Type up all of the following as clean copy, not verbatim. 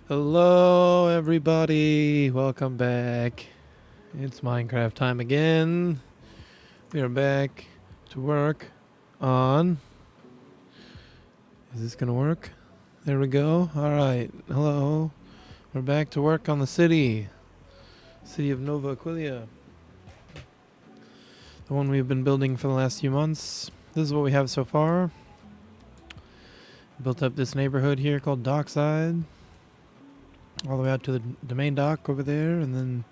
Hello, everybody. Welcome back. It's Minecraft time again. We are back to work on. Is this gonna work? There we go. All right. Hello. We're back to work on the city. City of Nova Aquileia. The one we've been building for the last few months. This is what we have so far. Built up this neighborhood here called Dockside. All the way out to the main dock over there, and then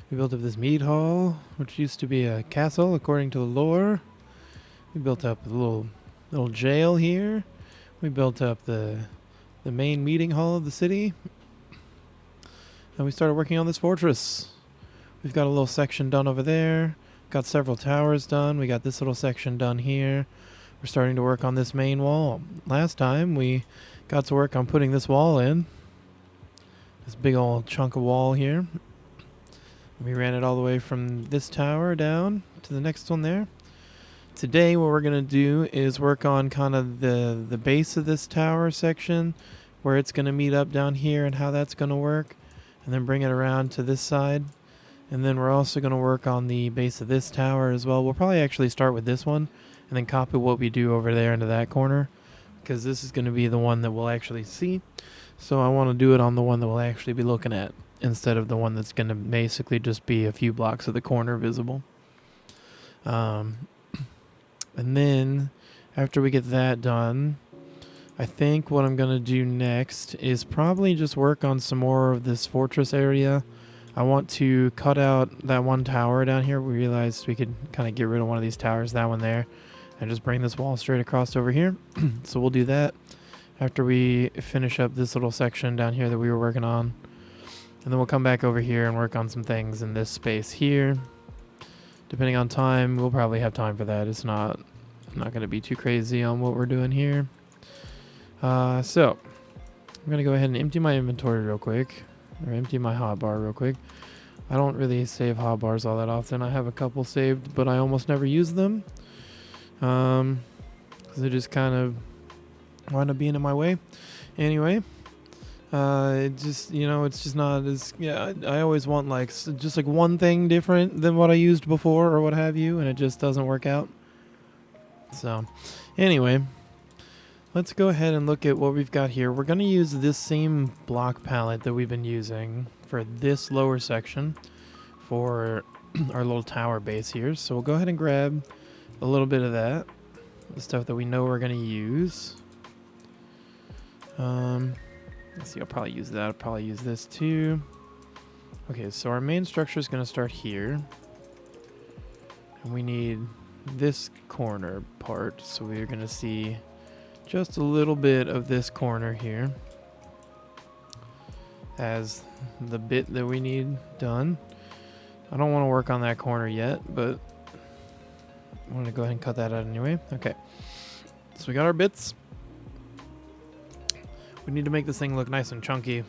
we built up this mead hall, which used to be a castle according to the lore. We built up a little jail here. We built up the main meeting hall of the city. And we started working on this fortress. We've got a little section done over there. Got several towers done. We got this little section done here. We're starting to work on this main wall. Last time we got to work on putting this wall in. This big old chunk of wall here. We ran it all the way from this tower down to the next one there. Today what we're going to do is work on kind of the base of this tower section, where it's going to meet up down here and how that's going to work, and then bring it around to this side. And then we're also going to work on the base of this tower as well. We'll probably actually start with this one and then copy what we do over there into that corner, because this is going to be the one that we'll actually see. So I want to do it on the one that we'll actually be looking at, instead of the one that's going to basically just be a few blocks of the corner visible. And then after we get that done, I think what I'm going to do next is probably just work on some more of this fortress area. I want to cut out that one tower down here. We realized we could kind of get rid of one of these towers, that one there, and just bring this wall straight across over here. So we'll do that after we finish up this little section down here that we were working on. And then we'll come back over here and work on some things in this space here. Depending on time, we'll probably have time for that. It's not going to be too crazy on what we're doing here. So I'm going to go ahead and empty my inventory real quick, or empty my hotbar real quick. I don't really save hotbars all that often. I have a couple saved, but I almost never use them. Because they just kind of wind up being in my way. Anyway, it just, it's just not as, I always want just one thing different than what I used before or what have you, and it just doesn't work out. So anyway, let's go ahead and look at what we've got here. We're going to use this same block palette that we've been using for this lower section for our little tower base here. So we'll go ahead and grab a little bit of that, the stuff that we know we're going to use. Let's see, I'll probably use that. I'll probably use this too. Okay, so our main structure is going to start here. And we need this corner part. So we're going to see just a little bit of this corner here as the bit that we need done. I don't want to work on that corner yet, but I'm going to go ahead and cut that out anyway. Okay, so we got our bits. We need to make this thing look nice and chunky.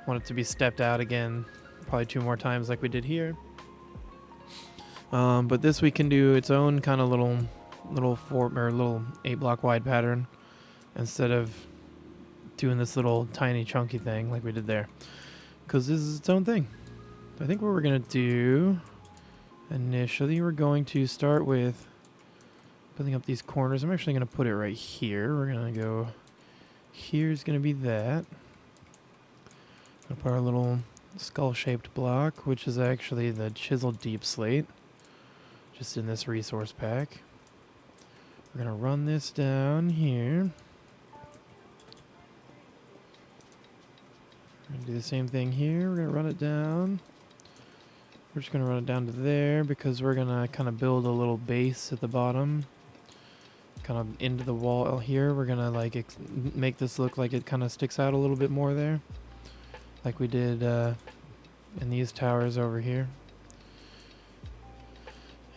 Want it to be stepped out again, probably 2 more times like we did here. But this we can do its own kind of little 8 block wide pattern, instead of doing this little tiny chunky thing like we did there, because this is its own thing. I think what we're gonna do initially, we're going to start with building up these corners. I'm actually gonna put it right here. We're gonna go, here's gonna be that. Gonna put our little skull shaped block, which is actually the chiseled deep slate, just in this resource pack. We're going to run this down here. We're going to do the same thing here. We're going to run it down. We're just going to run it down to there, because we're going to kind of build a little base at the bottom, kind of into the wall here. We're going to make this look like it kind of sticks out a little bit more there, like we did in these towers over here.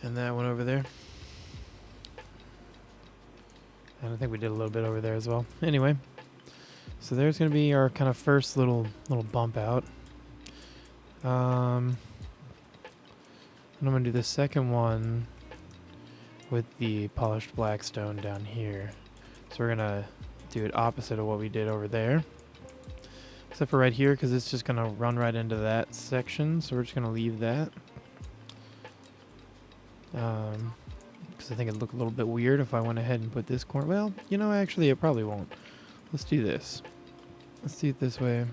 And that one over there. And I think we did a little bit over there as well. Anyway, so there's going to be our kind of first little bump out. And I'm going to do the second one with the polished black stone down here. So we're going to do it opposite of what we did over there. Except for right here, because it's just going to run right into that section. So we're just going to leave that. Because I think it'd look a little bit weird if I went ahead and put this corner. Well, you know, actually it probably won't. Let's do this. Let's do it this way.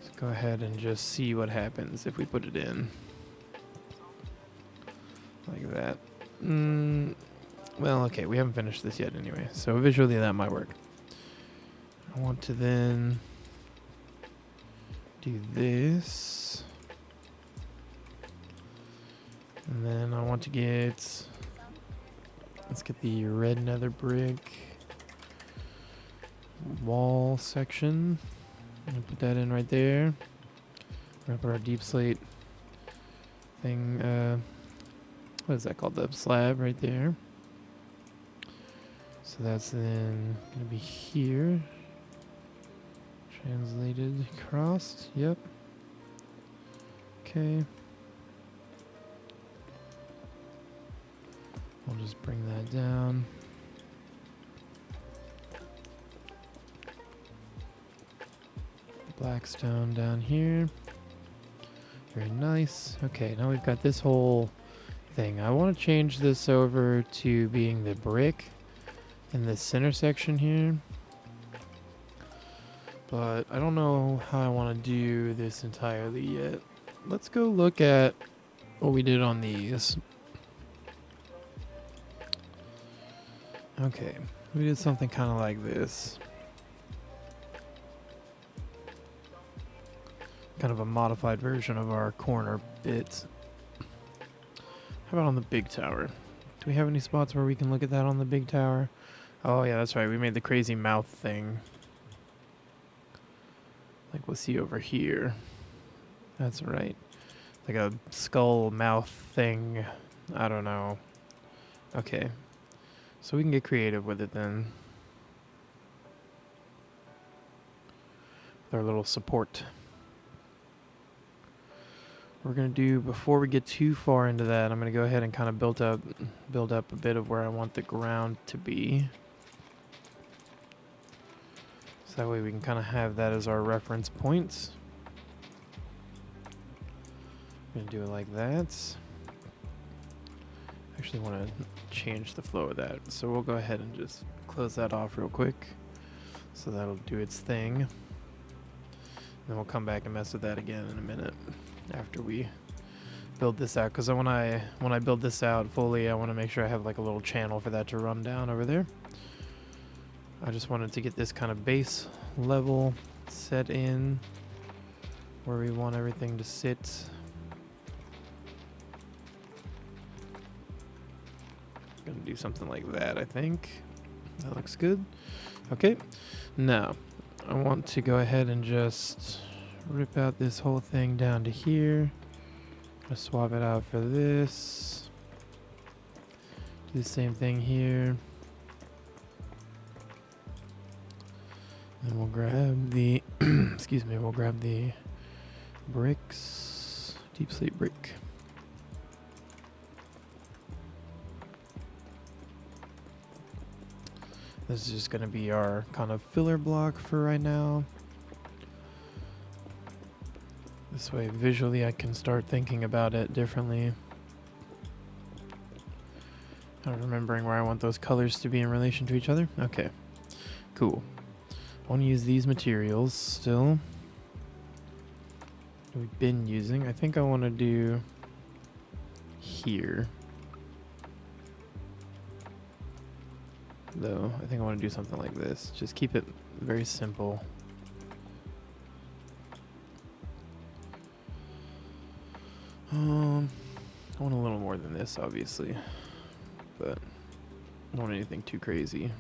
Let's go ahead and just see what happens if we put it in. Like that. Well, okay, we haven't finished this yet anyway. So visually that might work. I want to then do this. And then I want to get, let's get the red nether brick wall section. I'm gonna put that in right there. We're gonna put our deep slate thing, what is that called? The slab right there. So that's then gonna be here. Translated across, yep. Okay. We'll just bring that down. Blackstone down here. Very nice. Okay, now we've got this whole thing. I want to change this over to being the brick in the center section here. But I don't know how I want to do this entirely yet. Let's go look at what we did on these. Okay, we did something kind of like this. Kind of a modified version of our corner bit. How about on the big tower? Do we have any spots where we can look at that on the big tower? Oh yeah, that's right. We made the crazy mouth thing. Like we'll see over here. That's right. Like a skull mouth thing. I don't know. Okay. So we can get creative with it then. With our little support. We're going to do, before we get too far into that, I'm going to go ahead and kind of build up a bit of where I want the ground to be. So that way we can kind of have that as our reference points. I'm going to do it like that. Actually want to change the flow of that. So we'll go ahead and just close that off real quick. So that'll do its thing. And then we'll come back and mess with that again in a minute after we build this out. Because when I build this out fully, I want to make sure I have like a little channel for that to run down over there. I just wanted to get this kind of base level set in where we want everything to sit. Gonna do something like that, I think. That looks good. Okay, now I want to go ahead and just rip out this whole thing down to here. Gonna swap it out for this. Do the same thing here. And we'll grab the excuse me, we'll grab the bricks, deep slate brick. This is just going to be our kind of filler block for right now. This way, visually, I can start thinking about it differently. Kind of remembering where I want those colors to be in relation to each other. Okay, cool. I want to use these materials still. We've been using. I think I want to do here. Though, I think I want to do something like this. Just keep it very simple. I want a little more than this, obviously. But I don't want anything too crazy.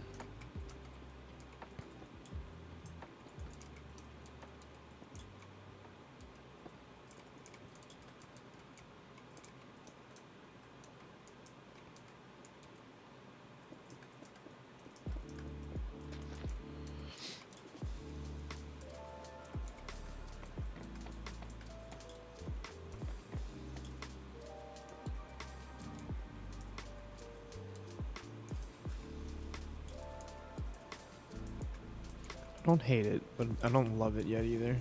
don't hate it, but I don't love it yet either.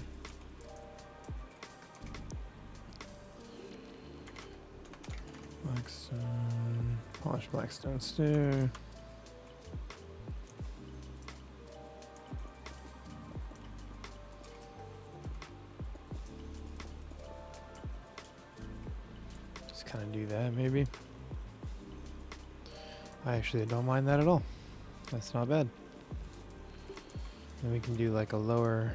Blackstone, polished blackstone stair. Just kind of do that maybe. I actually don't mind that at all. That's not bad. Then we can do like a lower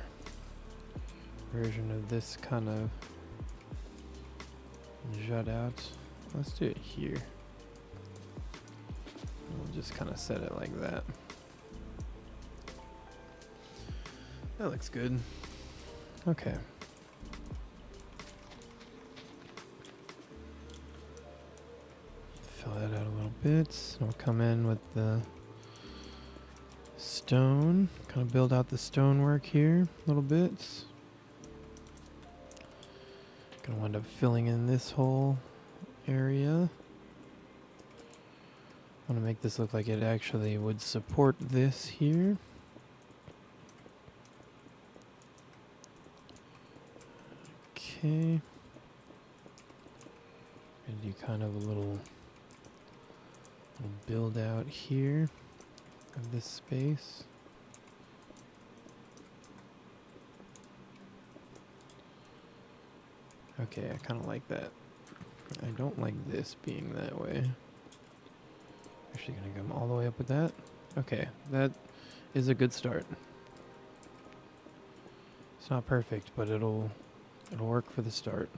version of this kind of jut out. Let's do it here. We'll just kind of set it like that. That looks good. Okay. Fill that out a little bit. We'll come in with the stone. Kind of build out the stonework here a little bit. Gonna wind up filling in this whole area. I want to make this look like it actually would support this here. Okay. Gonna do kind of a little build out here of this space. Okay, I kind of like that. I don't like this being that way. Actually gonna come all the way up with that. Okay, that is a good start. It's not perfect, but it'll work for the start.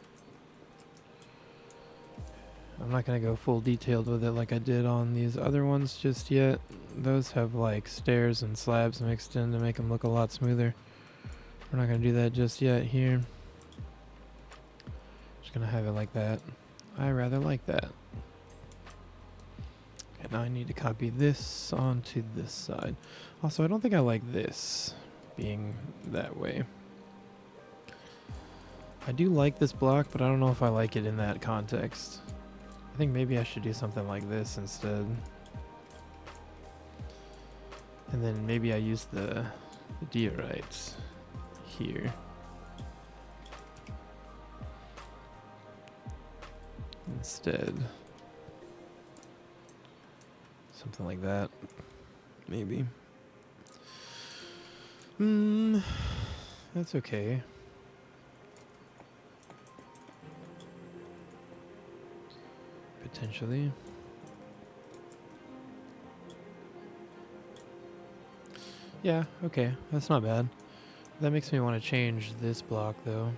I'm not gonna go full detailed with it like I did on these other ones just yet. Those have like stairs and slabs mixed in to make them look a lot smoother. We're not gonna do that just yet here. Just gonna have it like that. I rather like that. And now I need to copy this onto this side. Also, I don't think I like this being that way. I do like this block, but I don't know if I like it in that context. I think maybe I should do something like this instead. And then maybe I use the diorites here. Instead. Something like that. Maybe. That's okay. Potentially. Yeah, okay. That's not bad. That makes me want to change this block though.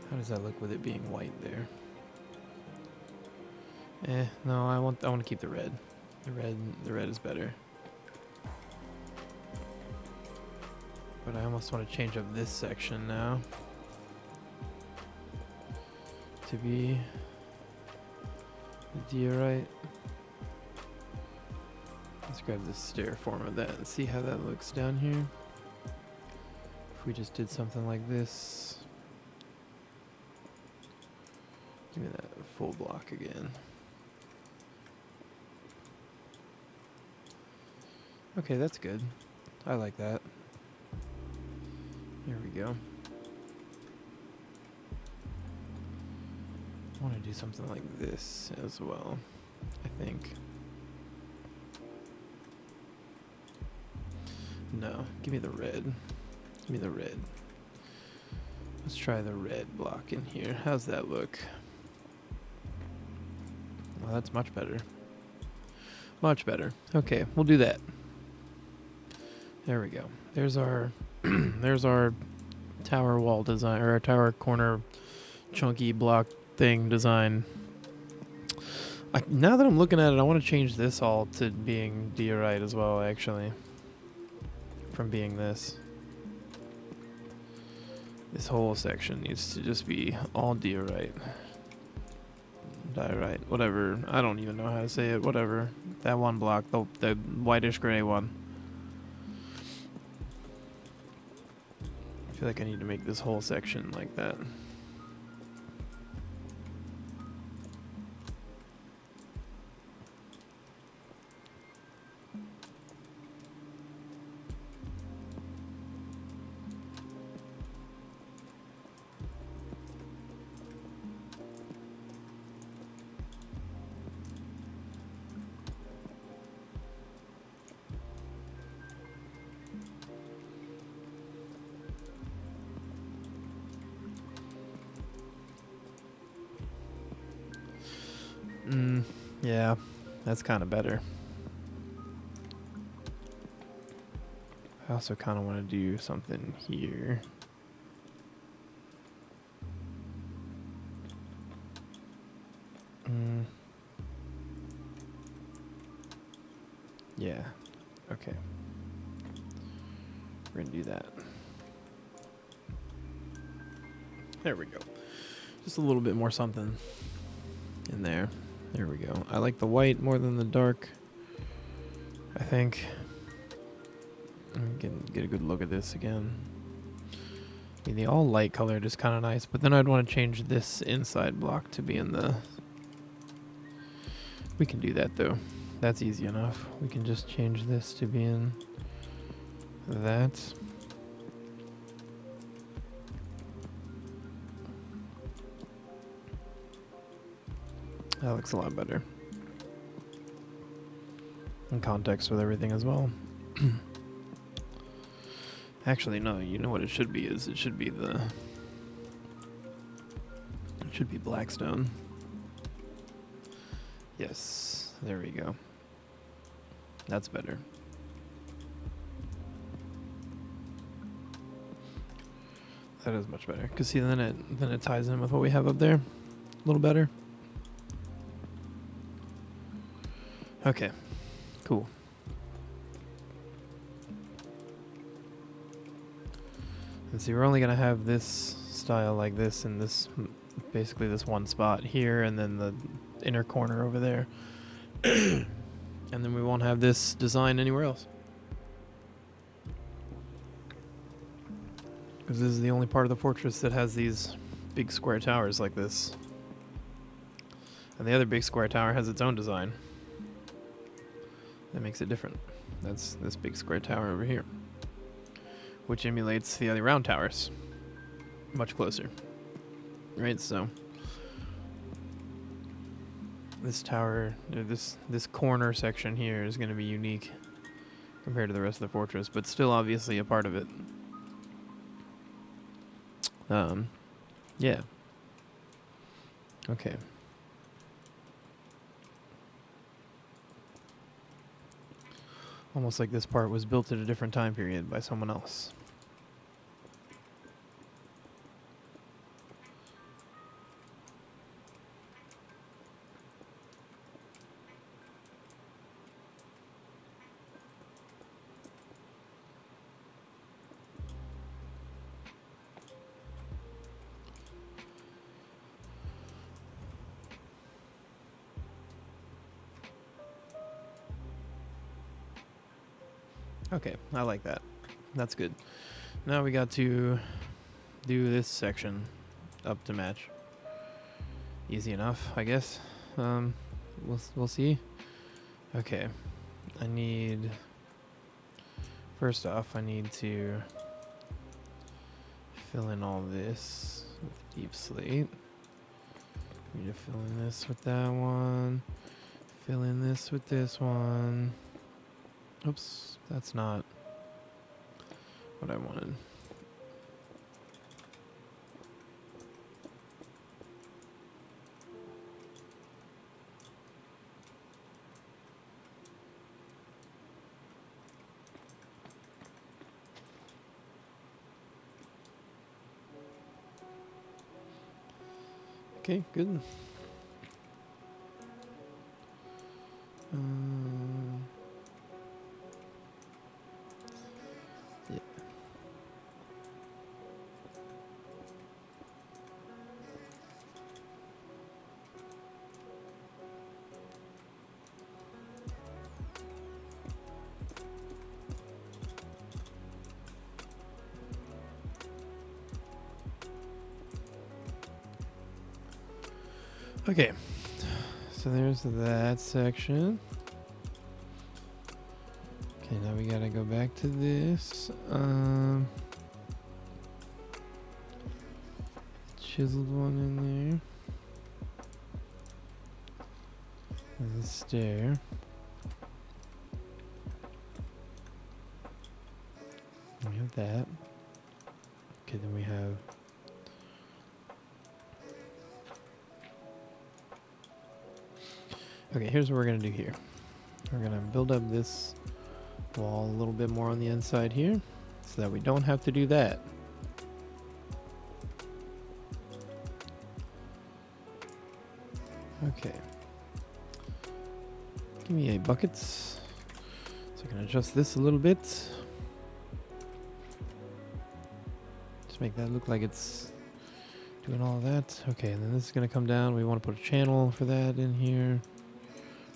How does that look with it being white there? No, I want to keep the red. The red is better. But I almost want to change up this section now to be the diorite. Let's grab the stair form of that and see how that looks down here. If we just did something like this. Give me that full block again. Okay, that's good. I like that. Here we go. I want to do something like this as well, I think. No, give me the red. Give me the red. Let's try the red block in here. How's that look? Well, that's much better. Much better. Okay, we'll do that. There we go. There's our there's our tower wall design, or our tower corner chunky block thing design. Now that I'm looking at it, I want to change this all to being diorite as well, actually. From being this. This whole section needs to just be all diorite. Diorite, whatever. I don't even know how to say it, whatever. That one block, the whitish gray one. I feel like I need to make this whole section like that. Yeah, that's kind of better. I also kind of want to do something here. Yeah, okay. We're gonna do that. There we go. Just a little bit more something in there. There we go. I like the white more than the dark, I think. Get a good look at this again. I mean, the all light colored is kind of nice, but then I'd want to change this inside block to be in the... We can do that though. That's easy enough. We can just change this to be in that. That looks a lot better. In context with everything as well. Actually, no, you know what it should be is it should be the... It should be Blackstone. Yes, there we go. That's better. That is much better. Cause see, then it ties in with what we have up there a little better. Okay, cool. And see, we're only gonna have this style like this in this, basically this one spot here, and then the inner corner over there. And then we won't have this design anywhere else. Because this is the only part of the fortress that has these big square towers like this. And the other big square tower has its own design. That makes it different. That's this big square tower over here, which emulates the other round towers much closer. Right, so this tower, this corner section here is going to be unique compared to the rest of the fortress, but still obviously a part of it. Yeah. Okay. Almost like this part was built at a different time period by someone else. Okay, I like that. That's good. Now we got to do this section up to match. Easy enough, I guess. We'll see. Okay, I need... First off, I need to fill in all this with deep slate. I need to fill in this with that one. Fill in this with this one. Oops, that's not what I wanted. Okay, good. Yeah. Okay, so there's that section. Okay, now we gotta go back to this. Chiseled one in there. There's a stair. We have that. Okay, then we have... Okay, here's what we're gonna do here. We're gonna build up this wall a little bit more on the inside here, so that we don't have to do that. Okay. Give me a bucket. So I can adjust this a little bit. Just make that look like it's doing all of that. Okay, and then this is gonna come down. We want to put a channel for that in here.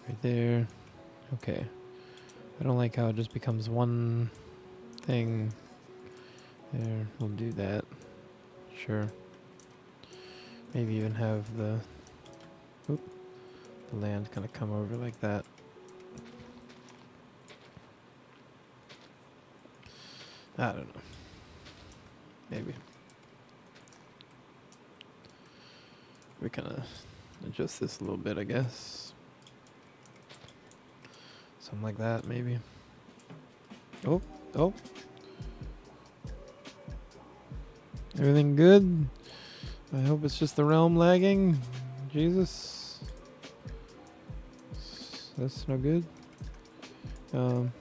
Right there. Okay. I don't like how it just becomes one thing. There, we'll do that. Sure. Maybe even have the land kind of come over like that. I don't know. Maybe. We kind of adjust this a little bit, I guess. Something like that, maybe. Oh, oh. Everything good? I hope it's just the realm lagging. Jesus. That's no good. Can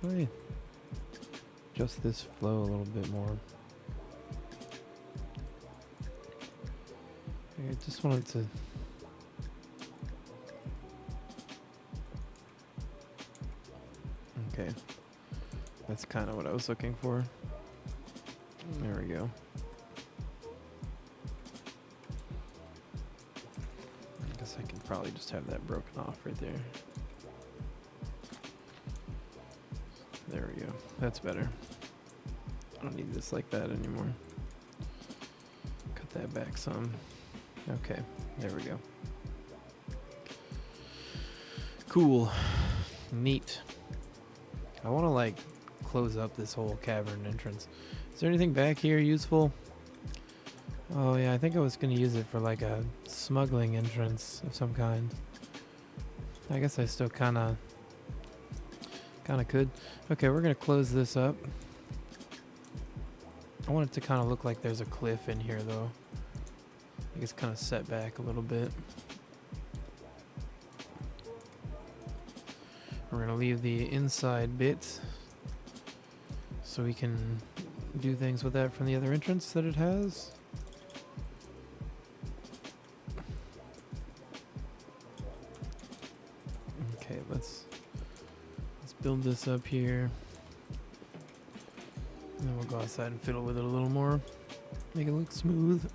I adjust this flow a little bit more? I just wanted to. Okay. That's kind of what I was looking for. There we go. I guess I can probably just have that broken off right there. There we go. That's better. I don't need this like that anymore. Cut that back some. Okay, there we go. Cool. Neat. I want to like close up this whole cavern entrance. Is there anything back here useful? Oh yeah, I think I was going to use it for like a smuggling entrance of some kind. I guess I still kind of could. Okay, we're going to close this up. I want it to kind of look like there's a cliff in here though. I think it's kind of set back a little bit. We're going to leave the inside bit so we can do things with that from the other entrance that it has. Okay, let's build this up here. And then we'll go outside and fiddle with it a little more. Make it look smooth.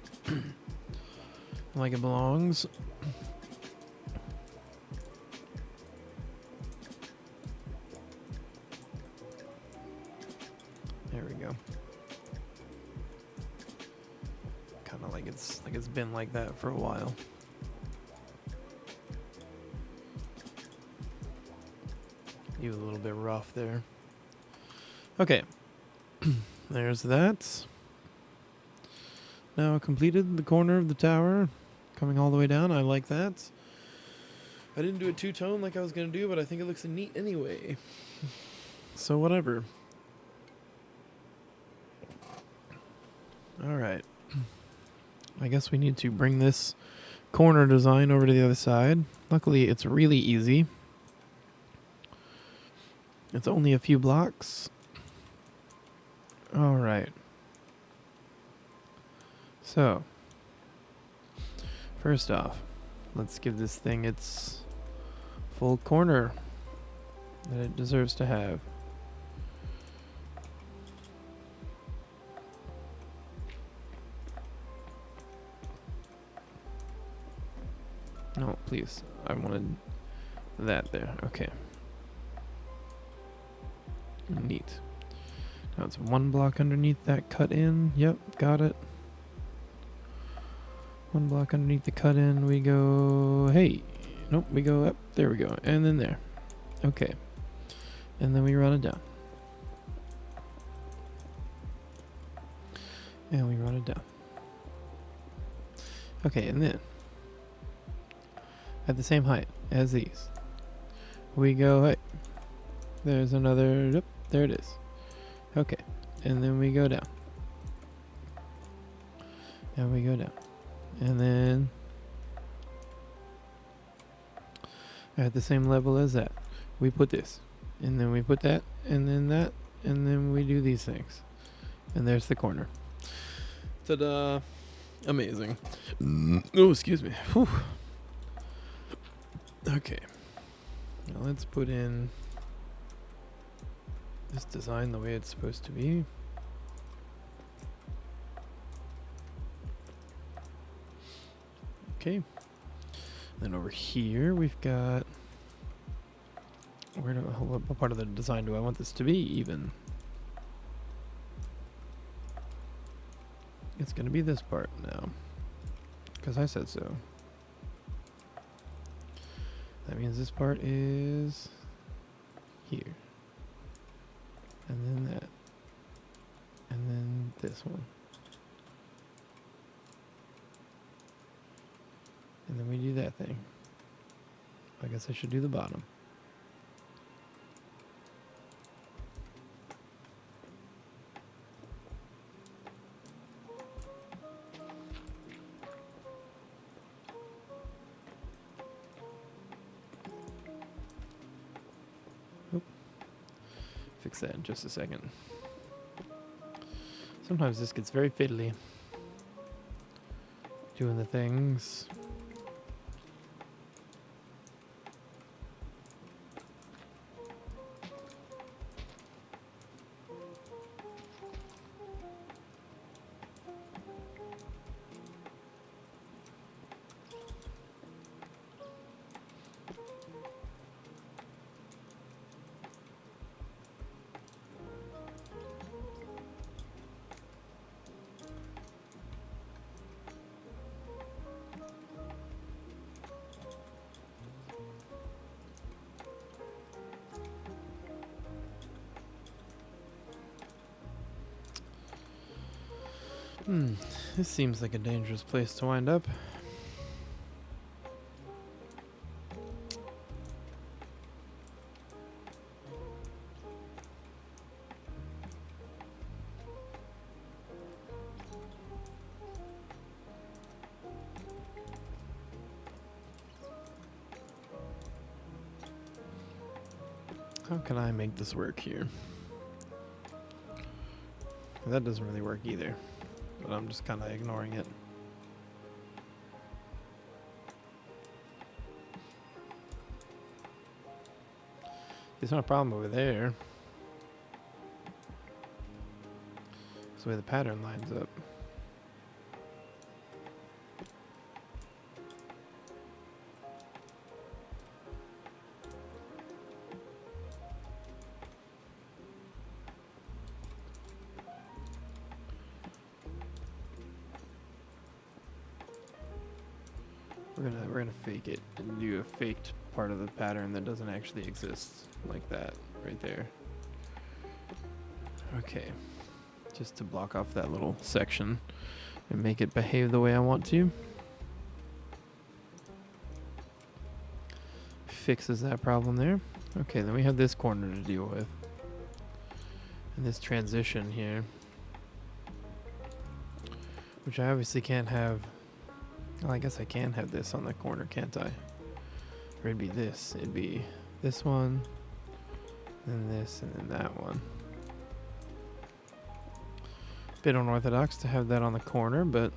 Like it belongs. There we go. Kind of like it's been like that for a while. You a little bit rough there. Okay. There's that. Now completed the corner of the tower. Coming all the way down. I like that. I didn't do a two-tone like I was going to do, but I think it looks neat anyway. So whatever. Alright. I guess we need to bring this corner design over to the other side. Luckily, it's really easy. It's only a few blocks. Alright. So, first off, let's give this thing its full corner that it deserves to have. No, please. I wanted that there. Okay. Neat. Now it's one block underneath that cut in. Yep, got it. One block underneath the cut in. We go, hey. Nope, we go up. There we go. And then there. Okay. And then we run it down. And we run it down. Okay, and then at the same height as these, we go, hey. There's another, yep, there it is. Okay, and then we go down. And we go down. And then at the same level as that. We put this, and then we put that, and then that, and then we do these things. And there's the corner. Ta-da! Amazing. Oh, excuse me. Whew. Okay. Now let's put in this design the way it's supposed to be. Okay. Then over here we've got, what part of the design do I want this to be even? It's going to be this part now, because I said so. That means this part is here. And then that. And then this one. And then we do that thing. I guess I should do the bottom. Fix that in just a second. Sometimes this gets very fiddly. Doing the things. This seems like a dangerous place to wind up. How can I make this work here? That doesn't really work either. But I'm just kind of ignoring it. There's not a problem over there. It's the way the pattern lines up. We're gonna fake it and do a faked part of the pattern that doesn't actually exist, like that right there. Okay, just to block off that little section and make it behave the way I want to. Fixes that problem there. Okay, then we have this corner to deal with, and this transition here, which I obviously can't have. Well, I guess I can have this on the corner, can't I? Or it'd be this. It'd be this one, then this, and then that one. Bit unorthodox to have that on the corner, but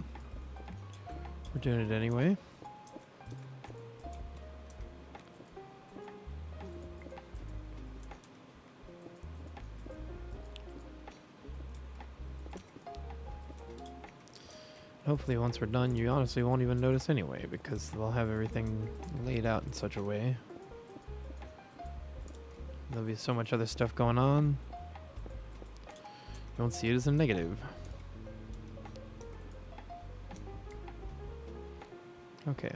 we're doing it anyway. Hopefully once we're done, you honestly won't even notice anyway, because we'll have everything laid out in such a way. There'll be so much other stuff going on. You won't see it as a negative. Okay.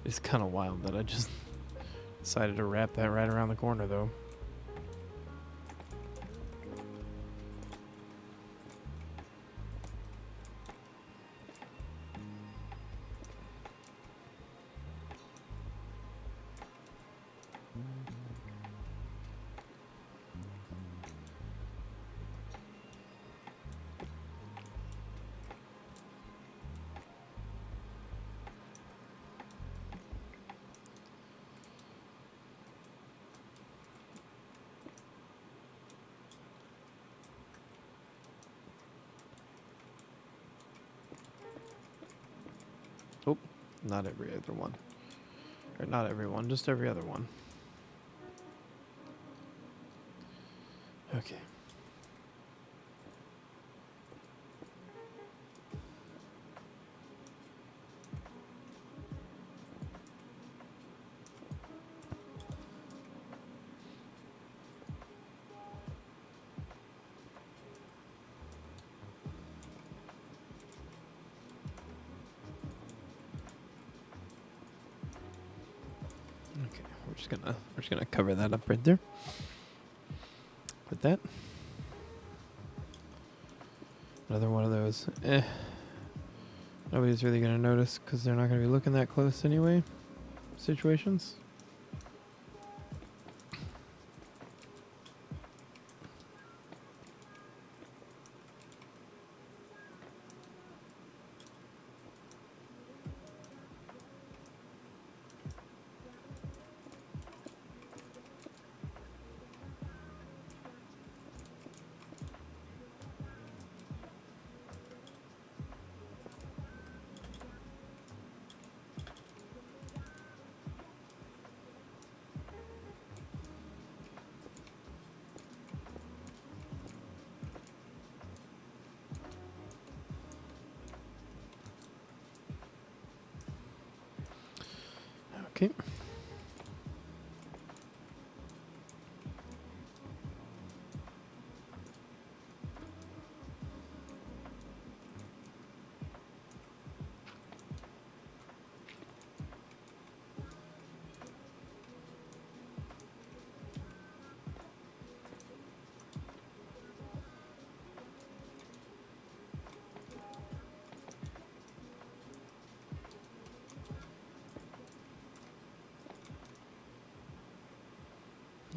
It's kind of wild that I just decided to wrap that right around the corner, though. Not every other one. Or not every one, just every other one. Okay. Okay, we're just gonna cover that up right there. With that. Another one of those. Nobody's really gonna notice because they're not gonna be looking that close anyway. Situations. Okay.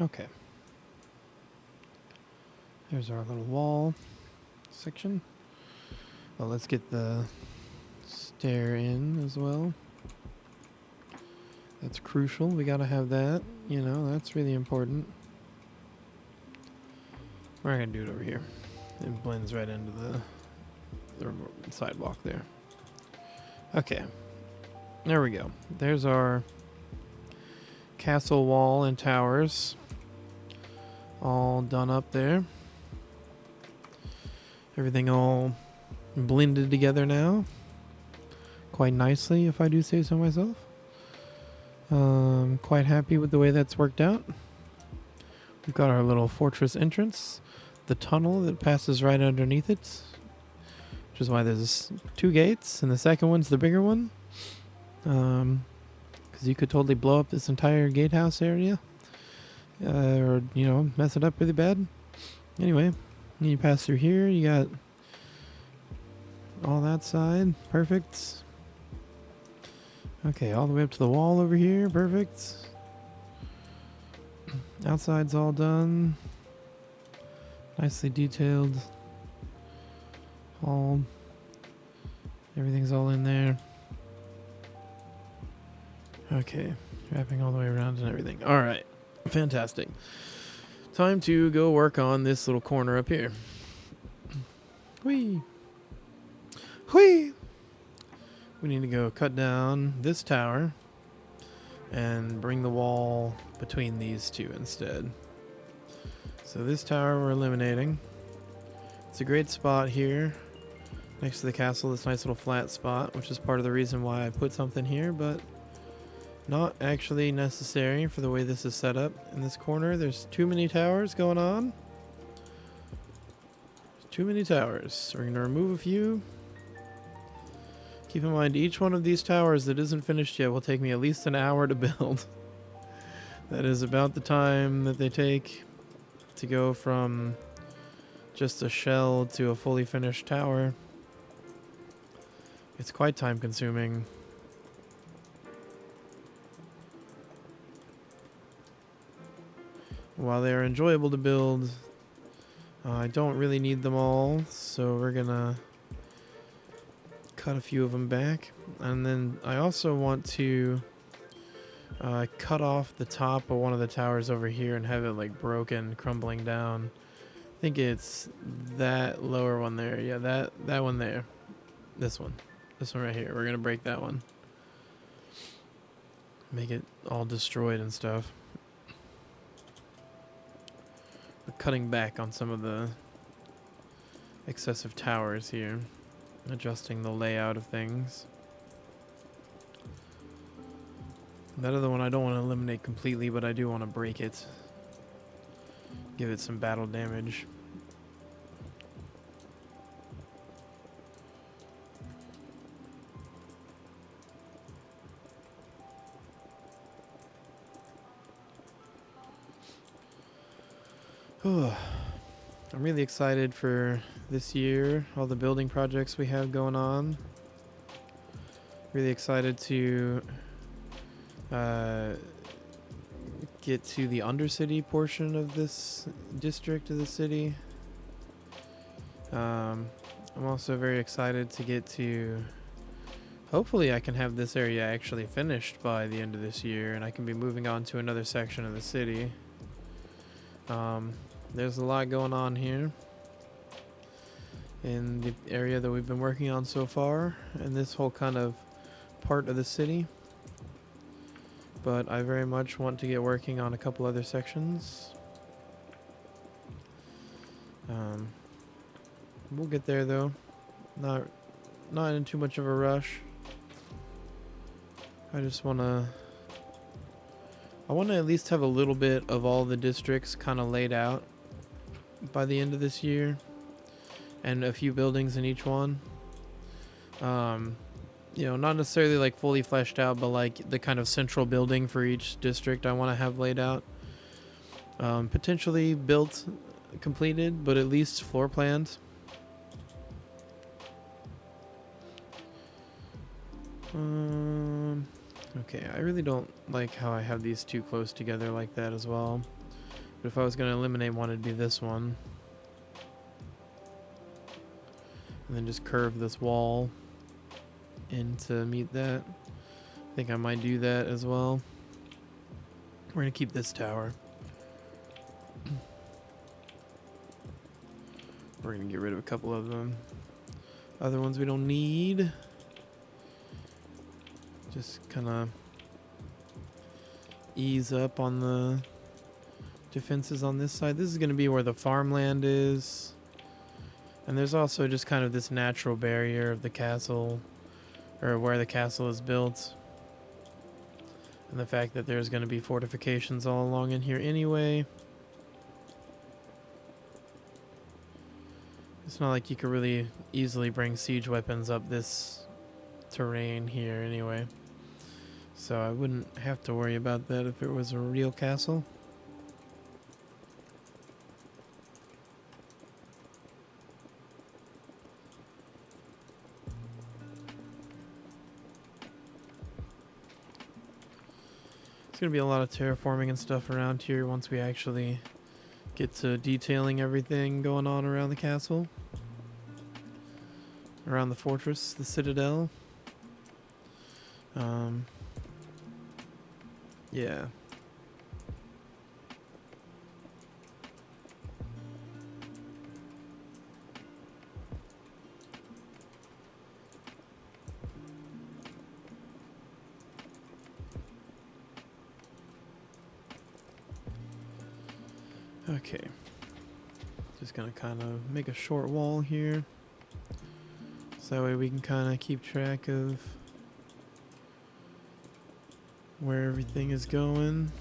Okay. There's our little wall section. Well, let's get the stair in as well. That's crucial. We gotta have that. You know, that's really important. We're gonna do it over here. It blends right into the sidewalk there. Okay. There we go. There's our castle wall and towers. All done up there. Everything all blended together now. Quite nicely, if I do say so myself. Quite happy with the way that's worked out. We've got our little fortress entrance. The tunnel that passes right underneath it. Which is why there's 2 gates, and the second one's the bigger one. Because you could totally blow up this entire gatehouse area. Or, you know, mess it up really bad. Anyway, you pass through here, you got all that side. Perfect. Okay, all the way up to the wall over here. Perfect. Outside's all done. Nicely detailed. All. Everything's all in there. Okay, wrapping all the way around and everything. Alright, fantastic. Time to go work on this little corner up here. Whee! Whee! We need to go cut down this tower and bring the wall between these two instead. So this tower we're eliminating. It's a great spot here next to the castle, this nice little flat spot, which is part of the reason why I put something here, but not actually necessary for the way this is set up in this corner. There's too many towers going on. Too many towers. We're going to remove a few. Keep in mind, each one of these towers that isn't finished yet will take me at least an hour to build. That is about the time that they take to go from just a shell to a fully finished tower. It's quite time consuming. While they are enjoyable to build, I don't really need them all, so we're gonna cut a few of them back. And then I also want to cut off the top of one of the towers over here and have it like broken, crumbling down. I think it's that lower one there. Yeah, that one there. This one right here. We're gonna break that one. make it all destroyed and stuff. We're cutting back on some of the excessive towers here, adjusting the layout of things. That other one I don't want to eliminate completely, but I do want to break it. Give it some battle damage. I'm really excited for this year, all the building projects we have going on. Really excited to get to the Undercity portion of this district of the city. I'm also very excited to get to... Hopefully I can have this area actually finished by the end of this year, and I can be moving on to another section of the city. There's a lot going on here in the area that we've been working on so far, and this whole kind of part of the city. But I very much want to get working on a couple other sections. We'll get there though. Not in too much of a rush. I want to at least have a little bit of all the districts kind of laid out by the end of this year, and a few buildings in each one. You know, not necessarily like fully fleshed out, but like the kind of central building for each district I want to have laid out. Potentially built, completed, but at least floor planned. Okay, I really don't like how I have these two close together like that as well. But if I was going to eliminate one, it'd be this one. And then just curve this wall in to meet that. I think I might do that as well. We're going to keep this tower. We're going to get rid of a couple of them. Other ones we don't need. Just kind of ease up on the defenses on this side. This is going to be where the farmland is. And there's also just kind of this natural barrier of the castle, or where the castle is built. And the fact that there's going to be fortifications all along in here anyway. It's not like you could really easily bring siege weapons up this terrain here anyway. So I wouldn't have to worry about that if it was a real castle. There's going to be a lot of terraforming and stuff around here once we actually get to detailing everything going on around the castle. Around the fortress, the Citadel. Yeah. Okay. Just gonna kind of make a short wall here. So that way we can kind of keep track of where everything is going.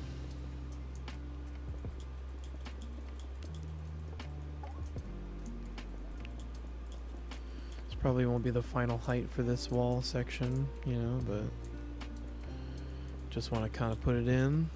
This probably won't be the final height for this wall section, you know, but just want to kind of put it in.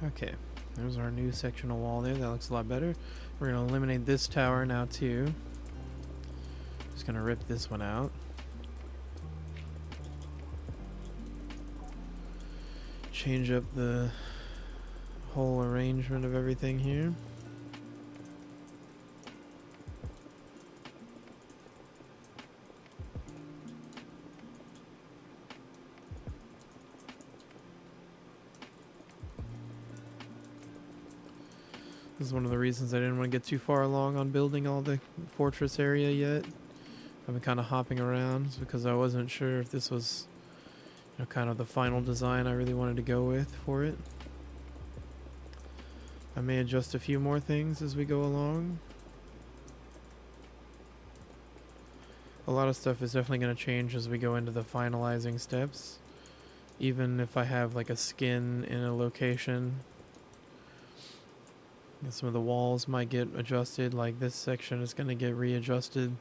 Okay, there's our new sectional wall there. That looks a lot better. We're going to eliminate this tower now too. Just going to rip this one out. Change up the whole arrangement of everything here. This is one of the reasons I didn't want to get too far along on building all the fortress area yet. I've been kind of hopping around because I wasn't sure if this was, you know, kind of the final design I really wanted to go with for it. I may adjust a few more things as we go along. A lot of stuff is definitely going to change as we go into the finalizing steps. Even if I have like a skin in a location, and some of the walls might get adjusted, like this section is going to get readjusted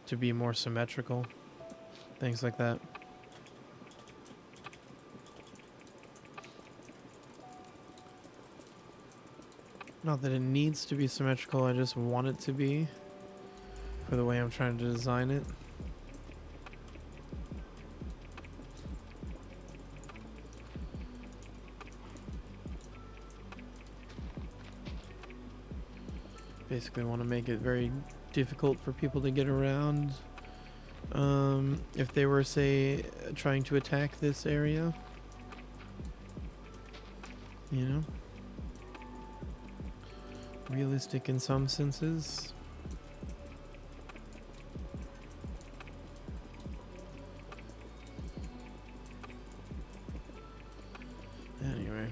to be more symmetrical. Things like that. Not that it needs to be symmetrical, I just want it to be for the way I'm trying to design it. Basically want to make it very difficult for people to get around. If they were, say, trying to attack this area, you know, realistic in some senses. Anyway.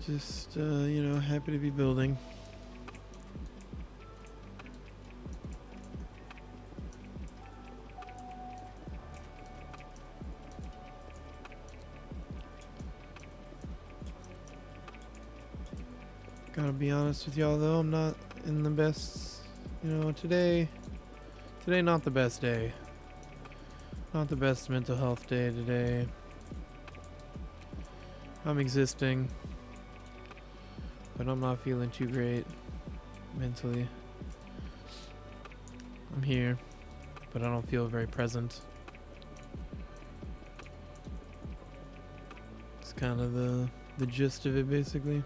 Just, you know, happy to be building. Gotta be honest with y'all though, I'm not in the best, you know, today not the best day. Not the best mental health day today. I'm existing, but I'm not feeling too great mentally. I'm here, but I don't feel very present. It's kind of the gist of it, basically.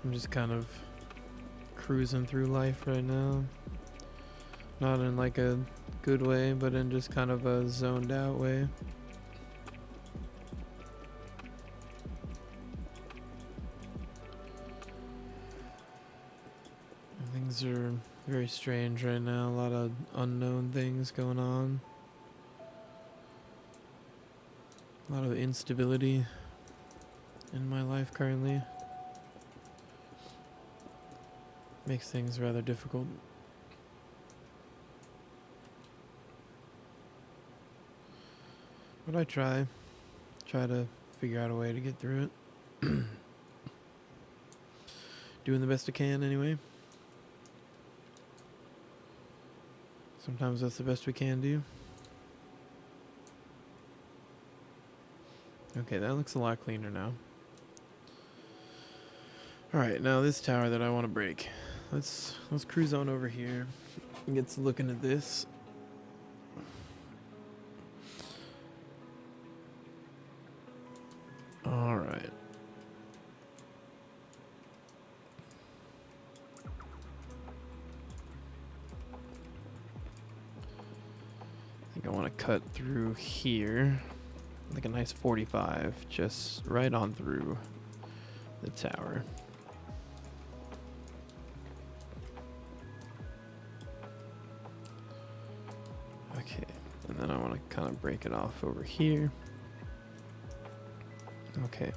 I'm just kind of cruising through life right now. Not in like a good way, but in just kind of a zoned out way. Things are very strange right now. A lot of unknown things going on. A lot of instability in my life currently. Makes things rather difficult. But I try to figure out a way to get through it. Doing the best I can anyway. Sometimes that's the best we can do. Okay, that looks a lot cleaner now. Alright, now this tower that I want to break. Let's cruise on over here and get to looking at this. Alright. I think I want to cut through here. Like a nice 45, just right on through the tower. Okay, and then I want to kind of break it off over here. Okay.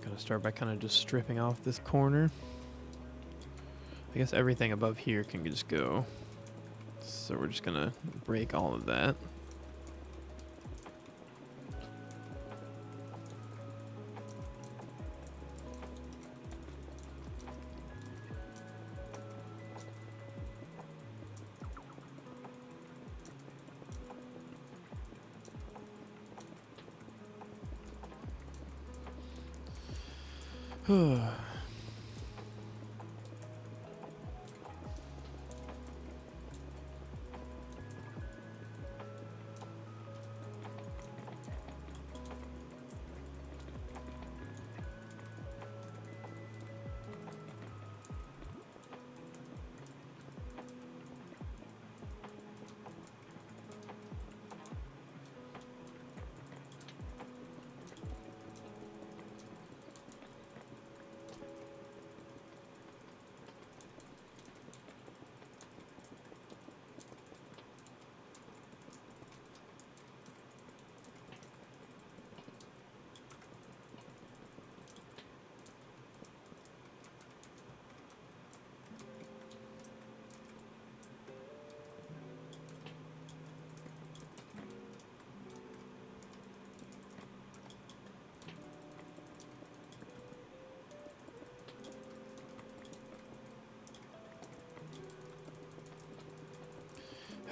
Gotta start by kind of just stripping off this corner. I guess everything above here can just go. So we're just gonna break all of that.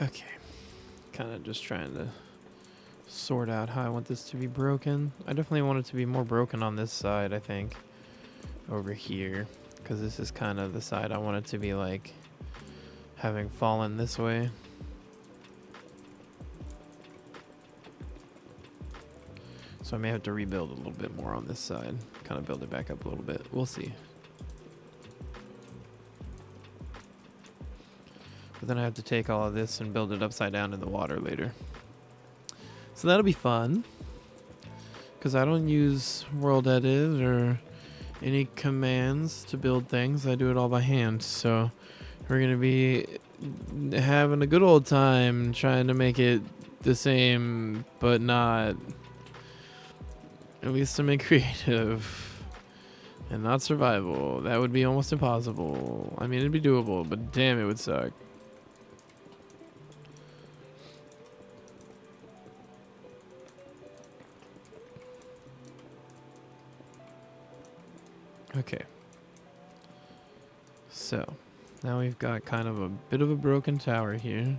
Okay. Kind of just trying to sort out how I want this to be broken. I definitely want it to be more broken on this side, I think. Over here. Because this is kind of the side I want it to be like having fallen this way. So I may have to rebuild a little bit more on this side. Kind of build it back up a little bit. We'll see. But then I have to take all of this and build it upside down in the water later. So that'll be fun. Because I don't use World Edit or any commands to build things. I do it all by hand. So we're going to be having a good old time trying to make it the same, but not. At least something creative. And not survival. That would be almost impossible. I mean, it'd be doable, but damn, it would suck. Okay. So, now we've got kind of a bit of a broken tower here.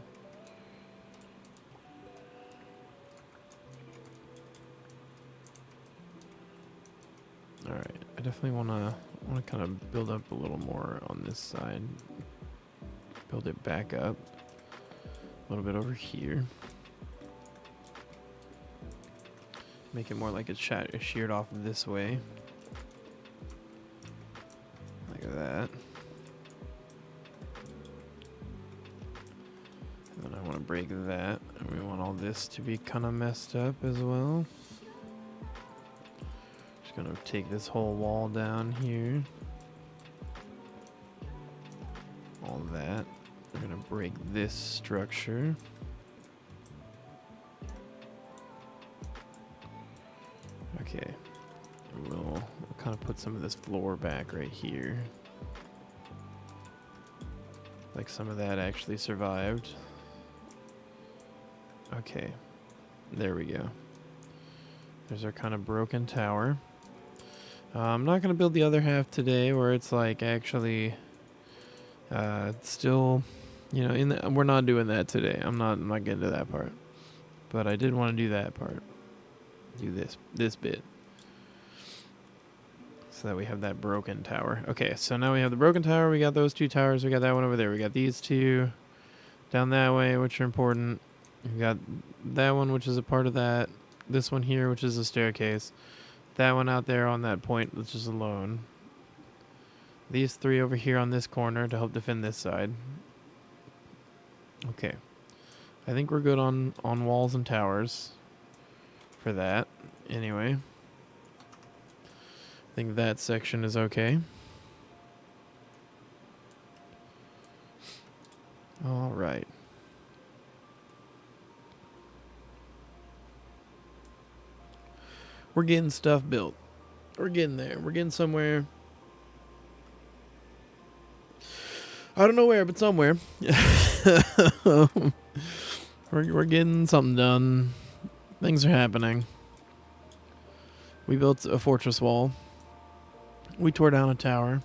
Alright, I definitely want to kind of build up a little more on this side. Build it back up. A little bit over here. Make it more like it's sheared off this way. Like that. And then I want to break that. And we want all this to be kind of messed up as well. Just going to take this whole wall down here. All that. We're going to break this structure. Okay. We'll kind of put some of this floor back right here. Like some of that actually survived. Okay. There we go. There's our kind of broken tower. I'm not going to build the other half today where it's like actually still, you know, we're not doing that today. I'm not getting to that part. But I did want to do that part. Do this bit. So that we have that broken tower. Okay, so now we have the broken tower. We got those two towers. We got that one over there. We got these two down that way, which are important. We got that one, which is a part of that. This one here, which is a staircase. That one out there on that point, which is alone. These three over here on this corner to help defend this side. Okay. I think we're good on walls and towers for that. Anyway. I think that section is okay. All right. We're getting stuff built. We're getting there. We're getting somewhere. I don't know where, but somewhere. We're getting something done. Things are happening. We built a fortress wall. We tore down a tower.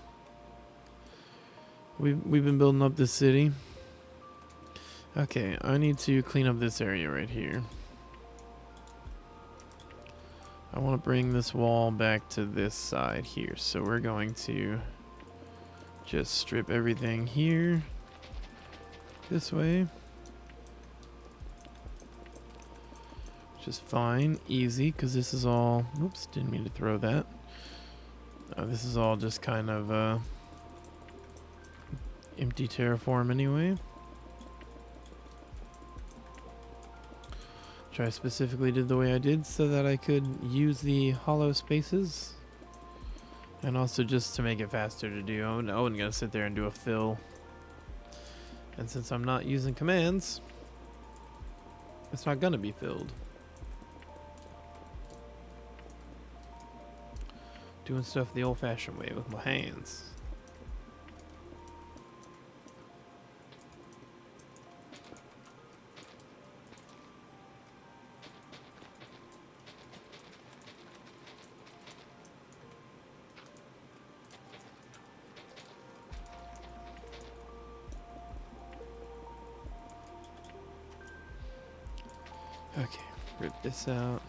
We've been building up this city. Okay, I need to clean up this area right here. I want to bring this wall back to this side here. So we're going to just strip everything here. This way. Which is fine. Easy, because this is all... Oops, didn't mean to throw that. This is all just kind of empty terraform anyway. Which I specifically did the way I did so that I could use the hollow spaces. And also just to make it faster to do. I wasn't going to sit there and do a fill. And since I'm not using commands, it's not going to be filled. Doing stuff the old-fashioned way with my hands. Okay, rip this out.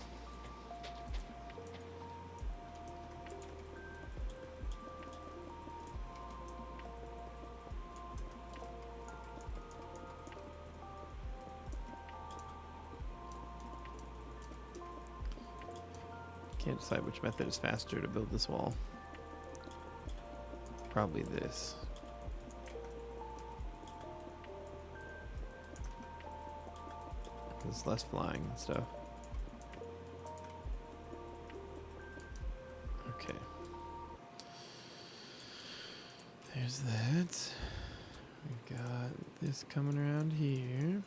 Can't decide which method is faster to build this wall. Probably this. It's less flying and stuff. Okay. There's that. We've got this coming around here.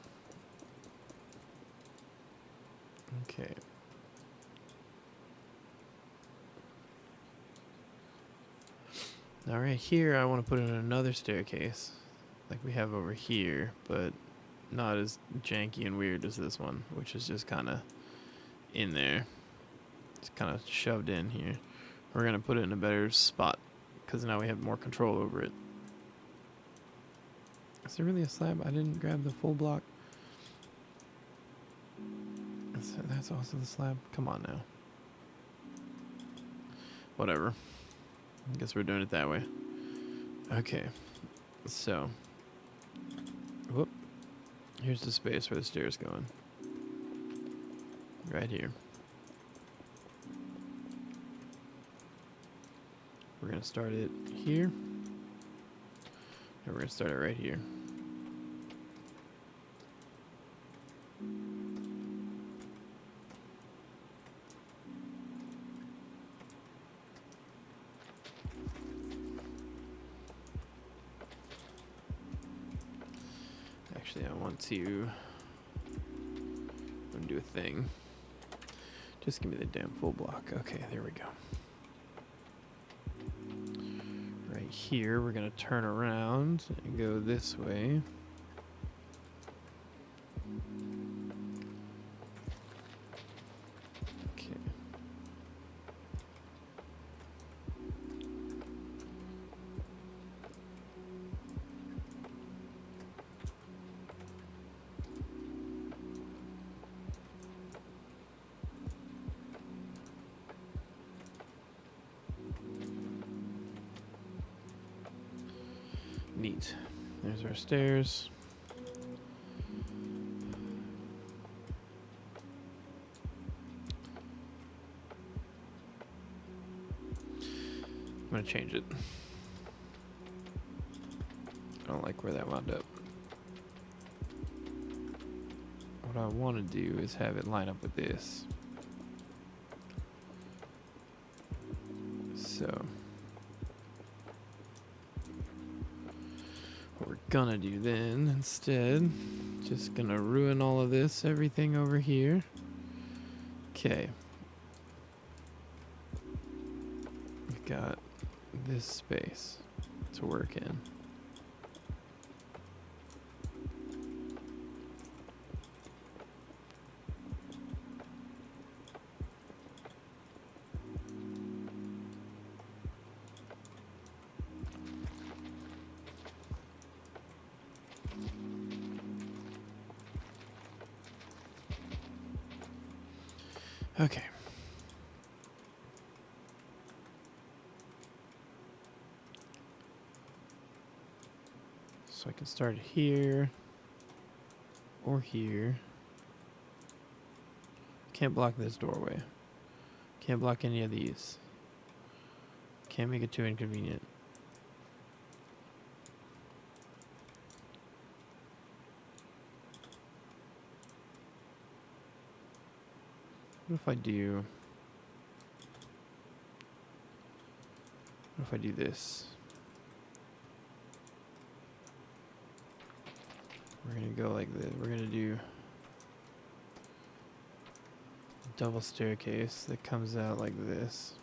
Okay. Now right here, I want to put in another staircase, like we have over here, but not as janky and weird as this one, which is just kind of in there. It's kind of shoved in here. We're going to put it in a better spot, because now we have more control over it. Is there really a slab? I didn't grab the full block. That's also the slab. Come on now. Whatever. I guess we're doing it that way. Okay. So. Whoop. Here's the space where the stairs going. Right here. We're going to start it here. And we're going to start it right here. Actually, I want to do a thing. Just give me the damn full block. Okay, there we go. Right here, we're going to turn around and go this way. Okay. Neat. There's our stairs. I'm gonna change it. I don't like where that wound up. What I want to do is have it line up with this. So what we're gonna do then instead, just gonna ruin all of this, everything over here. Okay. We've got this space to work in. Okay. So I can start here or here. Can't block this doorway. Can't block any of these. Can't make it too inconvenient. What if I do... What if I do this? We're gonna go like this. We're gonna do a double staircase that comes out like this.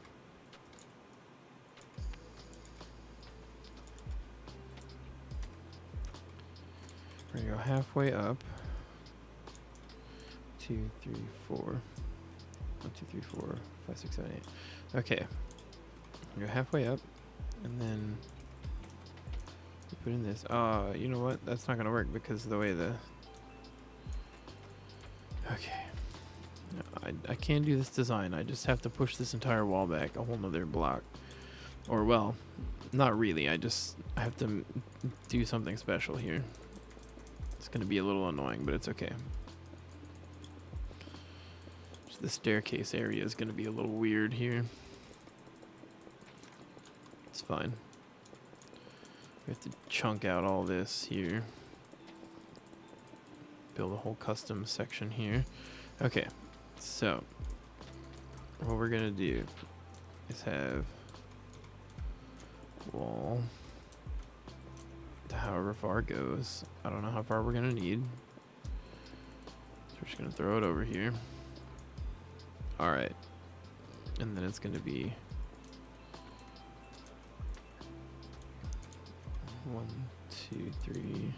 We're gonna go halfway up. 2, 3, 4. 1, 2, 3, 4, 5, 6, 7, 8. Okay. Go halfway up, and then put in this. You know what? That's not gonna work because of the way the... Okay. I can do this design. I just have to push this entire wall back a whole nother block. Or, well, not really. I have to do something special here. It's going to be a little annoying, but it's okay. So the staircase area is going to be a little weird here. It's fine. We have to chunk out all this here. Build a whole custom section here. Okay, so what we're going to do is have wall to however far it goes. I don't know how far we're gonna need, so we're just gonna throw it over here. All right, and then it's gonna be 1, 2, 3,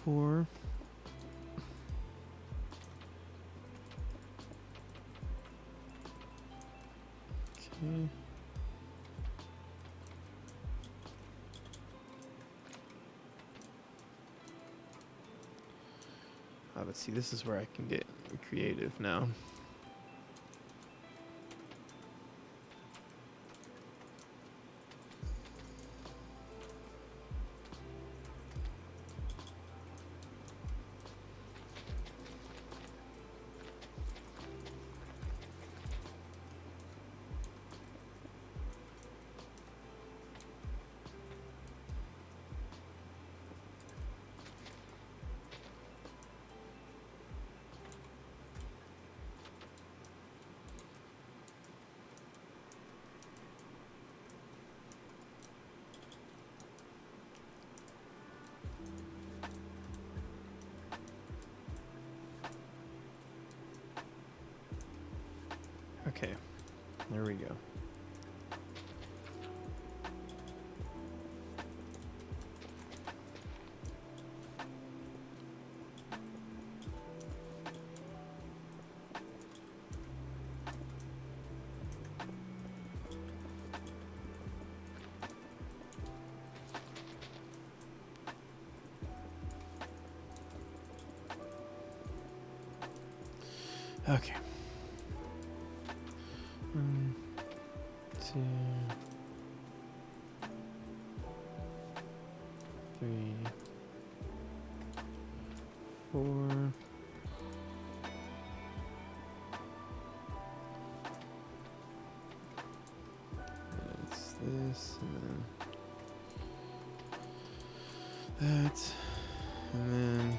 4. Okay. But see, this is where I can get creative now. Okay, there we go. Okay. 1, 2, 3, 4. That's this, and then that, and then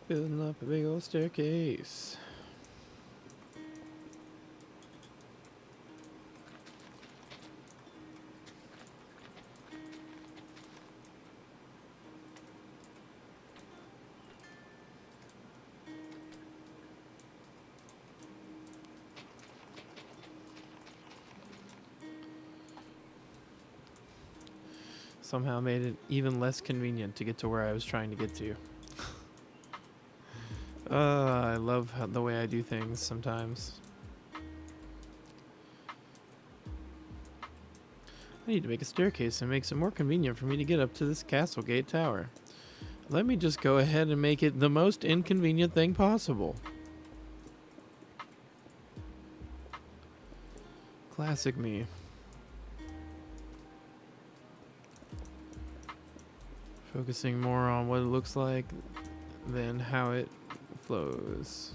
building up a big old staircase. Somehow made it even less convenient to get to where I was trying to get to. I love the way I do things sometimes. I need to make a staircase that makes it more convenient for me to get up to this castle gate tower. Let me just go ahead and make it the most inconvenient thing possible. Classic me. Focusing more on what it looks like than how it flows.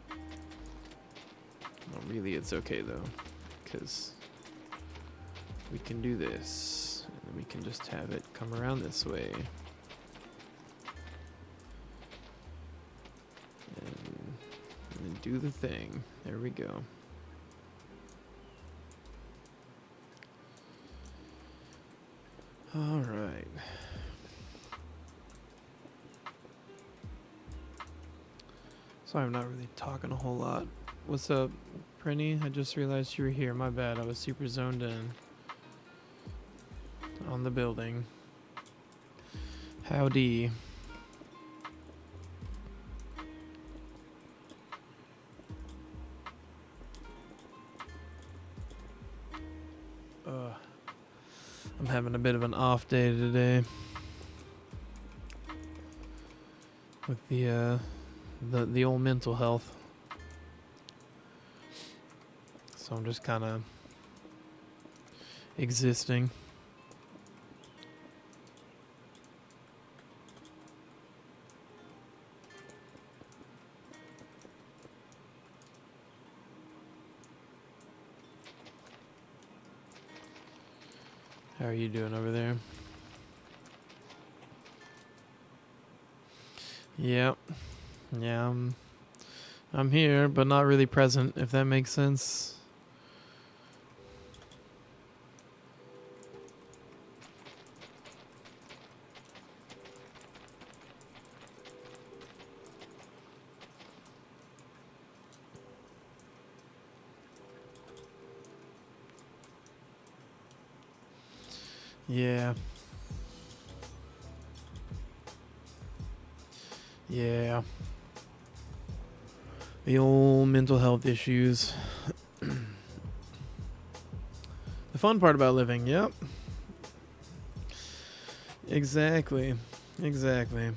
Well, really, it's okay though, because we can do this. Then we can just have it come around this way. And then do the thing. There we go. All right. Sorry, I'm not really talking a whole lot. What's up, Prinny? I just realized you were here. My bad. I was super zoned in on the building. Howdy. I'm having a bit of an off day today with the old mental health. So I'm just kind of existing. How are you doing over there? Yep. Yeah, I'm here, but not really present, if that makes sense. Yeah. Yeah. The old mental health issues. The fun part about living, yep. Exactly. Exactly.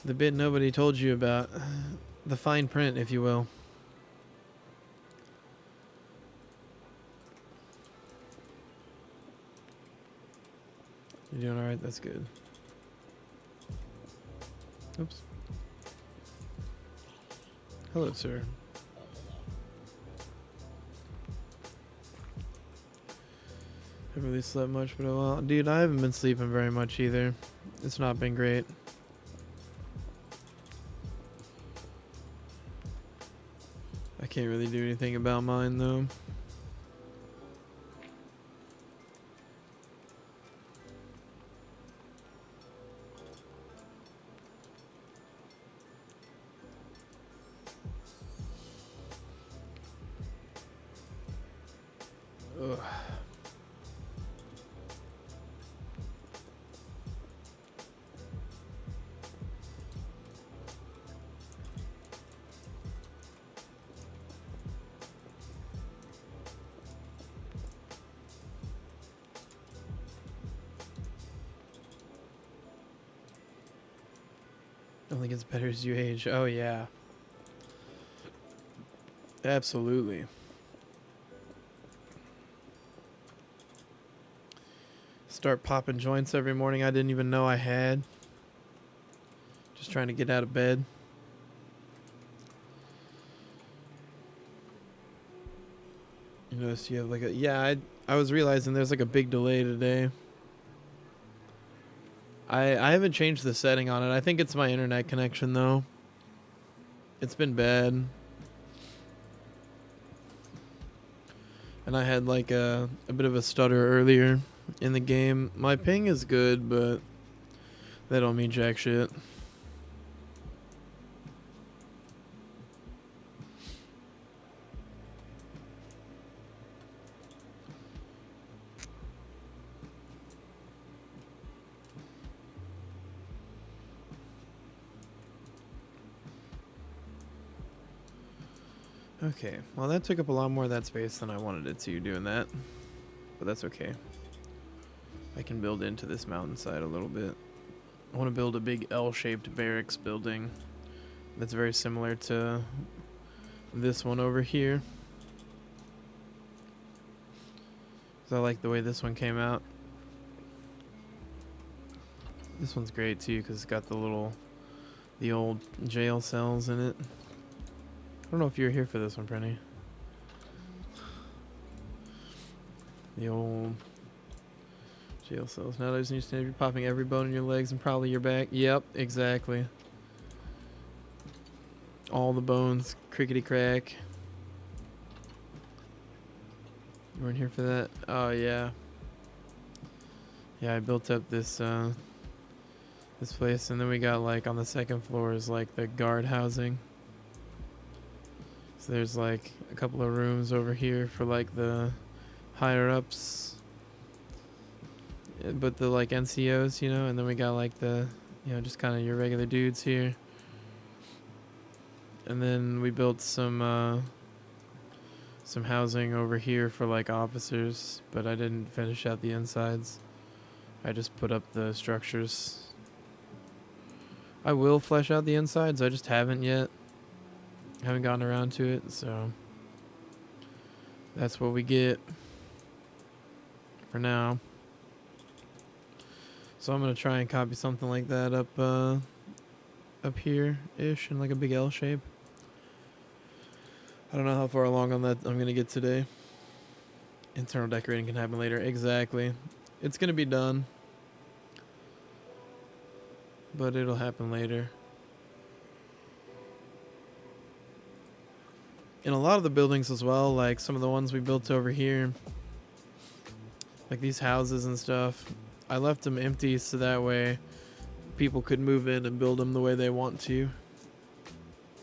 The bit nobody told you about. The fine print, if you will. You doing alright? That's good. Oops. Hello, sir. Haven't really slept much, but well, dude, I haven't been sleeping very much either. It's not been great. I can't really do anything about mine though. Ugh. Only gets better as you age. Oh yeah. Absolutely. Start popping joints every morning I didn't even know I had. Just trying to get out of bed. You notice you have like a... Yeah, I was realizing there's like a big delay today. I haven't changed the setting on it. I think it's my internet connection though. It's been bad. And I had like a bit of a stutter earlier in the game. My ping is good, but that don't mean jack shit. Okay, well that took up a lot more of that space than I wanted it to doing that. But that's okay. I can build into this mountainside a little bit. I want to build a big L-shaped barracks building that's very similar to this one over here. So I like the way this one came out. This one's great too because it's got the old jail cells in it. I don't know if you're here for this one, Prenny. The old jail cells. Nowadays, you stand, you're popping every bone in your legs and probably your back. Yep, exactly. All the bones, crickety crack. You weren't here for that? Oh, yeah. Yeah, I built up this this place, and then we got, like, on the second floor is, like, the guard housing. So there's, like, a couple of rooms over here for, like, the higher-ups. But the, like, NCOs, you know? And then we got, like, the, you know, just kind of your regular dudes here. And then we built some housing over here for, like, officers. But I didn't finish out the insides. I just put up the structures. I will flesh out the insides, I just haven't yet. Haven't gotten around to it, so that's what we get for now. So I'm gonna try and copy something like that up here-ish in like a big L shape. I don't know how far along on that I'm gonna get today. Internal decorating can happen later. Exactly. It's gonna be done, but it'll happen later. In a lot of the buildings as well, like some of the ones we built over here, like these houses and stuff, I left them empty so that way people could move in and build them the way they want to,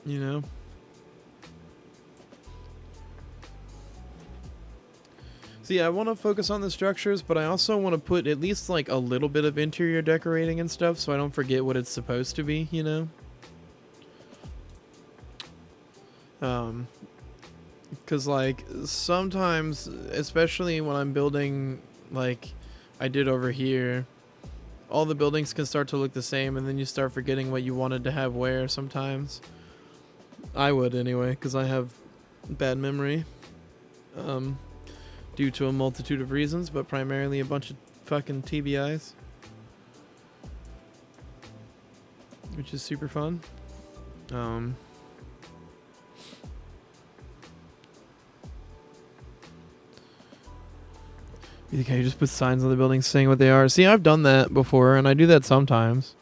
you know? So yeah, I want to focus on the structures, but I also want to put at least like a little bit of interior decorating and stuff so I don't forget what it's supposed to be, you know? Because like sometimes, especially when I'm building like I did over here, all the buildings can start to look the same and then you start forgetting what you wanted to have where sometimes. I would anyway, because I have bad memory. Due to a multitude of reasons, but primarily a bunch of fucking TBIs. Which is super fun. You think I just put signs on the buildings saying what they are? See, I've done that before, and I do that sometimes.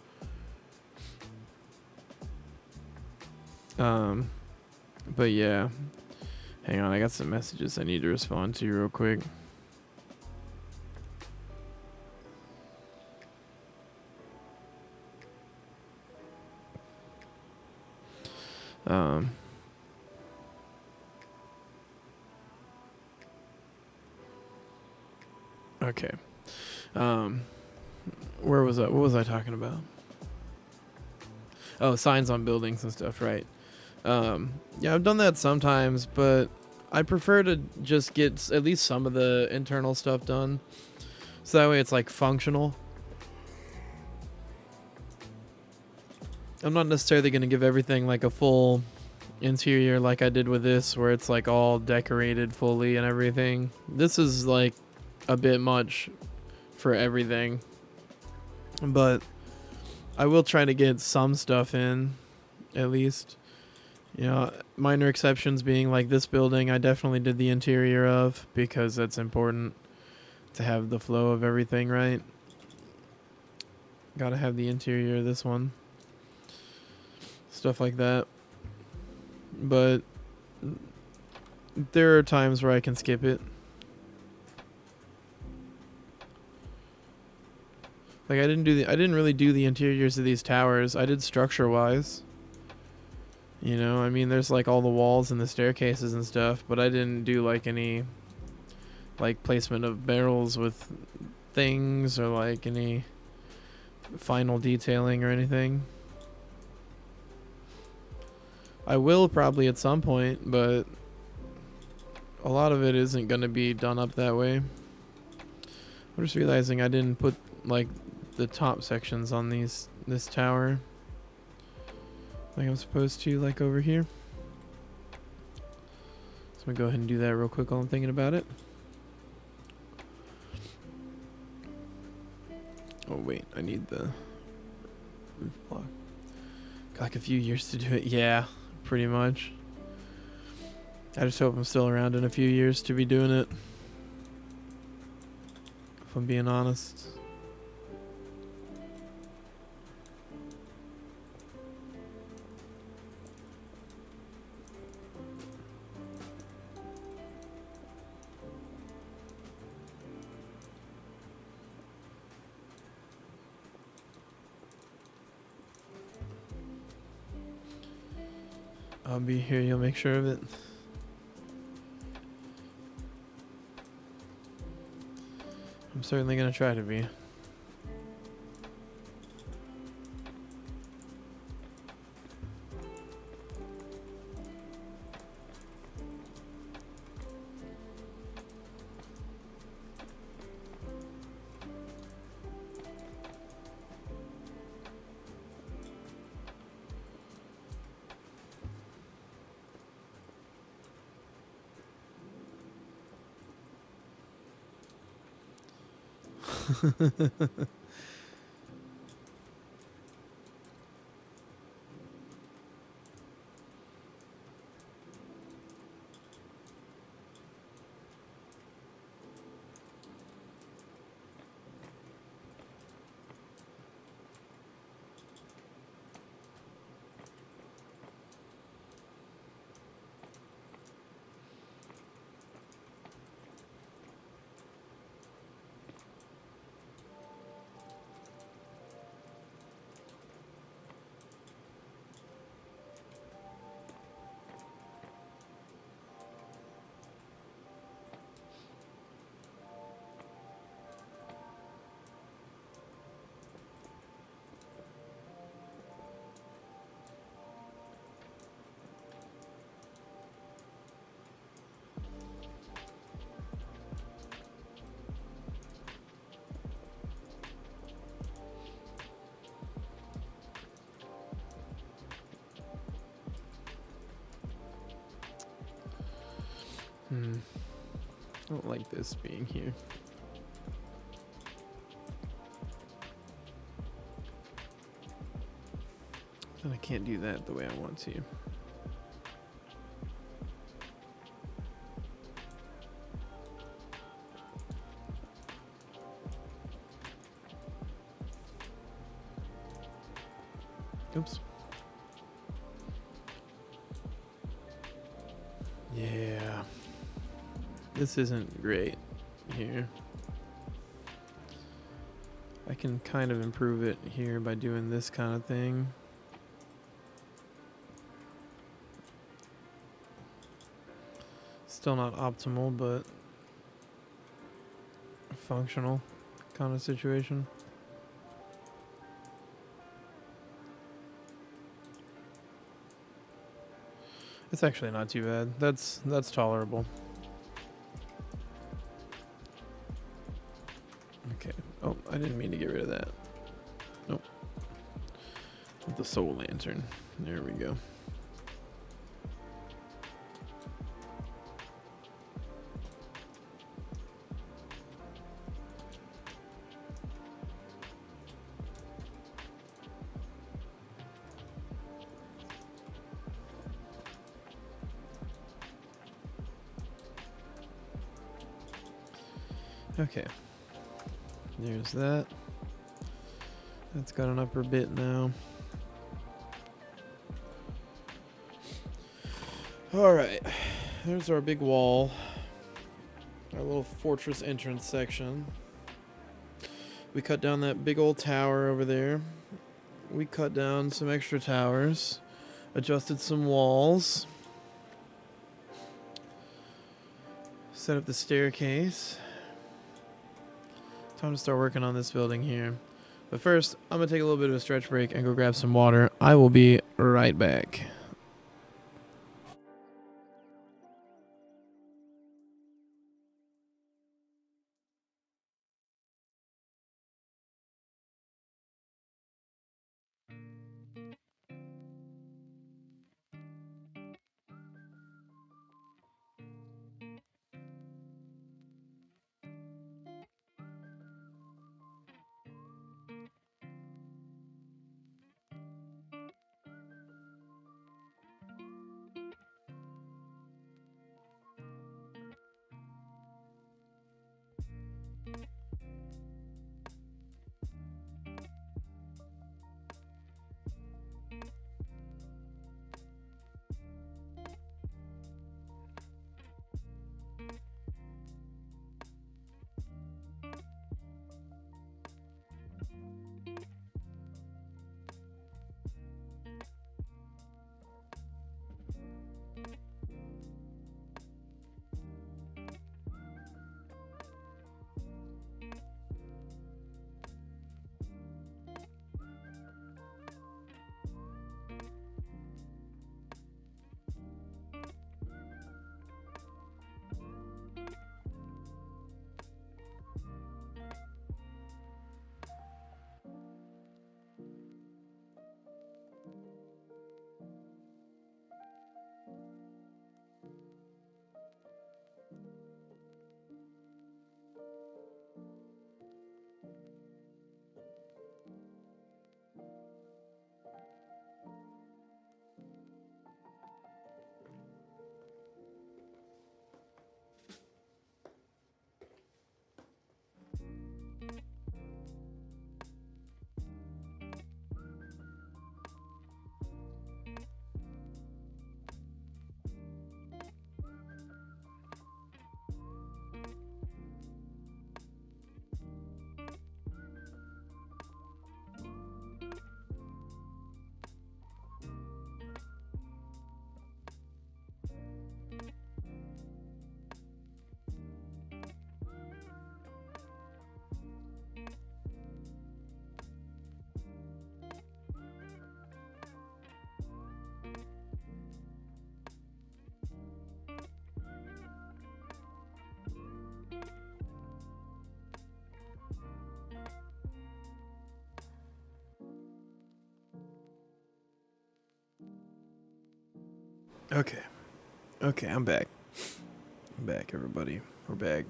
But yeah. Hang on, I got some messages I need to respond to real quick. Okay. Where was I? What was I talking about? Oh, signs on buildings and stuff, right? Yeah, I've done that sometimes, but I prefer to just get at least some of the internal stuff done. So that way it's like functional. I'm not necessarily going to give everything like a full interior like I did with this, where it's like all decorated fully and everything. This is like a bit much for everything. But I will try to get some stuff in, at least. You know, minor exceptions being like this building, I definitely did the interior of, because that's important to have the flow of everything right. Gotta have the interior of this one. Stuff like that. But there are times where I can skip it. Like I didn't really do the interiors of these towers. I did structure wise. You know, I mean, there's like all the walls and the staircases and stuff, but I didn't do like any like placement of barrels with things or like any final detailing or anything. I will probably at some point, but a lot of it isn't going to be done up that way. I'm just realizing I didn't put like the top sections on this tower like I'm supposed to, like over here. So I'm gonna go ahead and do that real quick while I'm thinking about it. Oh wait, I need the roof block. Got like a few years to do it. Yeah, pretty much. I just hope I'm still around in a few years to be doing it. if I'm being honest. I'll be here, you'll make sure of it. I'm certainly gonna try to be. I don't like this being here. And I can't do that the way I want to. Oops. Yeah. This isn't great here. I can kind of improve it here by doing this kind of thing. Still not optimal, but functional kind of situation. It's actually not too bad. That's tolerable. Okay. Oh, I didn't mean to get rid of that. Nope. With the soul lantern. There we go. Okay. There's that. That's got an upper bit now. Alright. There's our big wall. Our little fortress entrance section. We cut down that big old tower over there. We cut down some extra towers. Adjusted some walls. Set up the staircase. Time to start working on this building here. But first, I'm going to take a little bit of a stretch break and go grab some water. I will be right back. Okay. Okay, I'm back. I'm back, everybody. We're back.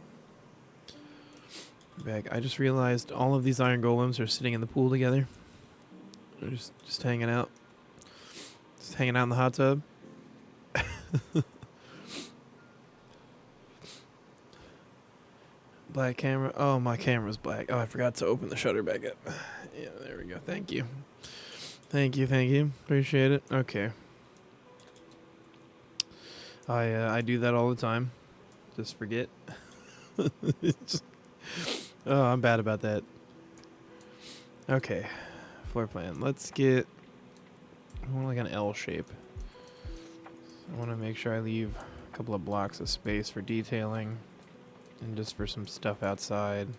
We're back. I just realized all of these iron golems are sitting in the pool together. They're just hanging out. Just hanging out in the hot tub. Black camera. Oh, my camera's black. Oh, I forgot to open the shutter back up. Yeah, there we go. Thank you. Thank you. Appreciate it. Okay. I do that all the time. Just forget. Oh, I'm bad about that. Okay. Floor plan. Let's get more like an L shape. I want to make sure I leave a couple of blocks of space for detailing and just for some stuff outside.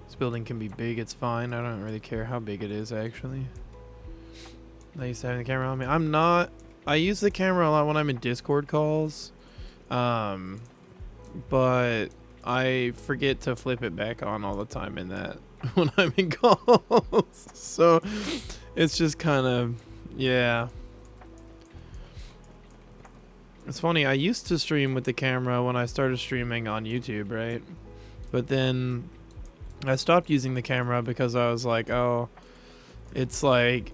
This building can be big, it's fine. I don't really care how big it is, actually. I used to have the camera on me. I use the camera a lot when I'm in Discord calls. But I forget to flip it back on all the time in that when I'm in calls. So it's just kind of, yeah. It's funny, I used to stream with the camera when I started streaming on YouTube, right? But then I stopped using the camera because I was like, oh, it's like,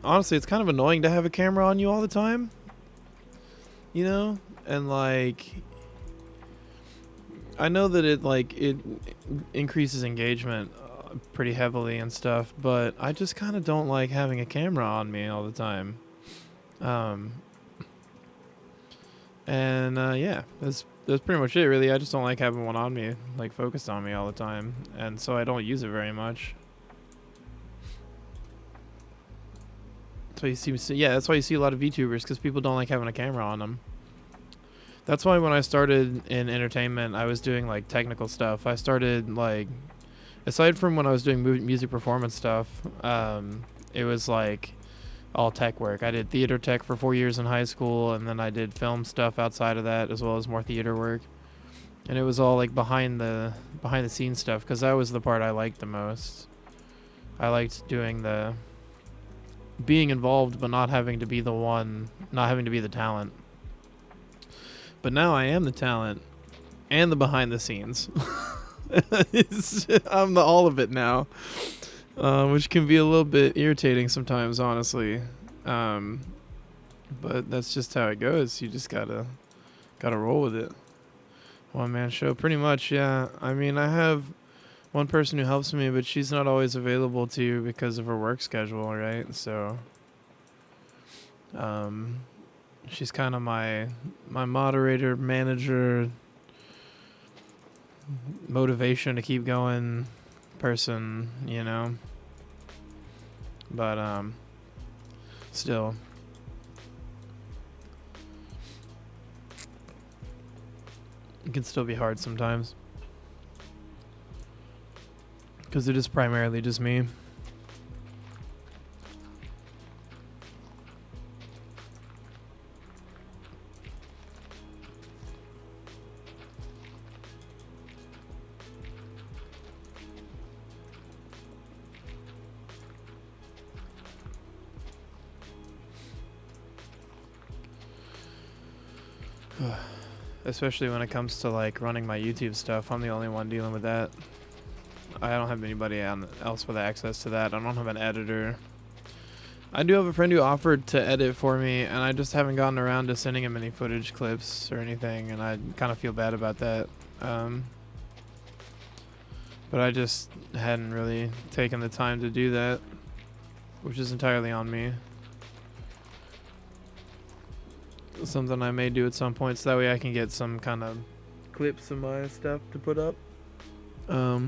honestly, it's kind of annoying to have a camera on you all the time, you know? And like, I know that it increases engagement pretty heavily and stuff, but I just kind of don't like having a camera on me all the time. Yeah, that's pretty much it, really. I just don't like having one on me, like focused on me all the time, and so I don't use it very much. That's why you see, yeah, that's why you see a lot of VTubers, because people don't like having a camera on them. That's why when I started in entertainment, I was doing like technical stuff. I started like, aside from when I was doing music performance stuff, it was like all tech work. I did theater tech for 4 years in high school, and then I did film stuff outside of that, as well as more theater work. And it was all like behind the scenes stuff, because that was the part I liked the most. I liked doing being involved, but not having to be the talent. But now I am the talent and the behind the scenes. I'm the all of it now. Which can be a little bit irritating sometimes, honestly. But that's just how it goes. You just gotta roll with it. One man show, pretty much, yeah. I mean, I have one person who helps me, but she's not always available to because of her work schedule, right? So, she's kind of my moderator, manager, motivation to keep going person, you know. But still, it can still be hard sometimes, because it is primarily just me. Especially when it comes to like running my YouTube stuff, I'm the only one dealing with that. I don't have anybody else with access to that. I don't have an editor. I do have a friend who offered to edit for me, and I just haven't gotten around to sending him any footage clips or anything, and I kind of feel bad about that. But I just hadn't really taken the time to do that, which is entirely on me. Something I may do at some point, so that way I can get some kind of clips of my stuff to put up. I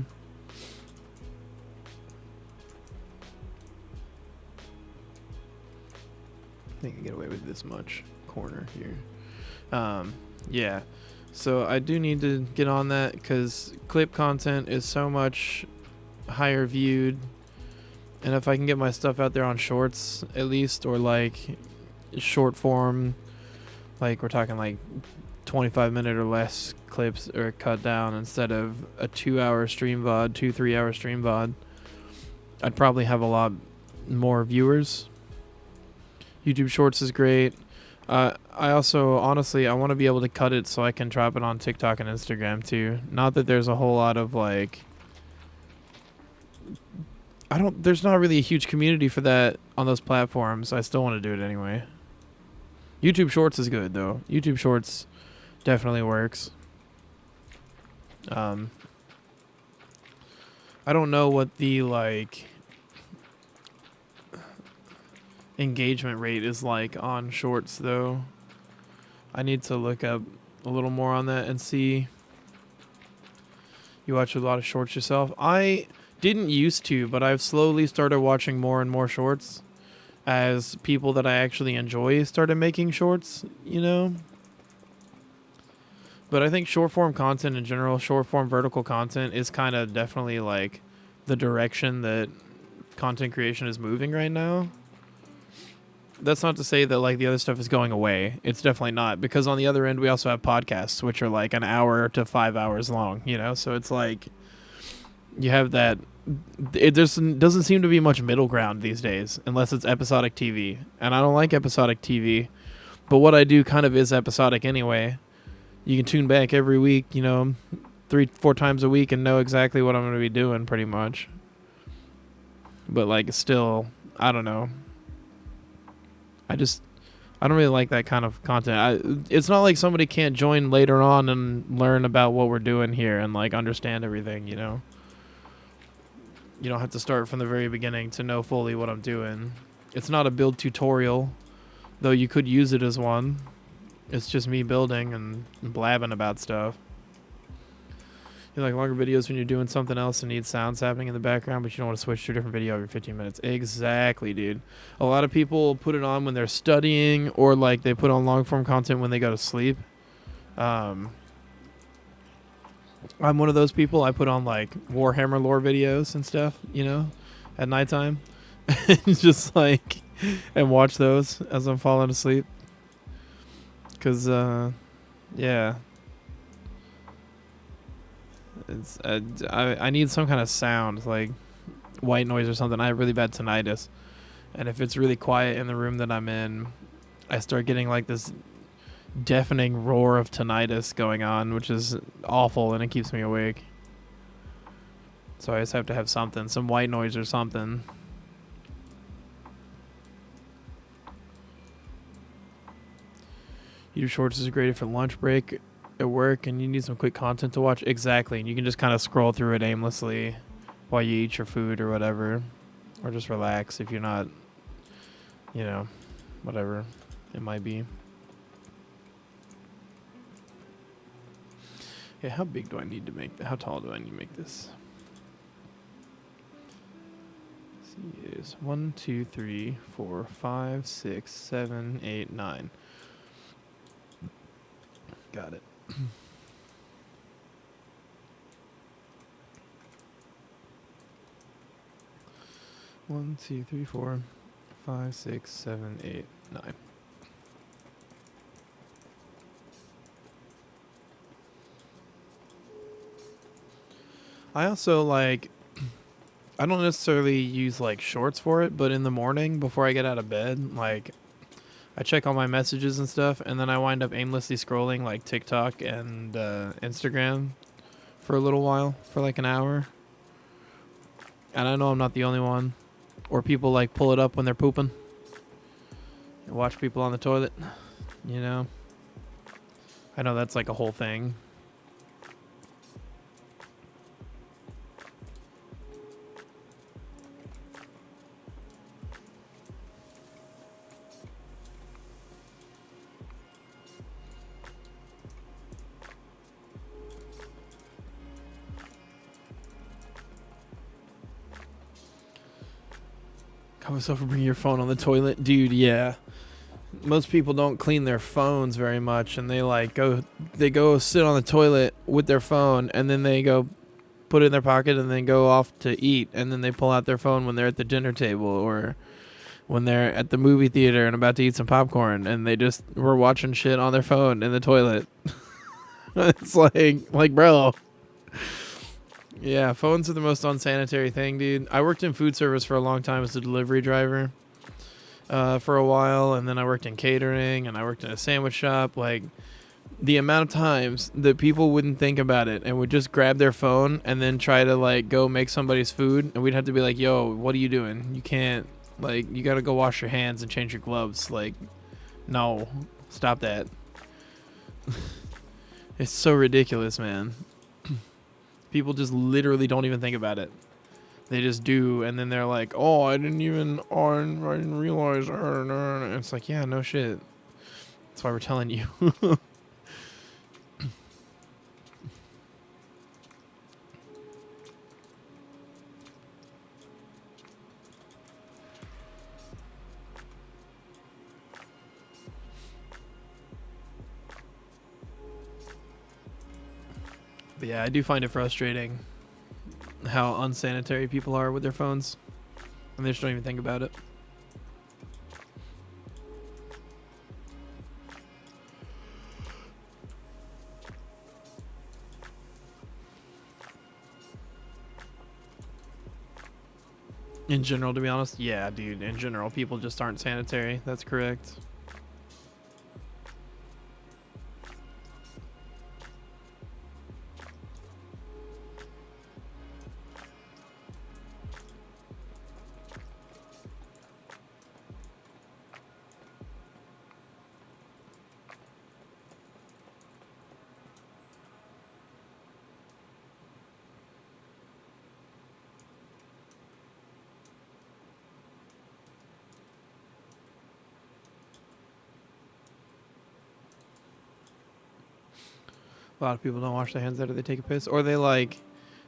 think I get away with this much corner here. Yeah, so I do need to get on that, because clip content is so much higher viewed, and if I can get my stuff out there on shorts at least, or like short form, like we're talking like 25-minute or less clips are cut down instead of a 2-hour stream VOD, 2-3 hour stream VOD, I'd probably have a lot more viewers YouTube Shorts is great. I also, honestly, I want to be able to cut it so I can drop it on TikTok and Instagram too. Not that there's a whole lot of like, there's not really a huge community for that on those platforms. I still want to do it anyway. YouTube Shorts is good though. YouTube Shorts definitely works. I don't know what the like engagement rate is like on Shorts though. I need to look up a little more on that and see. You watch a lot of Shorts yourself? I didn't used to, but I've slowly started watching more and more Shorts as people that I actually enjoy started making Shorts, you know? But I think short form content in general, short form vertical content is kind of definitely like the direction that content creation is moving right now. That's not to say that like the other stuff is going away. It's definitely not, because on the other end we also have podcasts which are like an hour to 5 hours long, you know? So it's like you have that. It just doesn't seem to be much middle ground these days unless it's episodic TV. And I don't like episodic TV, but what I do kind of is episodic anyway. You can tune back every week, you know, 3-4 times a week and know exactly what I'm going to be doing pretty much. But like still, I don't know. I don't really like that kind of content. It's not like somebody can't join later on and learn about what we're doing here and like understand everything, you know. You don't have to start from the very beginning to know fully what I'm doing. It's not a build tutorial, though you could use it as one. It's just me building and blabbing about stuff. You like longer videos when you're doing something else and need sounds happening in the background, but you don't want to switch to a different video every 15 minutes. Exactly, dude. A lot of people put it on when they're studying, or like they put on long form content when they go to sleep. I'm one of those people. I put on like Warhammer lore videos and stuff, you know, at nighttime. Just like, and watch those as I'm falling asleep. Cause, yeah. It's I need some kind of sound, like white noise or something. I have really bad tinnitus. And if it's really quiet in the room that I'm in, I start getting like this deafening roar of tinnitus going on, which is awful, and it keeps me awake. So I just have to have something, some white noise or something. YouTube Shorts is great for lunch break at work and you need some quick content to watch. Exactly. And you can just kind of scroll through it aimlessly while you eat your food or whatever. Or just relax if you're not, you know, whatever it might be. Yeah, how big do I need to make how tall do I need to make this? Let's see, is 1, 2, 3, 4, 5, 6, 7, 8, 9. Got it. 1, 2, 3, 4, 5, 6, 7, 8, 9. I also like, I don't necessarily use like Shorts for it, but in the morning before I get out of bed, like I check all my messages and stuff, and then I wind up aimlessly scrolling like TikTok and Instagram for a little while, for like an hour. And I know I'm not the only one. Or people like pull it up when they're pooping. And watch people on the toilet, you know. I know that's like a whole thing. Call myself for bringing your phone on the toilet. Dude, yeah. Most people don't clean their phones very much, and they like go sit on the toilet with their phone, and then they go put it in their pocket and then go off to eat, and then they pull out their phone when they're at the dinner table or when they're at the movie theater and about to eat some popcorn, and they just were watching shit on their phone in the toilet. It's like bro. Yeah, phones are the most unsanitary thing, dude. I worked in food service for a long time as a delivery driver. for a while, and then I worked in catering, and I worked in a sandwich shop. Like, the amount of times that people wouldn't think about it and would just grab their phone and then try to, like, go make somebody's food, and we'd have to be like, yo, what are you doing? You can't, like, you gotta go wash your hands and change your gloves. Like, no, stop that. It's so ridiculous, man. People just literally don't even think about it. They just do, and then they're like, oh, I didn't realize. And it's like, yeah, no shit. That's why we're telling you. But yeah, I do find it frustrating how unsanitary people are with their phones, and they just don't even think about it. In general, to be honest, yeah, dude, in general, people just aren't sanitary. That's correct. A lot of people don't wash their hands after they take a piss, or they, like,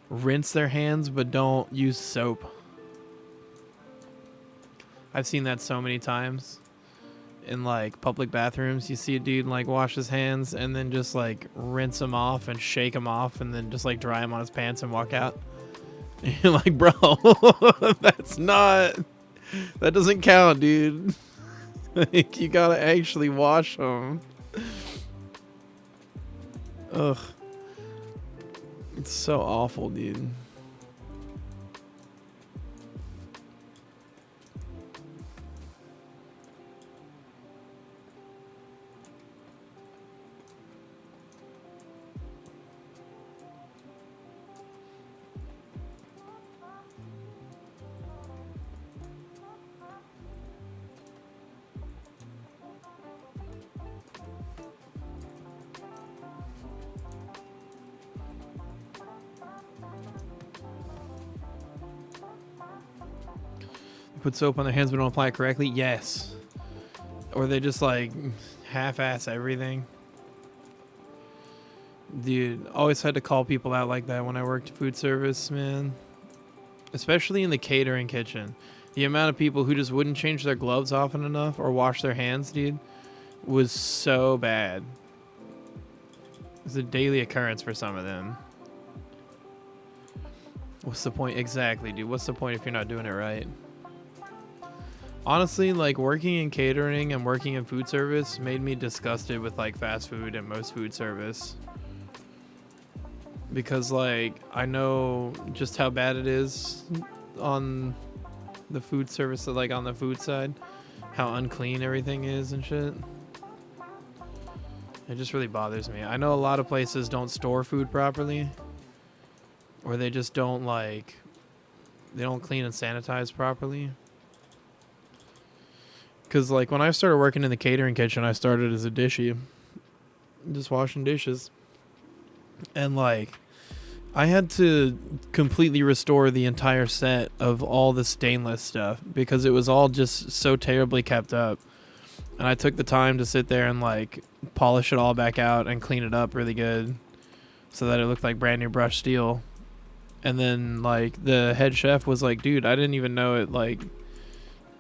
rinse their hands but don't use soap. I've seen that so many times in, like, public bathrooms. You see a dude, like, wash his hands and then just, like, rinse them off and shake them off and then just, like, dry them on his pants and walk out. And you're like, bro, that's not, that doesn't count, dude. Like, you gotta actually wash them. Ugh. It's so awful, dude. Put soap on their hands but don't apply it correctly? Yes. Or they just, like, half-ass everything. Dude, always had to call people out like that when I worked food service, man. Especially in the catering kitchen. The amount of people who just wouldn't change their gloves often enough or wash their hands, dude, was so bad. It's a daily occurrence for some of them. What's the point? Exactly, dude. What's the point if you're not doing it right? Honestly, like, working in catering and working in food service made me disgusted with, like, fast food and most food service. Because, like, I know just how bad it is on the food service, like, on the food side. How unclean everything is and shit. It just really bothers me. I know a lot of places don't store food properly. Or they just don't, like, they don't clean and sanitize properly. Because, like, when I started working in the catering kitchen, I started as a dishy. Just washing dishes. And, like, I had to completely restore the entire set of all the stainless stuff. Because it was all just so terribly kept up. And I took the time to sit there and, like, polish it all back out and clean it up really good. So that it looked like brand new brushed steel. And then, like, the head chef was like, dude, I didn't even know it, like,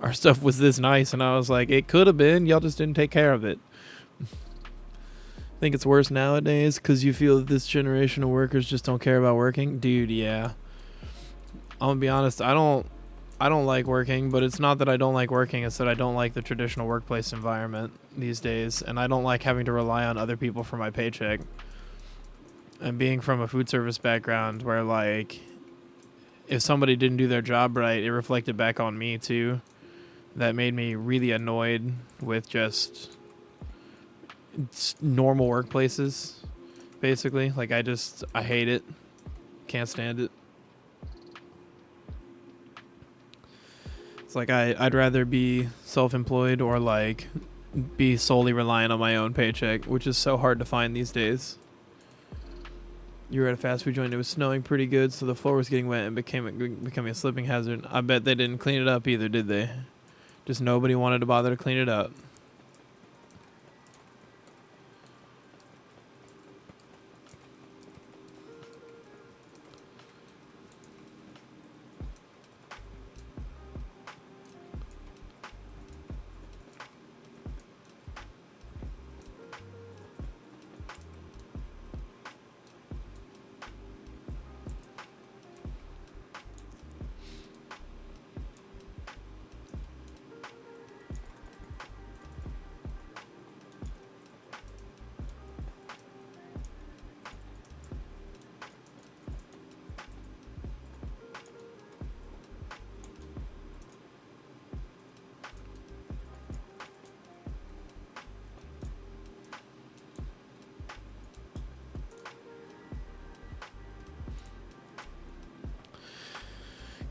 our stuff was this nice. And I was like, it could have been. Y'all just didn't take care of it. I think it's worse nowadays because you feel that this generation of workers just don't care about working. Dude, yeah. I'm going to be honest. I don't like working, but it's not that I don't like working. It's that I don't like the traditional workplace environment these days. And I don't like having to rely on other people for my paycheck. And being from a food service background where, like, if somebody didn't do their job right, it reflected back on me too. that made me really annoyed with just normal workplaces, basically. Like, I hate it. Can't stand it. It's like I'd rather be self-employed or like be solely reliant on my own paycheck, which is so hard to find these days. You were at a fast food joint. It was snowing pretty good, so the floor was getting wet and becoming a slipping hazard. I bet they didn't clean it up either, did they? Just nobody wanted to bother to clean it up.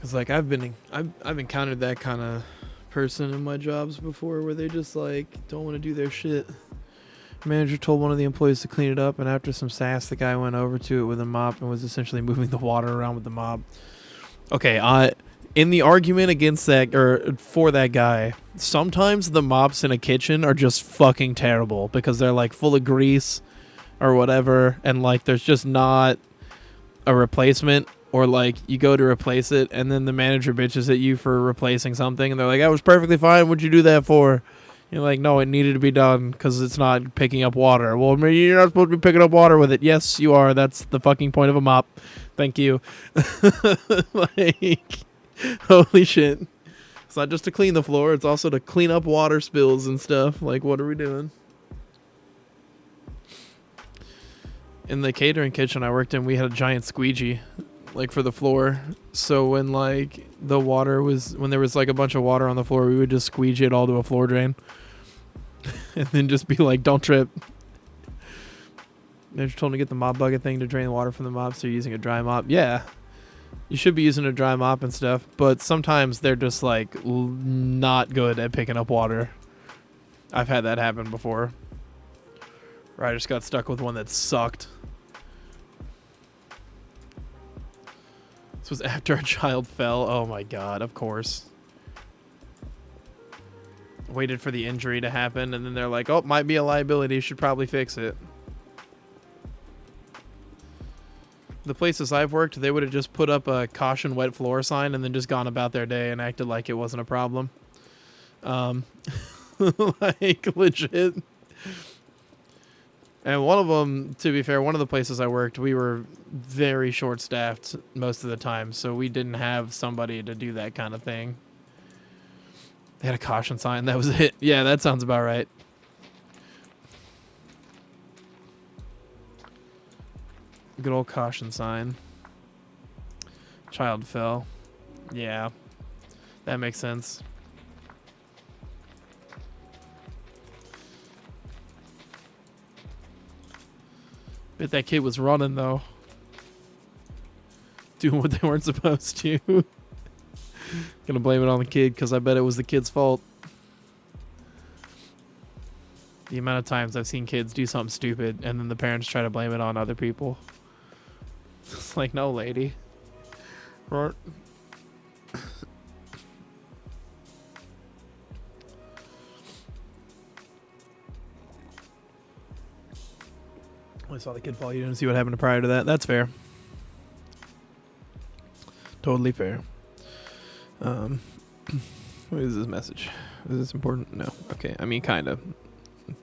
Cause like I've encountered that kind of person in my jobs before, where they just like don't want to do their shit. Manager told one of the employees to clean it up, and after some sass, the guy went over to it with a mop and was essentially moving the water around with the mop. Okay, in the argument against that or for that guy, sometimes the mops in a kitchen are just fucking terrible because they're like full of grease or whatever, and like there's just not a replacement. Or like you go to replace it and then the manager bitches at you for replacing something and they're like, "That was perfectly fine. What'd you do that for?" You're like, "No, it needed to be done because it's not picking up water." "Well, you're not supposed to be picking up water with it." "Yes, you are. That's the fucking point of a mop. Thank you." Like, holy shit. It's not just to clean the floor. It's also to clean up water spills and stuff. Like, what are we doing? In the catering kitchen I worked in, we had a giant squeegee. Like for the floor, so when like when there was like a bunch of water on the floor, we would just squeegee it all to a floor drain and then just be like, "Don't trip." Manager told me to get the mop bucket thing to drain the water from the mop, so you're using a dry mop. Yeah, you should be using a dry mop and stuff, but sometimes they're just like not good at picking up water. I've had that happen before, where I just got stuck with one that sucked. This was after a child fell. Oh my god, of course. Waited for the injury to happen, and then they're like, "Oh, might be a liability, should probably fix it." The places I've worked, they would have just put up a caution wet floor sign and then just gone about their day and acted like it wasn't a problem. Like, legit. And one of them, to be fair, one of the places I worked, we were very short-staffed most of the time, so we didn't have somebody to do that kind of thing. They had a caution sign, that was it. Yeah, that sounds about right. Good old caution sign. Child fell. Yeah, that makes sense. Bet that kid was running, though. Doing what they weren't supposed to. Gonna blame it on the kid, because I bet it was the kid's fault. The amount of times I've seen kids do something stupid, and then the parents try to blame it on other people. It's like, no, lady. Right. I saw the kid fall. You didn't see what happened prior to that. That's fair. Totally fair. What is this message? Is this important? No. Okay. I mean, kind of.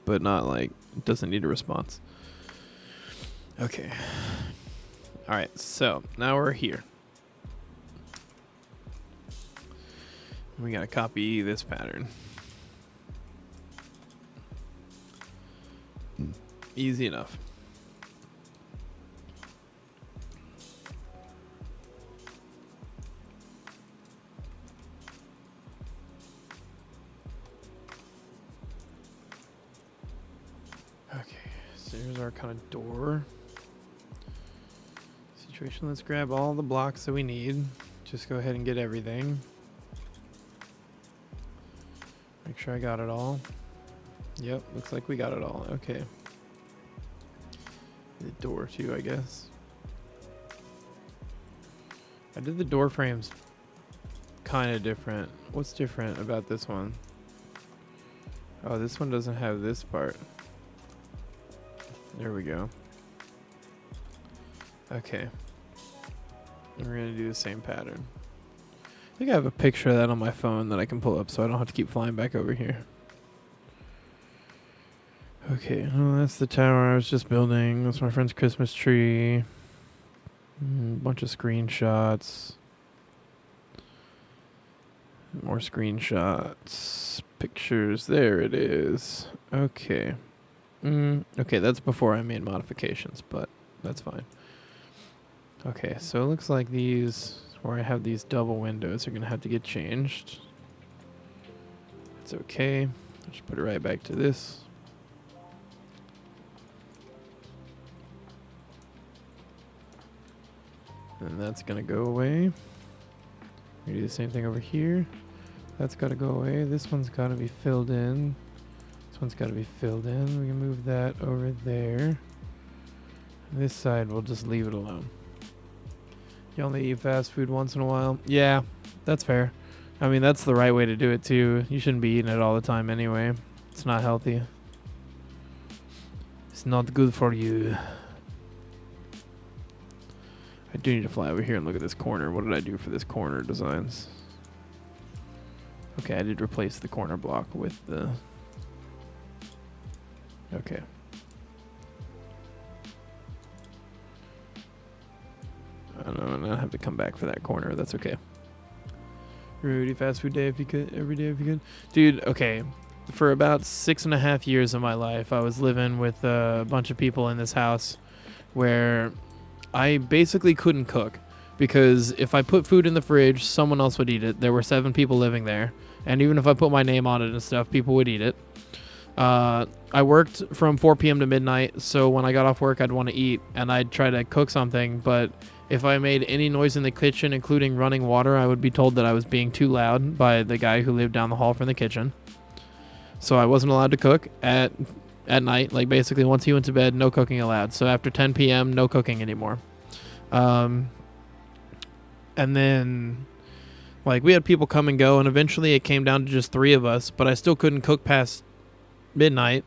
But not like, it doesn't need a response. Okay. Alright, so now we're here. We gotta copy this pattern. Easy enough. Okay, so here's our kind of door situation. Let's grab all the blocks that we need. Just go ahead and get everything. Make sure I got it all. Yep, looks like we got it all. Okay. The door too, I guess. I did the door frames kind of different. What's different about this one? Oh, this one doesn't have this part. There we go. Okay. And we're gonna do the same pattern. I think I have a picture of that on my phone that I can pull up so I don't have to keep flying back over here. Okay, well, that's the tower I was just building. That's my friend's Christmas tree. Bunch of screenshots. More screenshots. Pictures. There it is. Okay. Okay, that's before I made modifications, but that's fine. Okay, so it looks like these, where I have these double windows, are going to have to get changed. It's okay. I'll just put it right back to this. And that's going to go away. We do the same thing over here. That's got to go away. This one's got to be filled in. This one's got to be filled in. We can move that over there. This side, we'll just leave it alone. You only eat fast food once in a while. Yeah, that's fair. I mean, that's the right way to do it too. You shouldn't be eating it all the time anyway. It's not healthy. It's not good for you. I do need to fly over here and look at this corner. What did I do for this corner designs? Okay, I did replace the corner block with the... Okay. I don't know, I'm gonna have to come back for that corner. That's okay. Rudy, fast food day if you could, every day if you could. Dude, okay. For about 6.5 years of my life, I was living with a bunch of people in this house where I basically couldn't cook because if I put food in the fridge, someone else would eat it. There were 7 people living there. And even if I put my name on it and stuff, people would eat it. I worked from 4 p.m. to midnight, so when I got off work, I'd want to eat, and I'd try to cook something, but if I made any noise in the kitchen, including running water, I would be told that I was being too loud by the guy who lived down the hall from the kitchen. So I wasn't allowed to cook at night. Like, basically, once he went to bed, no cooking allowed. So after 10 p.m., no cooking anymore. And then... like, we had people come and go, and eventually it came down to just 3 of us, but I still couldn't cook past midnight,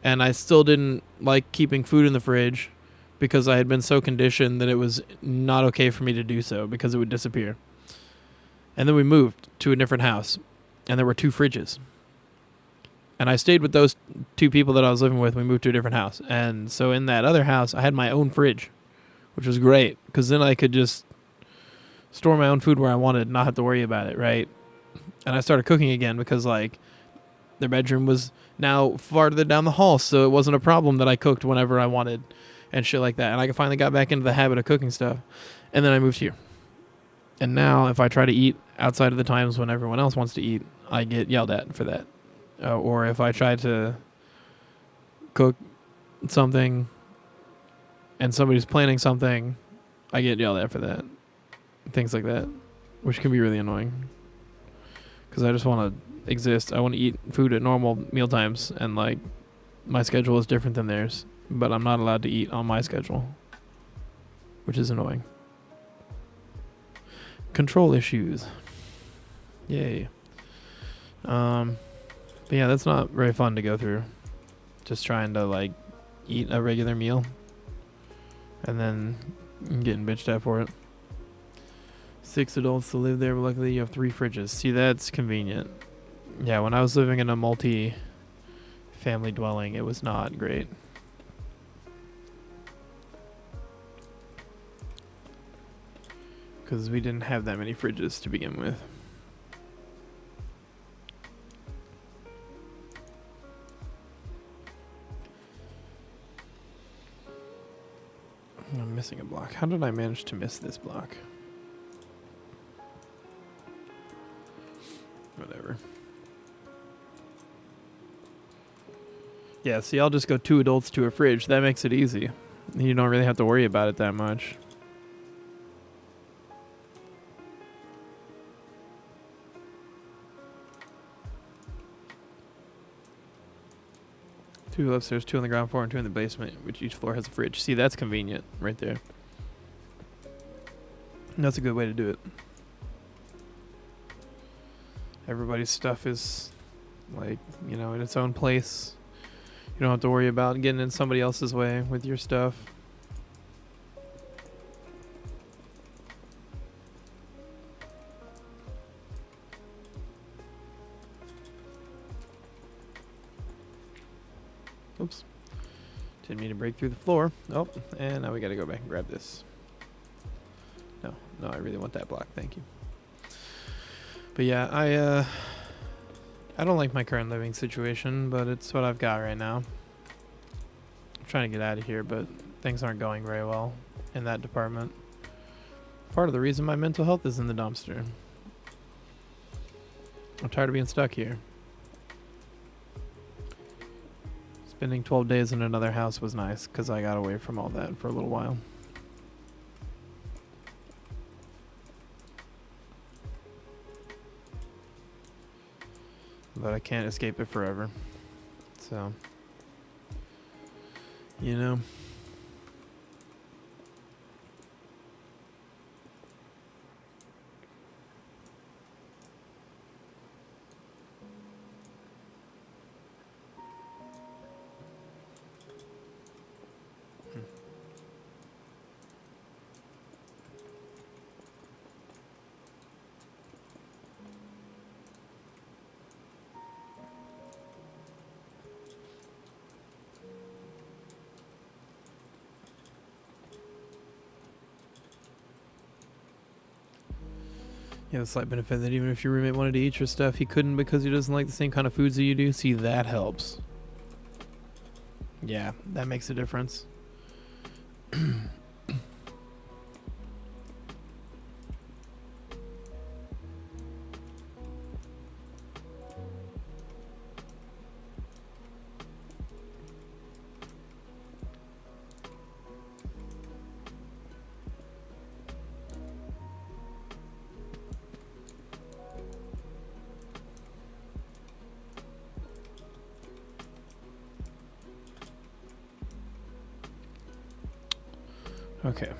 and I still didn't like keeping food in the fridge because I had been so conditioned that it was not okay for me to do so because it would disappear. And then we moved to a different house, and there were 2 fridges. And I stayed with those 2 people that I was living with. We moved to a different house. And so in that other house, I had my own fridge, which was great because then I could just store my own food where I wanted and not have to worry about it, right? And I started cooking again because, like, their bedroom was now farther down the hall, so it wasn't a problem that I cooked whenever I wanted and shit like that. And I finally got back into the habit of cooking stuff. And then I moved here. And now if I try to eat outside of the times when everyone else wants to eat, I get yelled at for that. Or if I try to cook something and somebody's planning something, I get yelled at for that. Things like that, which can be really annoying. Because I just want to exist. I want to eat food at normal meal times, and like my schedule is different than theirs, but I'm not allowed to eat on my schedule, which is annoying. Control issues. Yay. But yeah, that's not very fun to go through. Just trying to like eat a regular meal and then getting bitched at for it. 6 adults to live there, but luckily you have 3 fridges. See, that's convenient. Yeah, when I was living in a multi-family dwelling, it was not great. Because we didn't have that many fridges to begin with. I'm missing a block. How did I manage to miss this block? Whatever. Yeah, see, I'll just go 2 adults to a fridge. That makes it easy. You don't really have to worry about it that much. Two upstairs, 2 on the ground floor, and 2 in the basement, which each floor has a fridge. See, that's convenient right there. That's a good way to do it. Everybody's stuff is, like, you know, in its own place. You don't have to worry about getting in somebody else's way with your stuff. Oops. Didn't mean to break through the floor. Oh, and now we gotta go back and grab this. No, I really want that block. Thank you. But yeah, I don't like my current living situation, but it's what I've got right now. I'm trying to get out of here, but things aren't going very well in that department. Part of the reason my mental health is in the dumpster. I'm tired of being stuck here. Spending 12 days in another house was nice because I got away from all that for a little while. But I can't escape it forever. So, you know. Yeah, the slight benefit that even if your roommate wanted to eat your stuff, he couldn't because he doesn't like the same kind of foods that you do. See, that helps. Yeah, that makes a difference. Okay.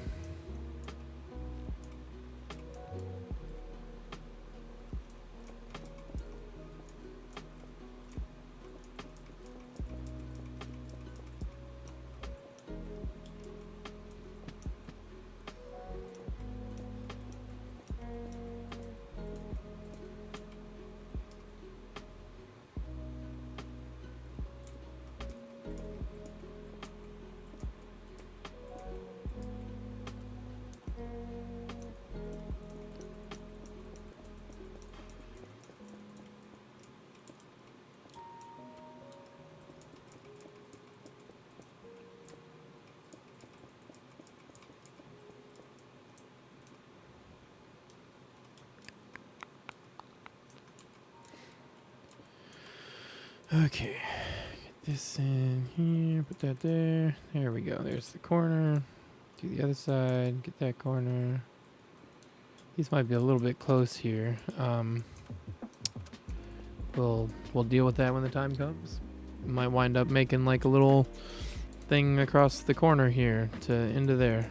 Okay, get this in here, put that there. There we go. There's the corner. Do the other side. Get that corner. These might be a little bit close here. We'll deal with that when the time comes. We might wind up making like a little thing across the corner here to into there.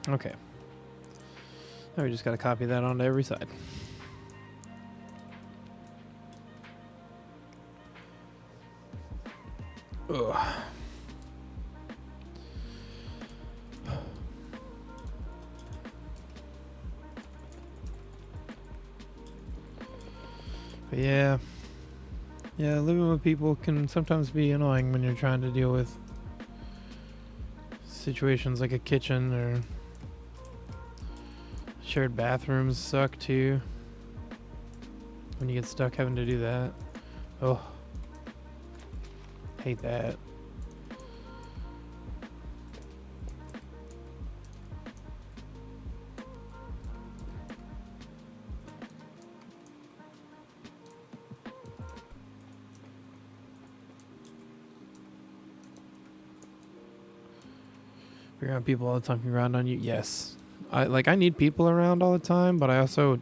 Okay. Now we just got to copy that onto every side. Ugh. But yeah, living with people can sometimes be annoying when you're trying to deal with situations like a kitchen or shared bathrooms suck too. When you get stuck having to do that. Oh, hate that. You're around people all the time can around on you. Yes, I need people around all the time, but I also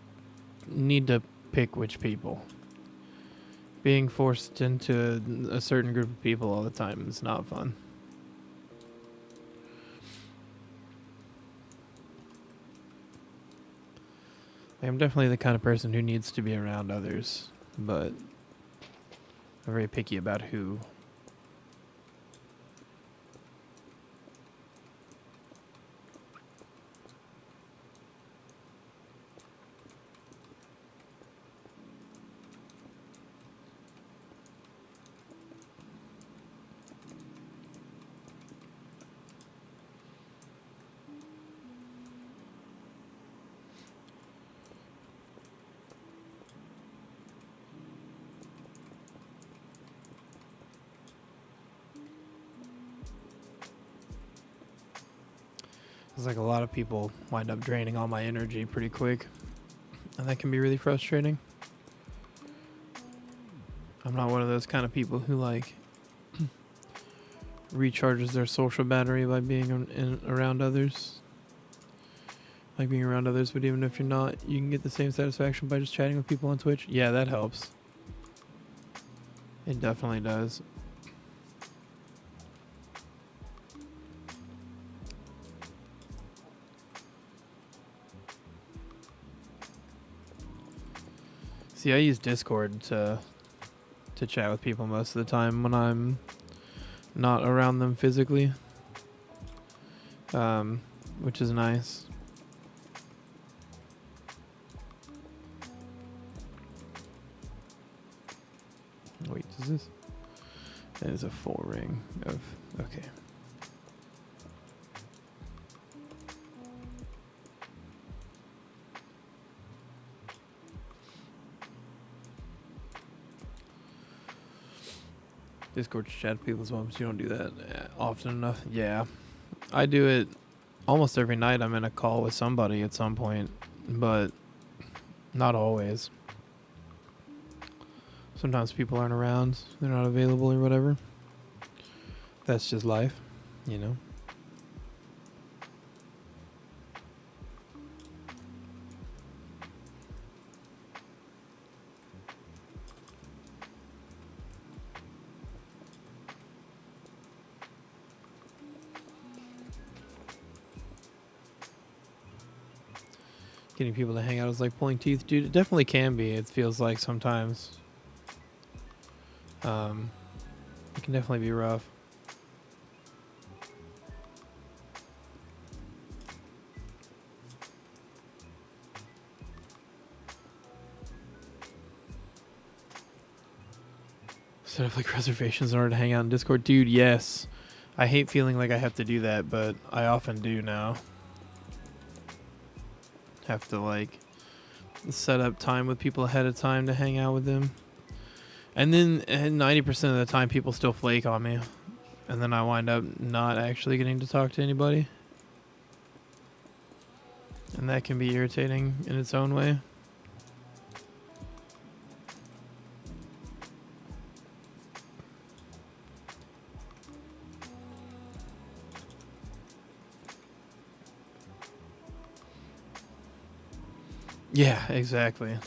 need to pick which people. Being forced into a certain group of people all the time is not fun. I'm definitely the kind of person who needs to be around others, but I'm very picky about who. It's like a lot of people wind up draining all my energy pretty quick, and that can be really frustrating. I'm not one of those kind of people who like recharges their social battery by being around others. Like being around others, but even if you're not, you can get the same satisfaction by just chatting with people on Twitch. Yeah, that helps. It definitely does. See, I use Discord to chat with people most of the time when I'm not around them physically, which is nice. Wait, is this? That is a full ring of... Okay. Discord chat with people as well, but you don't do that often enough. Yeah. I do it almost every night. I'm in a call with somebody at some point, but not always. Sometimes people aren't around, they're not available or whatever. That's just life, you know? Getting people to hang out is like pulling teeth, dude. It definitely can be. It feels like sometimes. It can definitely be rough. Set up like reservations in order to hang out in Discord, dude. Yes, I hate feeling like I have to do that, but I often do now. Have to like set up time with people ahead of time to hang out with them. And then 90% of the time people still flake on me. And then I wind up not actually getting to talk to anybody. And that can be irritating in its own way. Yeah, exactly.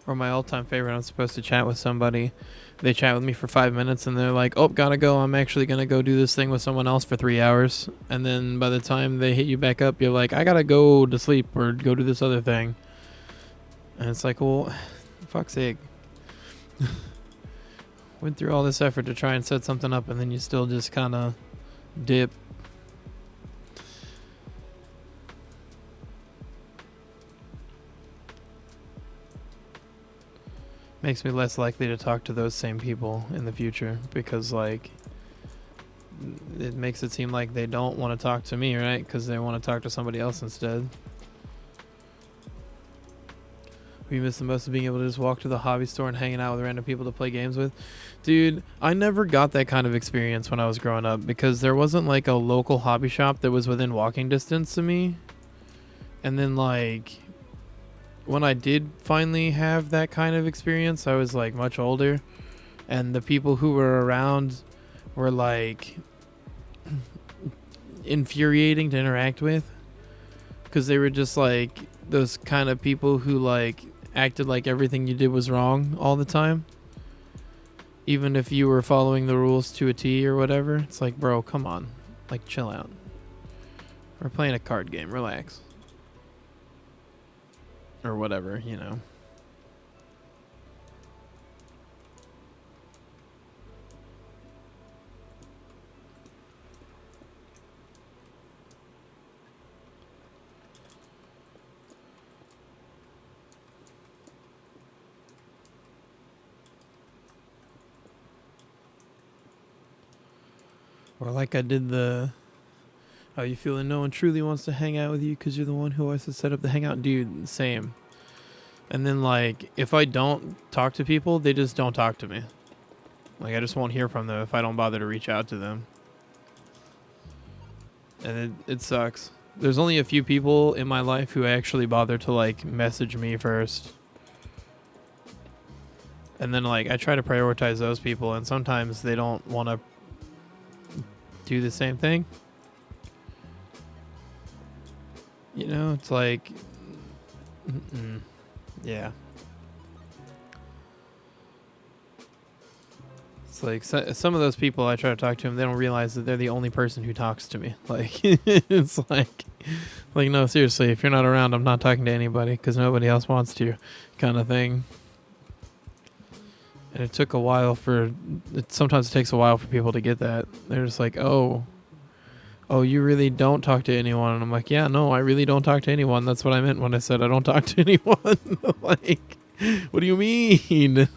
Or my all-time favorite, I'm supposed to chat with somebody. They chat with me for 5 minutes and they're like, oh, gotta go. I'm actually gonna go do this thing with someone else for 3 hours. And then by the time they hit you back up, you're like, I gotta go to sleep or go do this other thing. And it's like, well, fuck's sake. Went through all this effort to try and set something up and then you still just kind of dip. Makes me less likely to talk to those same people in the future because, like, it makes it seem like they don't want to talk to me, right? Because they want to talk to somebody else instead. We miss the most of being able to just walk to the hobby store and hanging out with random people to play games with. Dude, I never got that kind of experience when I was growing up because there wasn't like a local hobby shop that was within walking distance to me. And then, like, when I did finally have that kind of experience, I was like much older, and the people who were around were like infuriating to interact with because they were just like those kind of people who like acted like everything you did was wrong all the time, even if you were following the rules to a T or whatever. It's like, bro, come on, like, chill out. We're playing a card game, relax. Or whatever, you know. Or like I did the, how you feeling no one truly wants to hang out with you because you're the one who always has set up the hangout? Dude, same. And then, like, if I don't talk to people, they just don't talk to me. Like, I just won't hear from them if I don't bother to reach out to them. And it sucks. There's only a few people in my life who actually bother to, like, message me first. And then, like, I try to prioritize those people, and sometimes they don't want to do the same thing. You know, it's like, yeah. It's like some of those people I try to talk to them, they don't realize that they're the only person who talks to me. Like, it's like no, seriously, if you're not around, I'm not talking to anybody because nobody else wants to, kind of thing. And it took a while sometimes it takes a while for people to get that. They're just like, oh, you really don't talk to anyone. And I'm like, yeah, no, I really don't talk to anyone. That's what I meant when I said I don't talk to anyone. Like, what do you mean? The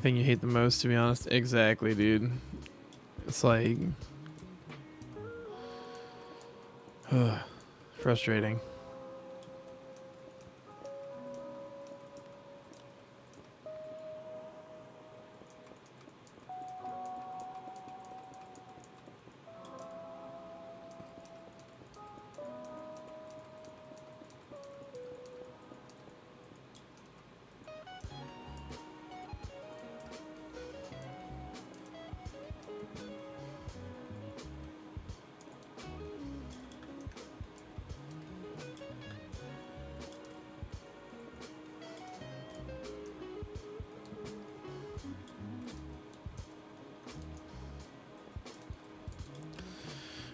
thing you hate the most, to be honest. Exactly, dude. It's like, frustrating.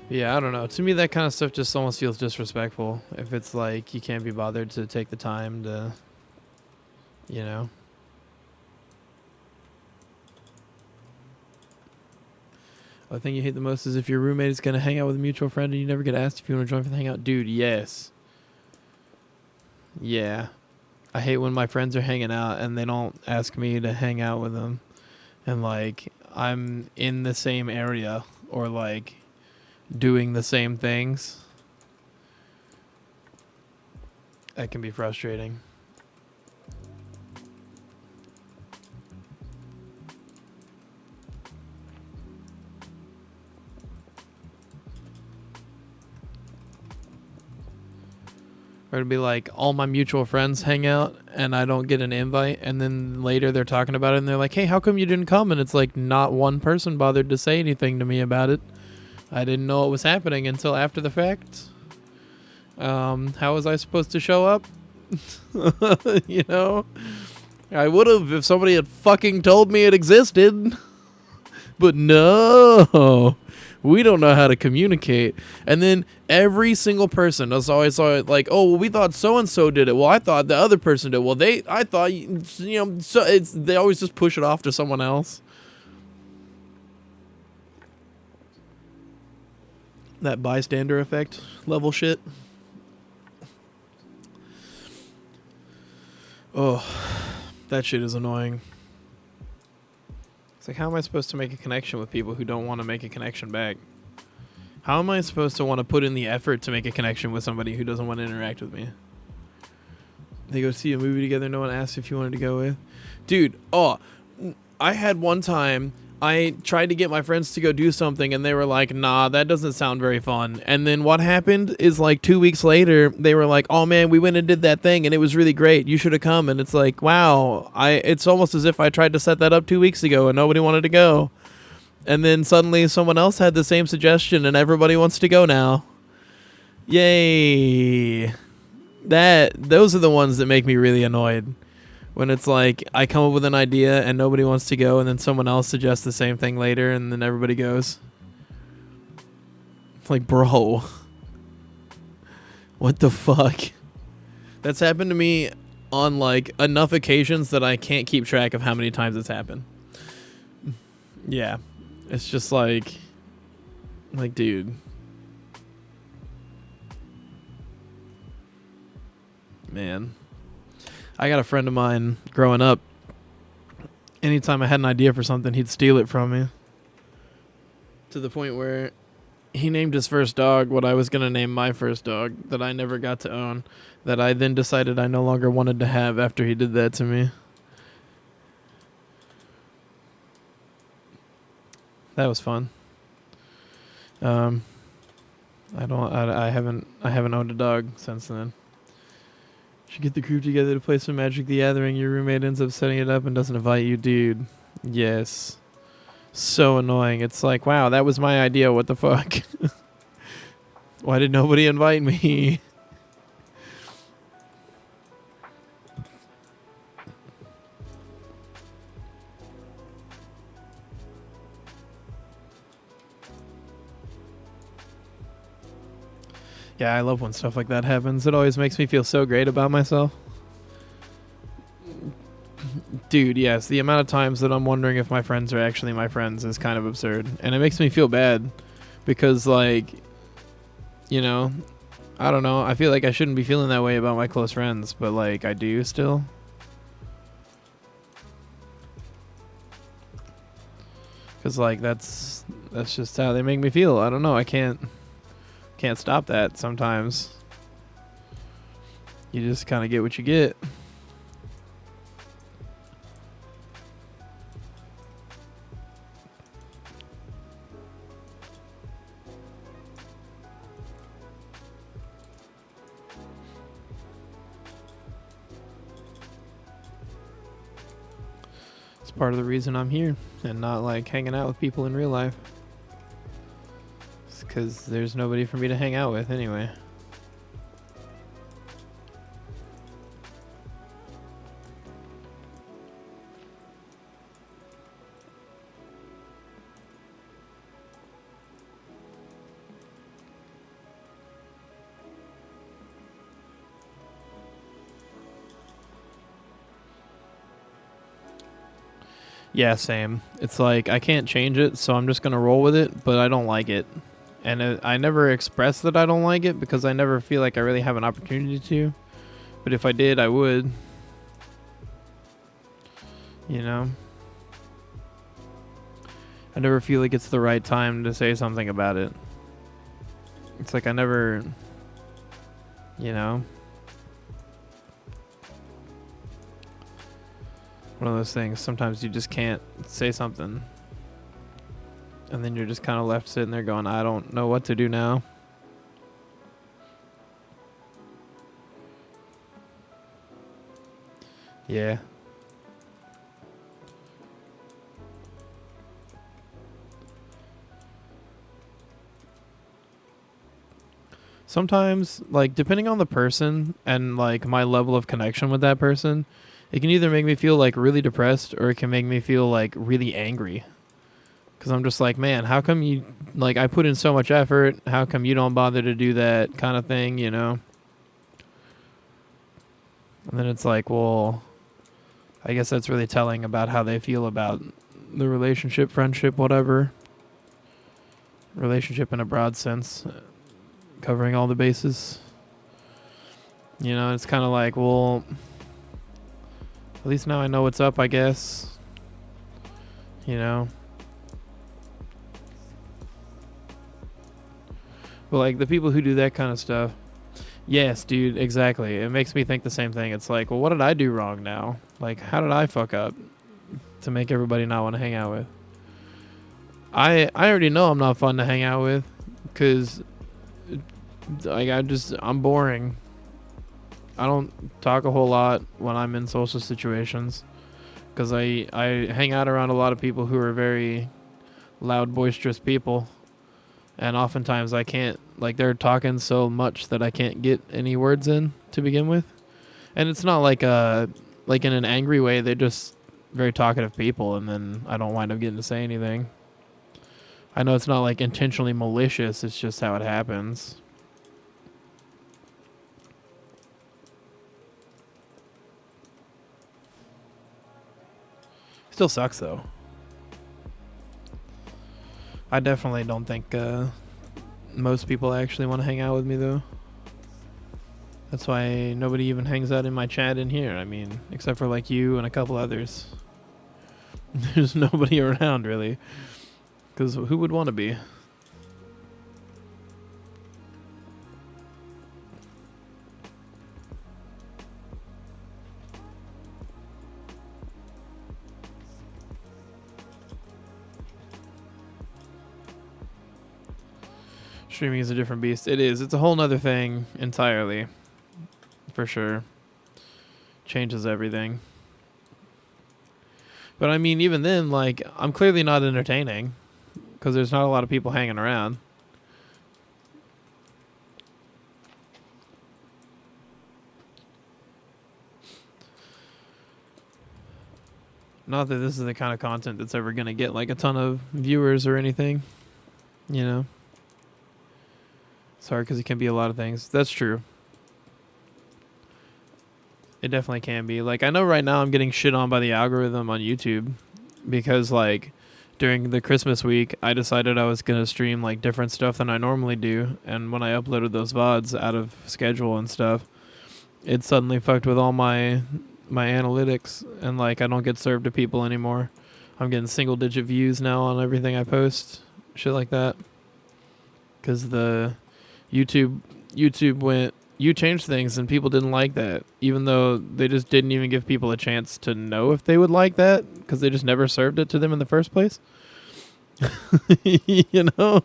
Yeah, I don't know. To me, that kind of stuff just almost feels disrespectful. If it's like you can't be bothered to take the time to, you know. The thing you hate the most is if your roommate is going to hang out with a mutual friend and you never get asked if you want to join for the hangout. Dude, yes. Yeah. I hate when my friends are hanging out and they don't ask me to hang out with them. And, like, I'm in the same area or, like, doing the same things. That can be frustrating. Or it'd be like all my mutual friends hang out and I don't get an invite, and then later they're talking about it and they're like, hey, how come you didn't come? And it's like not one person bothered to say anything to me about it. I didn't know it was happening until after the fact. How was I supposed to show up? You know? I would have if somebody had fucking told me it existed. But no, we don't know how to communicate. And then every single person is always like, oh, well, we thought so-and-so did it. Well, I thought the other person did. Well, I thought, you know, so they always just push it off to someone else. That bystander effect level shit. Oh, that shit is annoying. It's like, how am I supposed to make a connection with people who don't want to make a connection back? How am I supposed to want to put in the effort to make a connection with somebody who doesn't want to interact with me? They go see a movie together, no one asked if you wanted to go with. Dude, I had one time, I tried to get my friends to go do something, and they were like, nah, that doesn't sound very fun. And then what happened is, like, 2 weeks later, they were like, oh, man, we went and did that thing, and it was really great. You should have come. And it's like, wow, it's almost as if I tried to set that up 2 weeks ago, and nobody wanted to go. And then suddenly someone else had the same suggestion, and everybody wants to go now. Yay. Those are the ones that make me really annoyed. When it's like, I come up with an idea and nobody wants to go, and then someone else suggests the same thing later, and then everybody goes. It's like, bro. What the fuck? That's happened to me on, like, enough occasions that I can't keep track of how many times it's happened. Yeah. It's just like, dude. Man. I got a friend of mine growing up. Anytime I had an idea for something, he'd steal it from me. To the point where he named his first dog what I was going to name my first dog that I never got to own, that I then decided I no longer wanted to have after he did that to me. That was fun. I haven't owned a dog since then. Should get the group together to play some Magic the Gathering. Your roommate ends up setting it up and doesn't invite you, dude. Yes. So annoying. It's like, wow, that was my idea. What the fuck? Why did nobody invite me? Yeah, I love when stuff like that happens. It always makes me feel so great about myself. Dude, yes, the amount of times that I'm wondering if my friends are actually my friends is kind of absurd. And it makes me feel bad because, like, you know, I don't know. I feel like I shouldn't be feeling that way about my close friends, but, like, I do still. Because, like, that's just how they make me feel. I don't know. I can't stop that sometimes. You just kind of get what you get. It's part of the reason I'm here and not like hanging out with people in real life. It's because there's nobody for me to hang out with anyway. Yeah, same. It's like I can't change it, so I'm just going to roll with it, but I don't like it. And I never express that I don't like it because I never feel like I really have an opportunity to. But if I did, I would. You know? I never feel like it's the right time to say something about it. It's like I never, you know? One of those things. Sometimes you just can't say something. And then you're just kind of left sitting there going, I don't know what to do now. Yeah. sometimes, like, depending on the person and, like, my level of connection with that person, it can either make me feel, like, really depressed or it can make me feel, like, really angry. Because I'm just like, man, how come you, like, I put in so much effort, how come you don't bother to do that kind of thing, you know? And then it's like, well, I guess that's really telling about how they feel about the relationship, friendship, whatever. Relationship in a broad sense, covering all the bases. You know, it's kind of like, well, at least now I know what's up, I guess. You know? But, like, the people who do that kind of stuff, yes, dude, exactly. It makes me think the same thing. It's like, well, what did I do wrong now? Like, how did I fuck up to make everybody not want to hang out with? I already know I'm not fun to hang out with because, like, I'm boring. I don't talk a whole lot when I'm in social situations because I hang out around a lot of people who are very loud, boisterous people. And oftentimes I can't, like, they're talking so much that I can't get any words in to begin with. And it's not like like in an angry way. They're just very talkative people, and then I don't wind up getting to say anything. I know it's not like intentionally malicious. It's just how it happens. Still sucks though. I definitely don't think most people actually want to hang out with me, though. That's why nobody even hangs out in my chat in here. I mean, except for, like, you and a couple others. There's nobody around, really. Because who would want to be? Streaming is a different beast. It is. It's a whole nother thing entirely. For sure. Changes everything. But I mean, even then, like, I'm clearly not entertaining. Because there's not a lot of people hanging around. Not that this is the kind of content that's ever going to get, like, a ton of viewers or anything. You know? Sorry, because it can be a lot of things. That's true. It definitely can be. Like, I know right now I'm getting shit on by the algorithm on YouTube because, like, during the Christmas week, I decided I was going to stream, like, different stuff than I normally do. And when I uploaded those VODs out of schedule and stuff, it suddenly fucked with all my analytics. And, like, I don't get served to people anymore. I'm getting single-digit views now on everything I post. Shit like that. Because the YouTube went, you changed things and people didn't like that, even though they just didn't even give people a chance to know if they would like that because they just never served it to them in the first place. You know?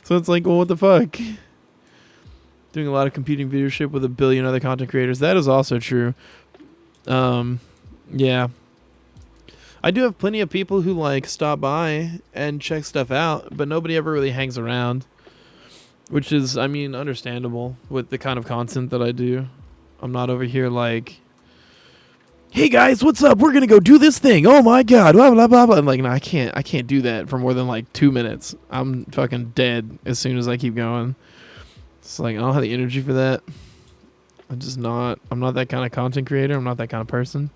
So it's like, well, what the fuck? Doing a lot of competing viewership with a billion other content creators. That is also true. Yeah. I do have plenty of people who, like, stop by and check stuff out, but nobody ever really hangs around. Which is, I mean, understandable with the kind of content that I do. I'm not over here like, hey guys, what's up? We're gonna go do this thing. Oh my god, blah blah blah blah. I'm like, no, I can't do that for more than like 2 minutes. I'm fucking dead as soon as I keep going. It's like, I don't have the energy for that. I'm not that kind of content creator. I'm not that kind of person.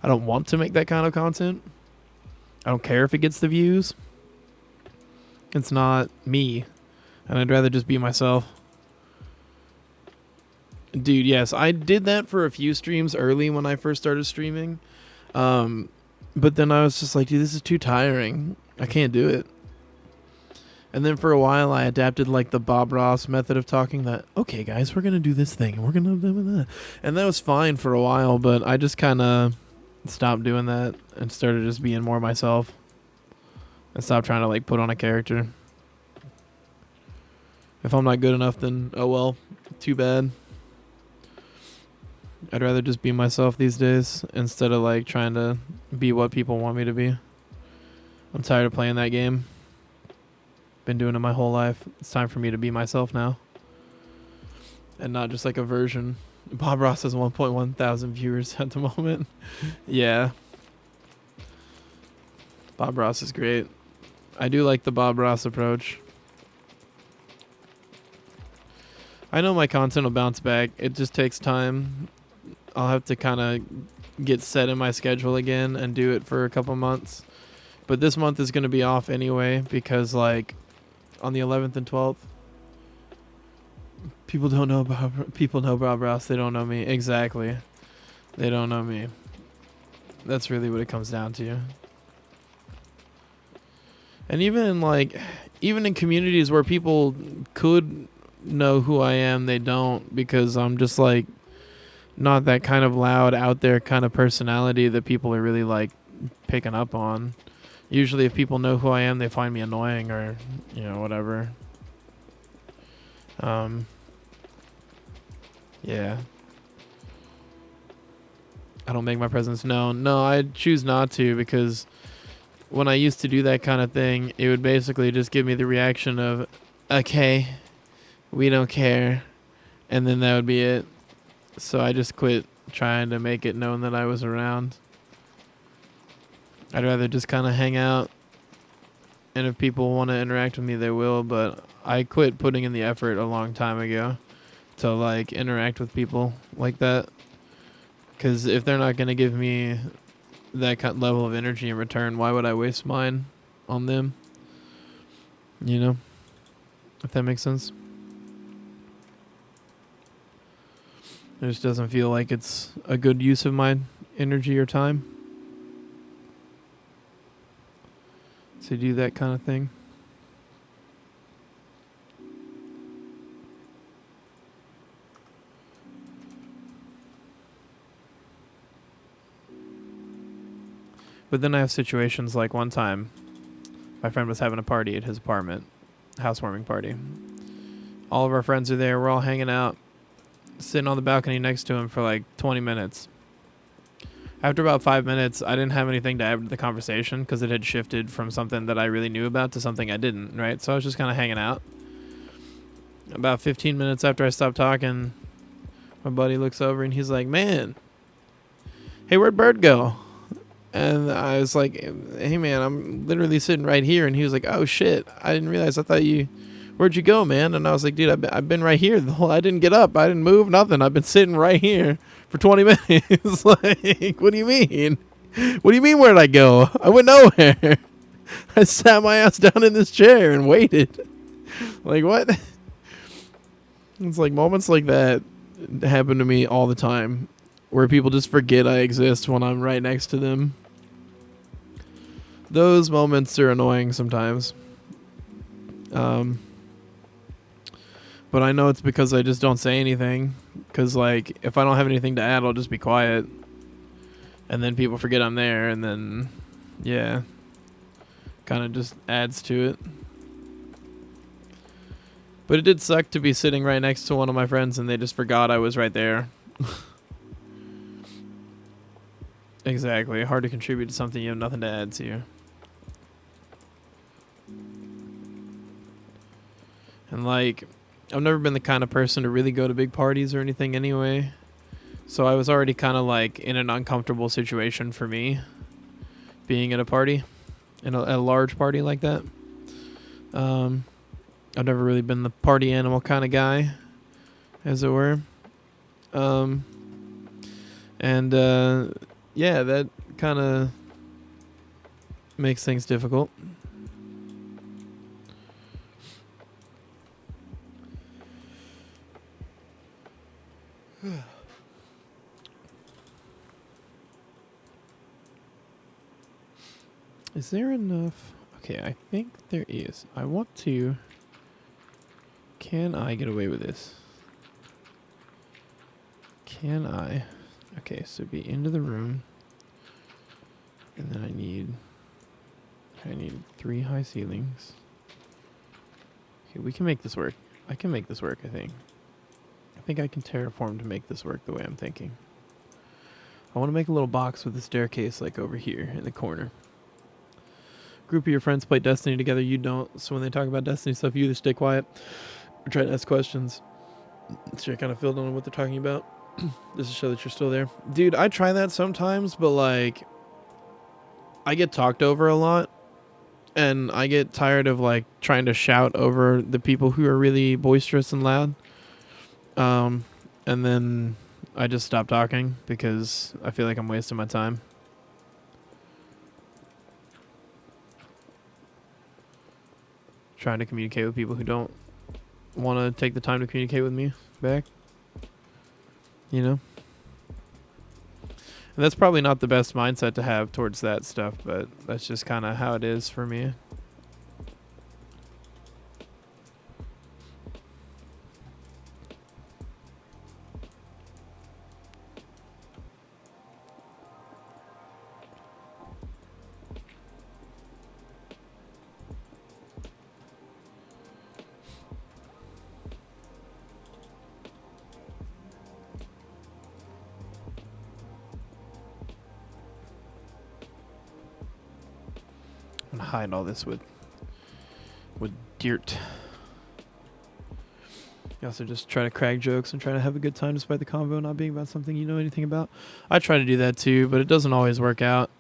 I don't want to make that kind of content. I don't care if it gets the views. It's not me. And I'd rather just be myself. Dude, yes. I did that for a few streams early when I first started streaming. But then I was just like, dude, this is too tiring. I can't do it. And then for a while, I adapted, like, the Bob Ross method of talking that, okay, guys, we're going to do this thing. And we're going to do that. And that was fine for a while, but I just kind of stopped doing that and started just being more myself. And stopped trying to, like, put on a character. If I'm not good enough, then, oh well, too bad. I'd rather just be myself these days instead of, like, trying to be what people want me to be. I'm tired of playing that game. Been doing it my whole life. It's time for me to be myself now. and not just like a version. Bob Ross has 1.1 thousand viewers at the moment. Yeah. Bob Ross is great. I do like the Bob Ross approach. I know my content will bounce back. It just takes time. I'll have to kind of get set in my schedule again and do it for a couple months. But this month is going to be off anyway because, like, on the 11th and 12th, people know Bob Ross. They don't know me. Exactly. They don't know me. That's really what it comes down to. And even in communities where people could know who I am, they don't, because I'm just like not that kind of loud out there kind of personality that people are really like picking up on. Usually if people know who I am, they find me annoying or, you know, whatever. Yeah. I don't make my presence known. No, I choose not to, because when I used to do that kind of thing, it would basically just give me the reaction of, okay, we don't care, and then that would be it. So I just quit trying to make it known that I was around. I'd rather just kind of hang out, and if people want to interact with me, they will, but I quit putting in the effort a long time ago to like interact with people like that, because if they're not going to give me that level of energy in return, why would I waste mine on them? You know, if that makes sense. It just doesn't feel like it's a good use of my energy or time to do that kind of thing. But then I have situations like one time, my friend was having a party at his apartment, housewarming party. All of our friends are there. We're all hanging out, sitting on the balcony next to him for like 20 minutes. After about 5 minutes, I didn't have anything to add to the conversation because it had shifted from something that I really knew about to something I didn't, right? So I was just kind of hanging out. About 15 minutes after I stopped talking, my buddy looks over and he's like, man, hey, where'd Bird go? And I was like, hey, man, I'm literally sitting right here. And he was like, oh, shit, I didn't realize. I thought where'd you go, man? And I was like, dude, I've been right here. I didn't get up. I didn't move, nothing. I've been sitting right here for 20 minutes. Like, what do you mean? What do you mean, where'd I go? I went nowhere. I sat my ass down in this chair and waited. Like, what? It's like moments like that happen to me all the time, where people just forget I exist when I'm right next to them. Those moments are annoying sometimes. But I know it's because I just don't say anything. Because, like, if I don't have anything to add, I'll just be quiet. And then people forget I'm there, and then, yeah, kind of just adds to it. But it did suck to be sitting right next to one of my friends, and they just forgot I was right there. Exactly. Hard to contribute to something you have nothing to add to. And, like, I've never been the kind of person to really go to big parties or anything anyway. So I was already kind of, like, in an uncomfortable situation for me, being at a party, in a large party like that. I've never really been the party animal kind of guy, as it were. Yeah, that kind of makes things difficult. Is there enough? Okay, I think there is. I want to... Can I get away with this? Can I? Okay, so be into the room. And then I need 3 high ceilings. Okay, we can make this work. I can make this work, I think. I think I can terraform to make this work the way I'm thinking. I want to make a little box with a staircase like over here in the corner. Group of your friends play Destiny together. You don't. So when they talk about Destiny stuff, you either stay quiet or try to ask questions. So you're kind of filled on what they're talking about. Just to show that you're still there. Dude, I try that sometimes, but like I get talked over a lot and I get tired of like trying to shout over the people who are really boisterous and loud. And then I just stop talking because I feel like I'm wasting my time. Trying to communicate with people who don't want to take the time to communicate with me back. You know? And that's probably not the best mindset to have towards that stuff, but that's just kind of how it is for me. I'm gonna hide all this with dirt. You also just try to crack jokes and try to have a good time despite the convo not being about something you know anything about. I try to do that too, but it doesn't always work out.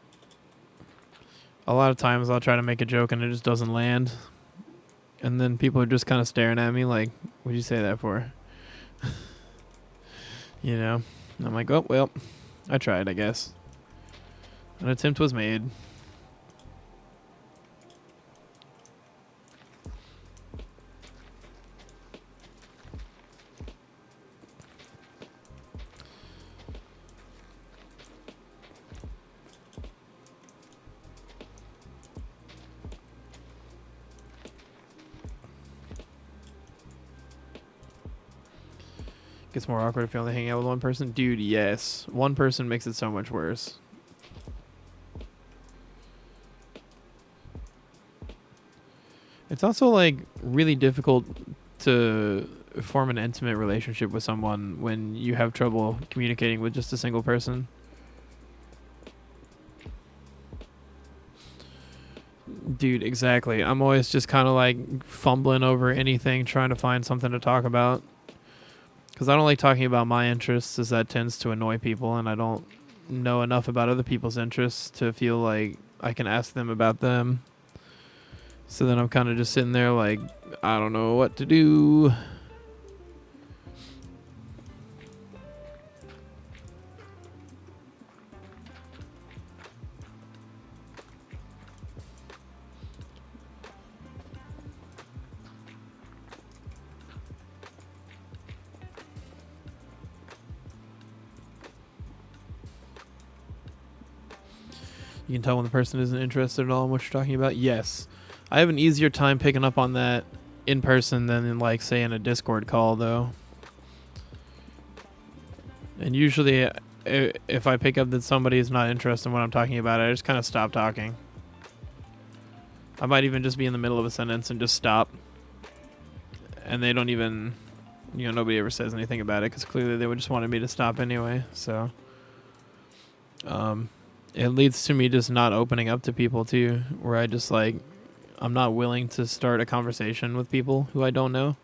A lot of times I'll try to make a joke and it just doesn't land. And then people are just kind of staring at me like, what'd you say that for? You know? And I'm like, oh, well, I tried, I guess. An attempt was made. Gets more awkward if you only hang out with one person. Dude, yes. One person makes it so much worse. It's also like really difficult to form an intimate relationship with someone when you have trouble communicating with just a single person. Dude, exactly. I'm always just kind of like fumbling over anything, trying to find something to talk about. Because I don't like talking about my interests, as that tends to annoy people, and I don't know enough about other people's interests to feel like I can ask them about them. So then I'm kind of just sitting there like, I don't know what to do. You can tell when the person isn't interested at all in what you're talking about. Yes. I have an easier time picking up on that in person than in, like, say, in a Discord call, though. And usually, if I pick up that somebody is not interested in what I'm talking about, I just kind of stop talking. I might even just be in the middle of a sentence and just stop. And they don't even, nobody ever says anything about it because clearly they would just wanted me to stop anyway. So, it leads to me just not opening up to people too, where I just like, I'm not willing to start a conversation with people who I don't know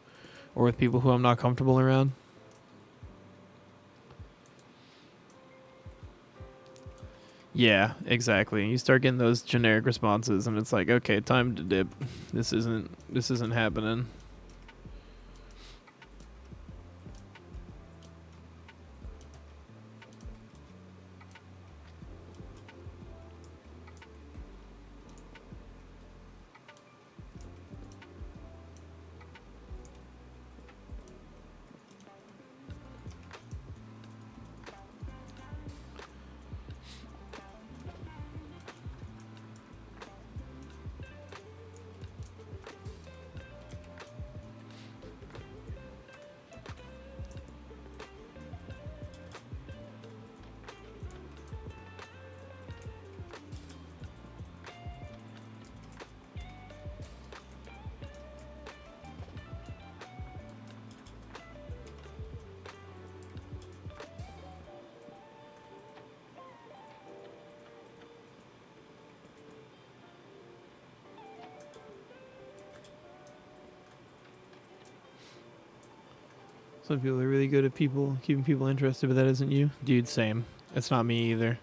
or with people who I'm not comfortable around. Yeah, exactly. You start getting those generic responses and it's like, okay, time to dip. This isn't happening. Some people are really good at keeping people interested, but that isn't you. Dude, same. It's not me either.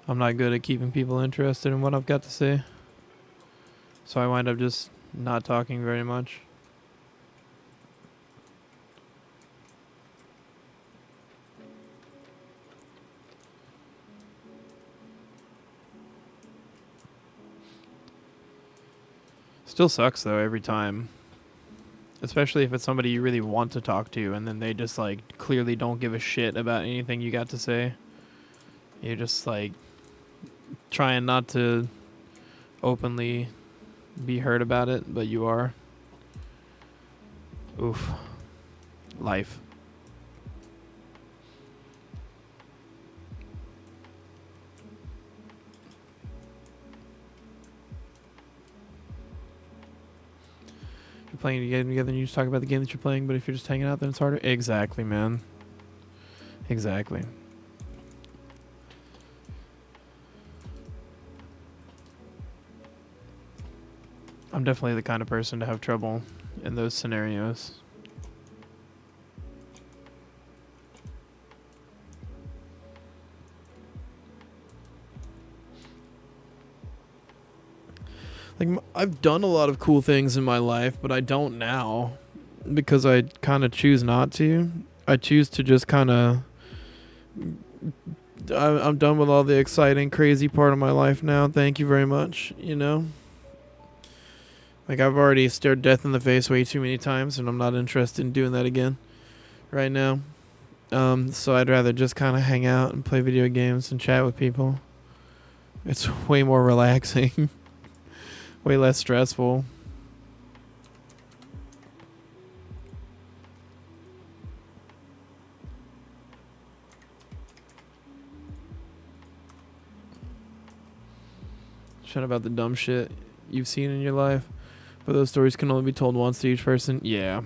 I'm not good at keeping people interested in what I've got to say. So I wind up just not talking very much. Still sucks though every time. Especially if it's somebody you really want to talk to and then they just like clearly don't give a shit about anything you got to say. You're just like trying not to openly be heard about it, but you are. Oof. Life. You're playing together and you just talk about the game that you're playing, but if you're just hanging out then it's harder. Exactly, man. Exactly. I'm definitely the kind of person to have trouble in those scenarios. Like, I've done a lot of cool things in my life, but I don't now because I kind of choose not to. I choose to just kind of... I'm done with all the exciting, crazy part of my life now. Thank you very much, you know? Like, I've already stared death in the face way too many times, and I'm not interested in doing that again right now. So I'd rather just kind of hang out and play video games and chat with people. It's way more relaxing. Way less stressful. Shut about the dumb shit you've seen in your life. But those stories can only be told once to each person. Yeah.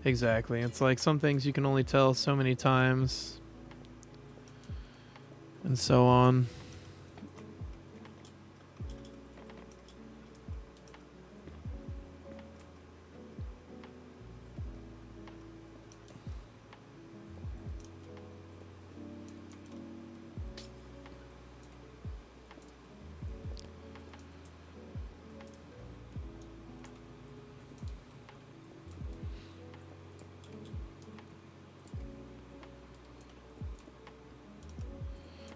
Exactly. It's like some things you can only tell so many times. And so on.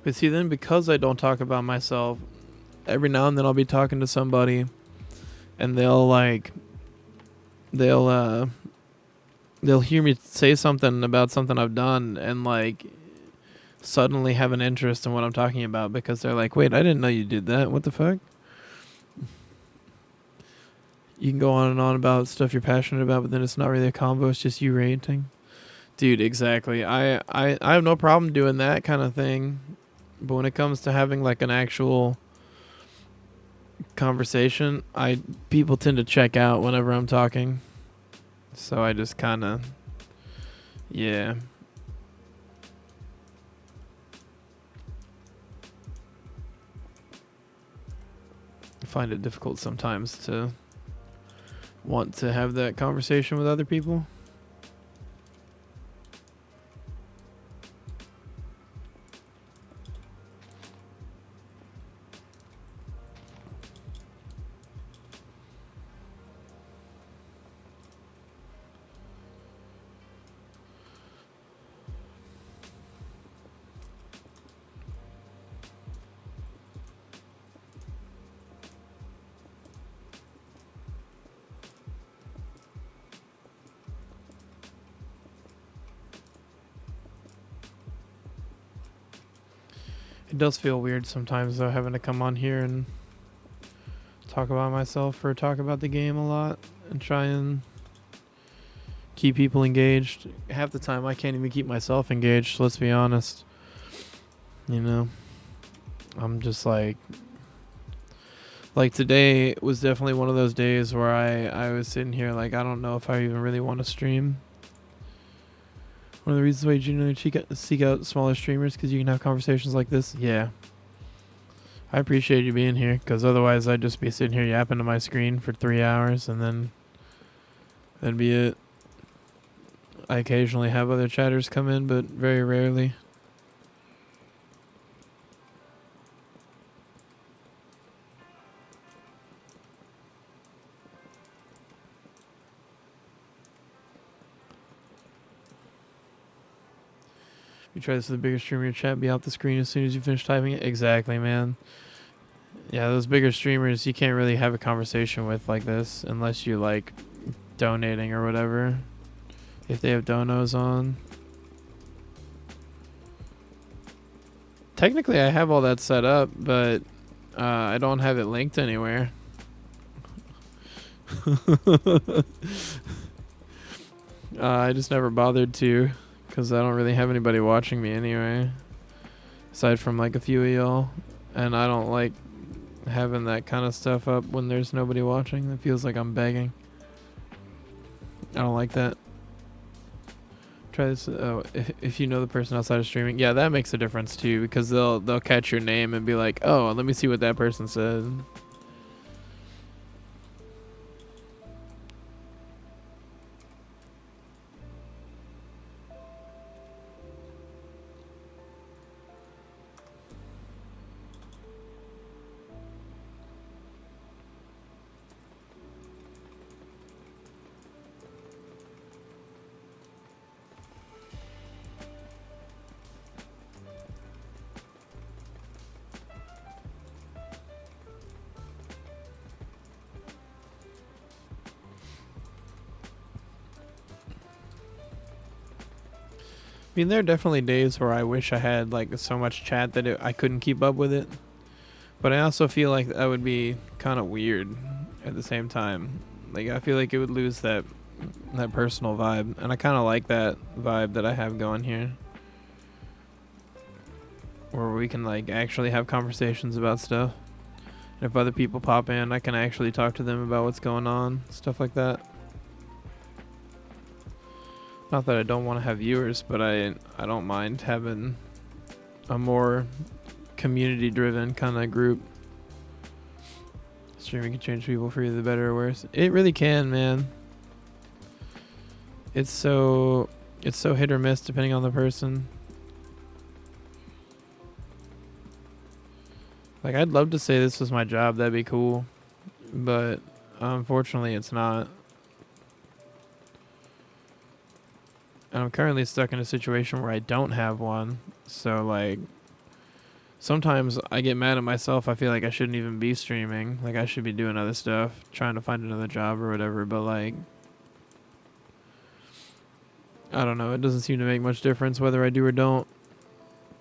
But see, then because I don't talk about myself, every now and then I'll be talking to somebody and they'll hear me say something about something I've done and like suddenly have an interest in what I'm talking about because they're like, wait, I didn't know you did that. What the fuck? You can go on and on about stuff you're passionate about, but then it's not really a convo. It's just you ranting. Dude, exactly. I have no problem doing that kind of thing. But when it comes to having like an actual conversation, people tend to check out whenever I'm talking. So I just kind of, yeah. I find it difficult sometimes to want to have that conversation with other people. It does feel weird sometimes though, having to come on here and talk about myself or talk about the game a lot and try and keep people engaged. Half the time I can't even keep myself engaged, let's be honest. You know, I'm just like today was definitely one of those days where I was sitting here like, I don't know if I even really want to stream. One of the reasons why you generally seek out smaller streamers because you can have conversations like this. Yeah. I appreciate you being here because otherwise I'd just be sitting here yapping to my screen for 3 hours and then that'd be it. I occasionally have other chatters come in, but very rarely. You try this with a bigger streamer, your chat be out the screen as soon as you finish typing it. Exactly, man. Yeah, those bigger streamers you can't really have a conversation with like this unless you like donating or whatever. If they have donos on. Technically I have all that set up, but I don't have it linked anywhere. I just never bothered to. Because I don't really have anybody watching me anyway. Aside from like a few of y'all. And I don't like having that kind of stuff up when there's nobody watching. It feels like I'm begging. I don't like that. Try this. Oh, if you know the person outside of streaming. Yeah, that makes a difference too. Because they'll catch your name and be like, oh, let me see what that person said. I mean, there are definitely days where I wish I had like so much chat that I couldn't keep up with it. But I also feel like that would be kind of weird at the same time. Like I feel like it would lose that personal vibe, and I kind of like that vibe that I have going here, where we can like actually have conversations about stuff. And if other people pop in, I can actually talk to them about what's going on, stuff like that. Not that I don't want to have viewers, but I don't mind having a more community-driven kind of group. Streaming can change people for either the better or worse. It really can, man. It's so hit or miss depending on the person. Like, I'd love to say this was my job. That'd be cool. But unfortunately, it's not. And I'm currently stuck in a situation where I don't have one. So, like, sometimes I get mad at myself. I feel like I shouldn't even be streaming. Like, I should be doing other stuff, trying to find another job or whatever. But, like, I don't know. It doesn't seem to make much difference whether I do or don't.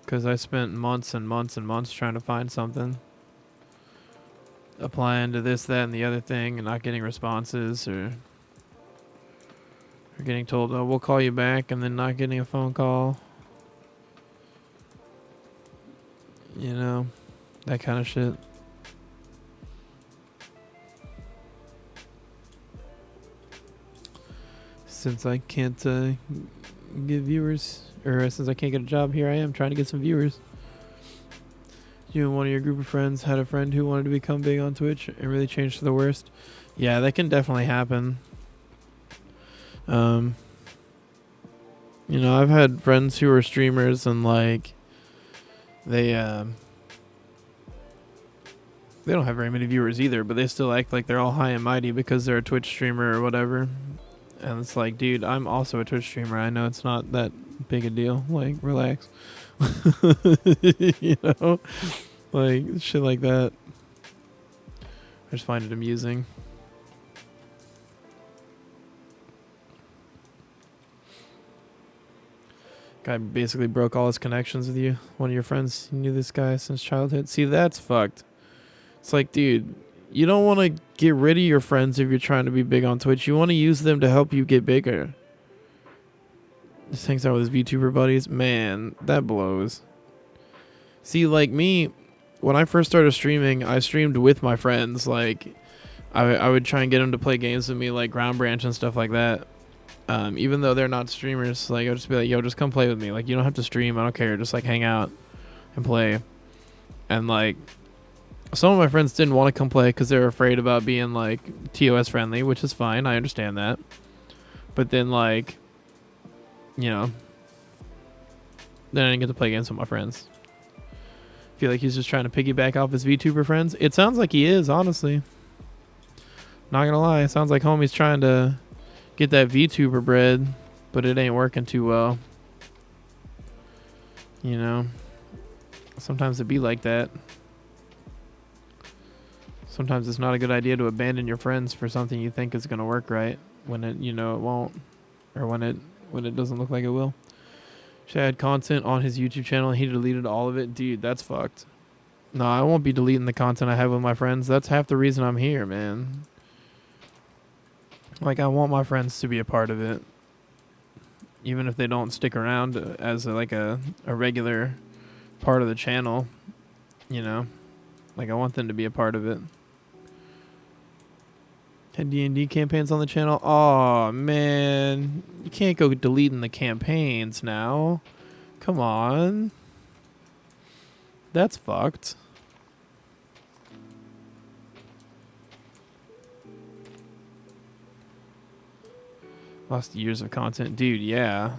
Because I spent months and months and months trying to find something. Applying to this, that, and the other thing and not getting responses or getting told, oh, we'll call you back, and then not getting a phone call. You know, that kind of shit. Since I can't get viewers, or since I can't get a job, here I am trying to get some viewers. You and one of your group of friends had a friend who wanted to become big on Twitch and really changed for the worst. Yeah, that can definitely happen. You know, I've had friends who are streamers and like they don't have very many viewers either, but they still act like they're all high and mighty because they're a Twitch streamer or whatever. And it's like, dude, I'm also a Twitch streamer. I know it's not that big a deal. Like, relax. You know? Like, shit like that. I just find it amusing. Guy basically broke all his connections with you. One of your friends knew this guy since childhood. See, that's fucked. It's like, dude, you don't want to get rid of your friends if you're trying to be big on Twitch. You want to use them to help you get bigger. Just hangs out with his VTuber buddies. Man, that blows. See, like me, when I first started streaming, I streamed with my friends. Like, I would try and get them to play games with me, like Ground Branch and stuff like that. Even though they're not streamers, like, I'll just be like, yo, just come play with me. Like, you don't have to stream. I don't care. Just, like, hang out and play. And, like, some of my friends didn't want to come play because they were afraid about being, like, TOS friendly, which is fine. I understand that. But then, like, you know, then I didn't get to play games with my friends. Feel like he's just trying to piggyback off his VTuber friends. It sounds like he is, honestly. Not gonna lie, it sounds like homie's trying to get that VTuber bread, but it ain't working too well. You know, sometimes it be like that. Sometimes it's not a good idea to abandon your friends for something you think is gonna work right when it, you know, it won't, or when it doesn't look like it will. Should add content on his YouTube channel and he deleted all of it. Dude, that's fucked. No, I won't be deleting the content I have with my friends. That's half the reason I'm here, man. Like, I want my friends to be a part of it. Even if they don't stick around as a regular part of the channel, you know? Like, I want them to be a part of it. 10 D&D campaigns on the channel. Oh man, you can't go deleting the campaigns now. Come on. That's fucked. Lost years of content. Dude, yeah.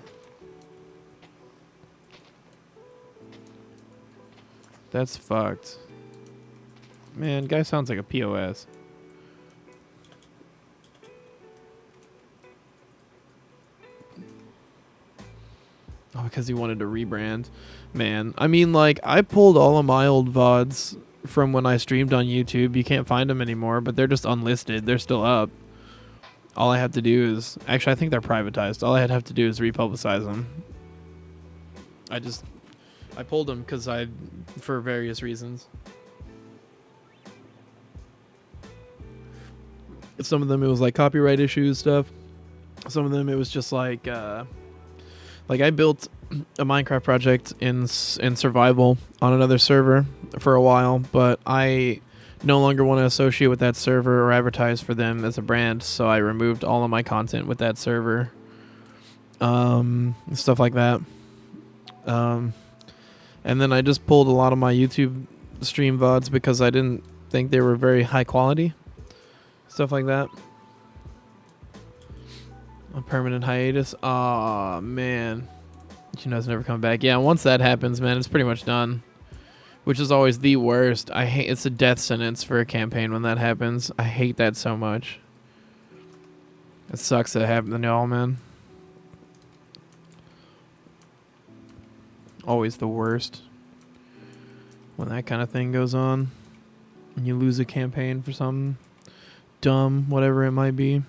That's fucked. Man, guy sounds like a POS. Oh, because he wanted to rebrand. Man, I mean, like, I pulled all of my old VODs from when I streamed on YouTube. You can't find them anymore, but they're just unlisted. They're still up. All I have to do is... Actually, I think they're privatized. All I have to do is republicize them. I pulled them because for various reasons. Some of them, it was like copyright issues stuff. Some of them, it was just like I built a Minecraft project in survival on another server for a while, but I no longer want to associate with that server or advertise for them as a brand, so I removed all of my content with that server. Stuff like that. And then I just pulled a lot of my YouTube stream VODs because I didn't think they were very high quality. Stuff like that. A permanent hiatus. Aw, man. You know, it's never coming back. Yeah, once that happens, man, it's pretty much done. Which is always the worst. I hate... It's a death sentence for a campaign when that happens. I hate that so much. It sucks that happened to y'all, man. Always the worst. When that kind of thing goes on. And you lose a campaign for something dumb, whatever it might be.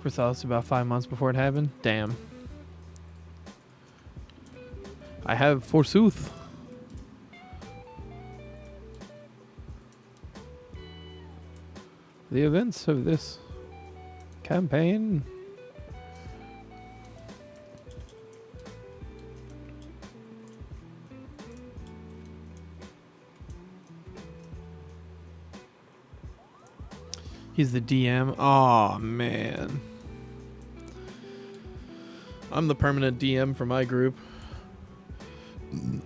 First I was about 5 months before it happened. Damn. I have forsooth. The events of this campaign. He's the DM. Aw, man. I'm the permanent DM for my group.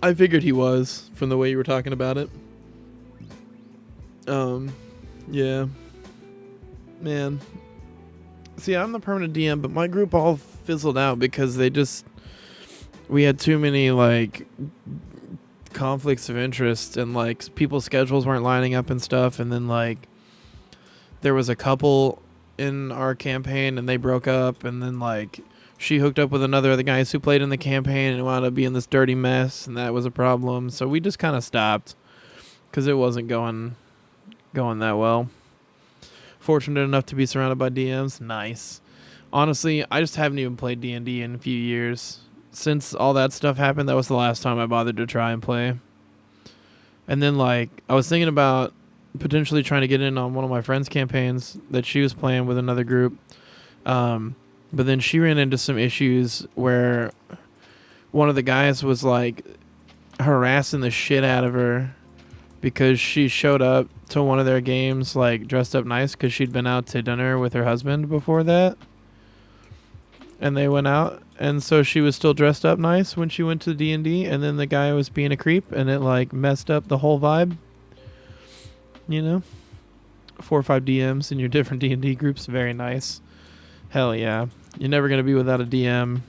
I figured he was from the way you were talking about it. Yeah. Man. See, I'm the permanent DM, but my group all fizzled out because we had too many, like, conflicts of interest, and, like, people's schedules weren't lining up and stuff, and then, like, there was a couple in our campaign, and they broke up, and then, like, she hooked up with another of the guys who played in the campaign and wound up being this dirty mess, and that was a problem. So we just kind of stopped because it wasn't going that well. Fortunate enough to be surrounded by DMs. Nice. Honestly, I just haven't even played D&D in a few years. Since all that stuff happened, that was the last time I bothered to try and play. And then, like, I was thinking about potentially trying to get in on one of my friend's campaigns that she was playing with another group. But then she ran into some issues where one of the guys was, like, harassing the shit out of her because she showed up to one of their games, like, dressed up nice because she'd been out to dinner with her husband before that. and they went out, and so she was still dressed up nice when she went to D&D, and then the guy was being a creep, and it like messed up the whole vibe. You know, 4 or 5 DMs in your different D&D groups, very nice. Hell yeah, you're never gonna be without a DM.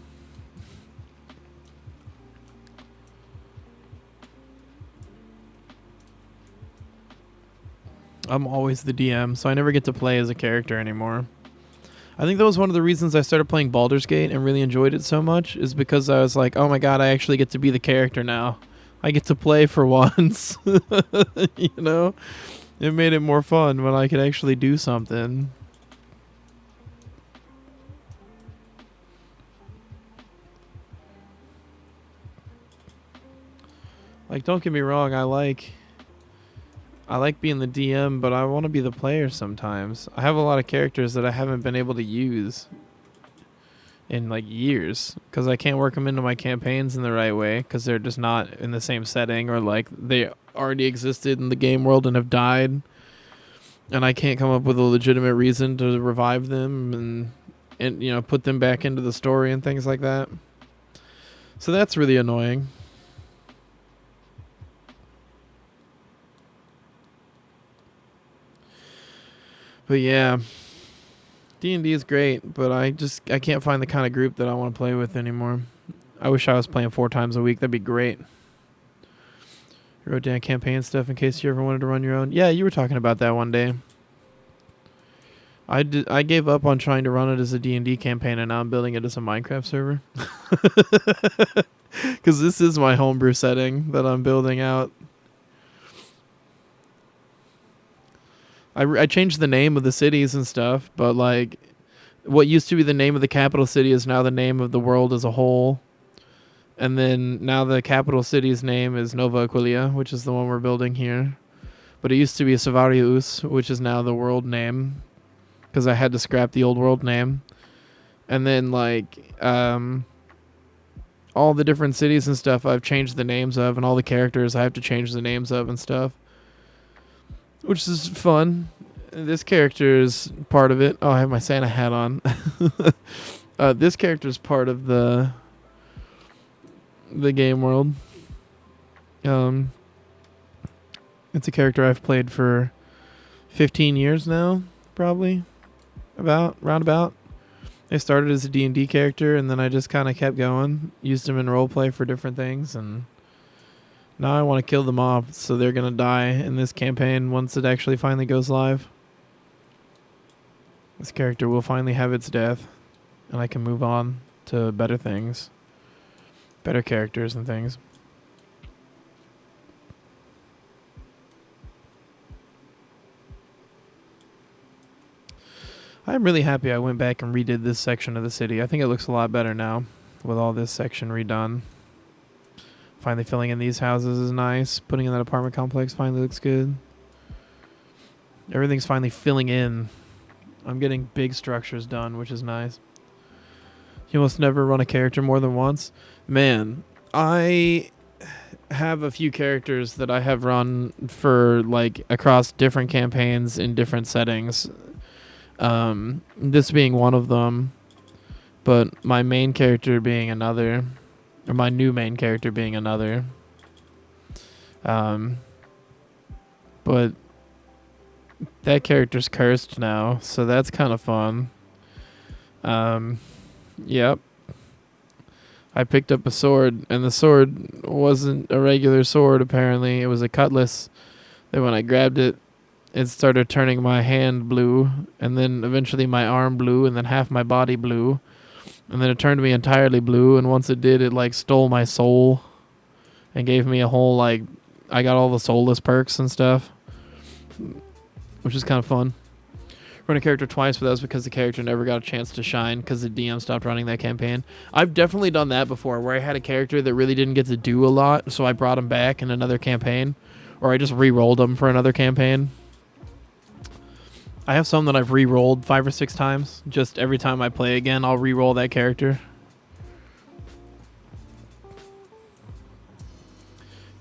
I'm always the DM, so I never get to play as a character anymore. I think that was one of the reasons I started playing Baldur's Gate and really enjoyed it so much, is because I was like, oh my god, I actually get to be the character now. I get to play for once. You know? It made it more fun when I could actually do something. Like, don't get me wrong, I like being the DM, but I want to be the player sometimes. I have a lot of characters that I haven't been able to use in like years because I can't work them into my campaigns in the right way because they're just not in the same setting, or like they already existed in the game world and have died, and I can't come up with a legitimate reason to revive them and you know, put them back into the story and things like that. So that's really annoying. But yeah, D&D is great, but I can't find the kind of group that I want to play with anymore. I wish I was playing 4 times a week. That'd be great. You wrote down campaign stuff in case you ever wanted to run your own. Yeah, you were talking about that one day. I gave up on trying to run it as a D&D campaign, and now I'm building it as a Minecraft server. Because this is my homebrew setting that I'm building out. I changed the name of the cities and stuff, but like what used to be the name of the capital city is now the name of the world as a whole. And then now the capital city's name is Nova Aquileia, which is the one we're building here. But it used to be Savarius, which is now the world name, because I had to scrap the old world name. And then like all the different cities and stuff I've changed the names of, and all the characters I have to change the names of and stuff, which is fun. This character is part of it. Oh, I have my Santa hat on. This character is part of the game world. It's a character I've played for 15 years now, probably. Roundabout. I started as a D&D character, and then I just kind of kept going. Used him in roleplay for different things, and now I want to kill them off, so they're going to die in this campaign once it actually finally goes live. This character will finally have its death, and I can move on to better things. Better characters and things. I'm really happy I went back and redid this section of the city. I think it looks a lot better now with all this section redone. Finally filling in these houses is nice. Putting in that apartment complex finally looks good. Everything's finally filling in. I'm getting big structures done, which is nice. You must never run a character more than once. Man, I have a few characters that I have run for like across different campaigns in different settings. This being one of them, but my main character being another, or my new main character being another. But that character's cursed now, so that's kind of fun. Yep. I picked up a sword, and the sword wasn't a regular sword, apparently. It was a cutlass. Then when I grabbed it, it started turning my hand blue, and then eventually my arm blue, and then half my body blue. And then it turned me entirely blue, and once it did, it like stole my soul and gave me a whole like, I got all the soulless perks and stuff, which is kind of fun. Run a character twice, but that was because the character never got a chance to shine because the DM stopped running that campaign. I've definitely done that before, where I had a character that really didn't get to do a lot, so I brought him back in another campaign, or I just re-rolled him for another campaign. I have some that I've re-rolled 5 or 6 times. Just every time I play again, I'll re-roll that character.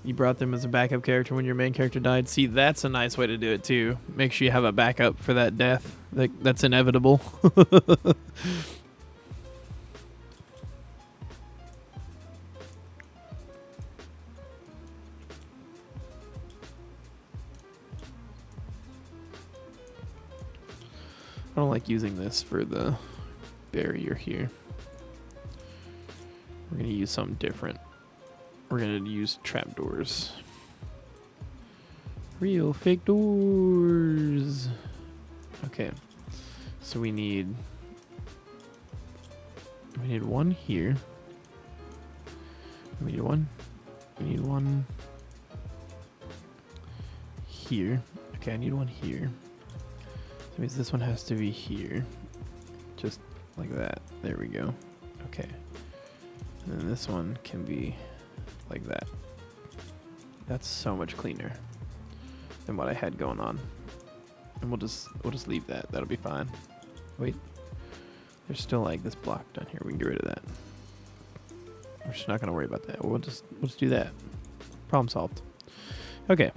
You brought them as a backup character when your main character died. See, that's a nice way to do it too. Make sure you have a backup for that death. That's inevitable. I don't like using this for the barrier here. We're going to use something different. We're going to use trapdoors. Real fake doors. Okay. So we need one here. We need one. We need one here. Okay, I need one here. That means this one has to be here. Just like that. There we go. Okay. And then this one can be like that. That's so much cleaner than what I had going on. And we'll just leave that. That'll be fine. Wait. There's still like this block down here. We can get rid of that. We're just not gonna worry about that. We'll just do that. Problem solved. Okay.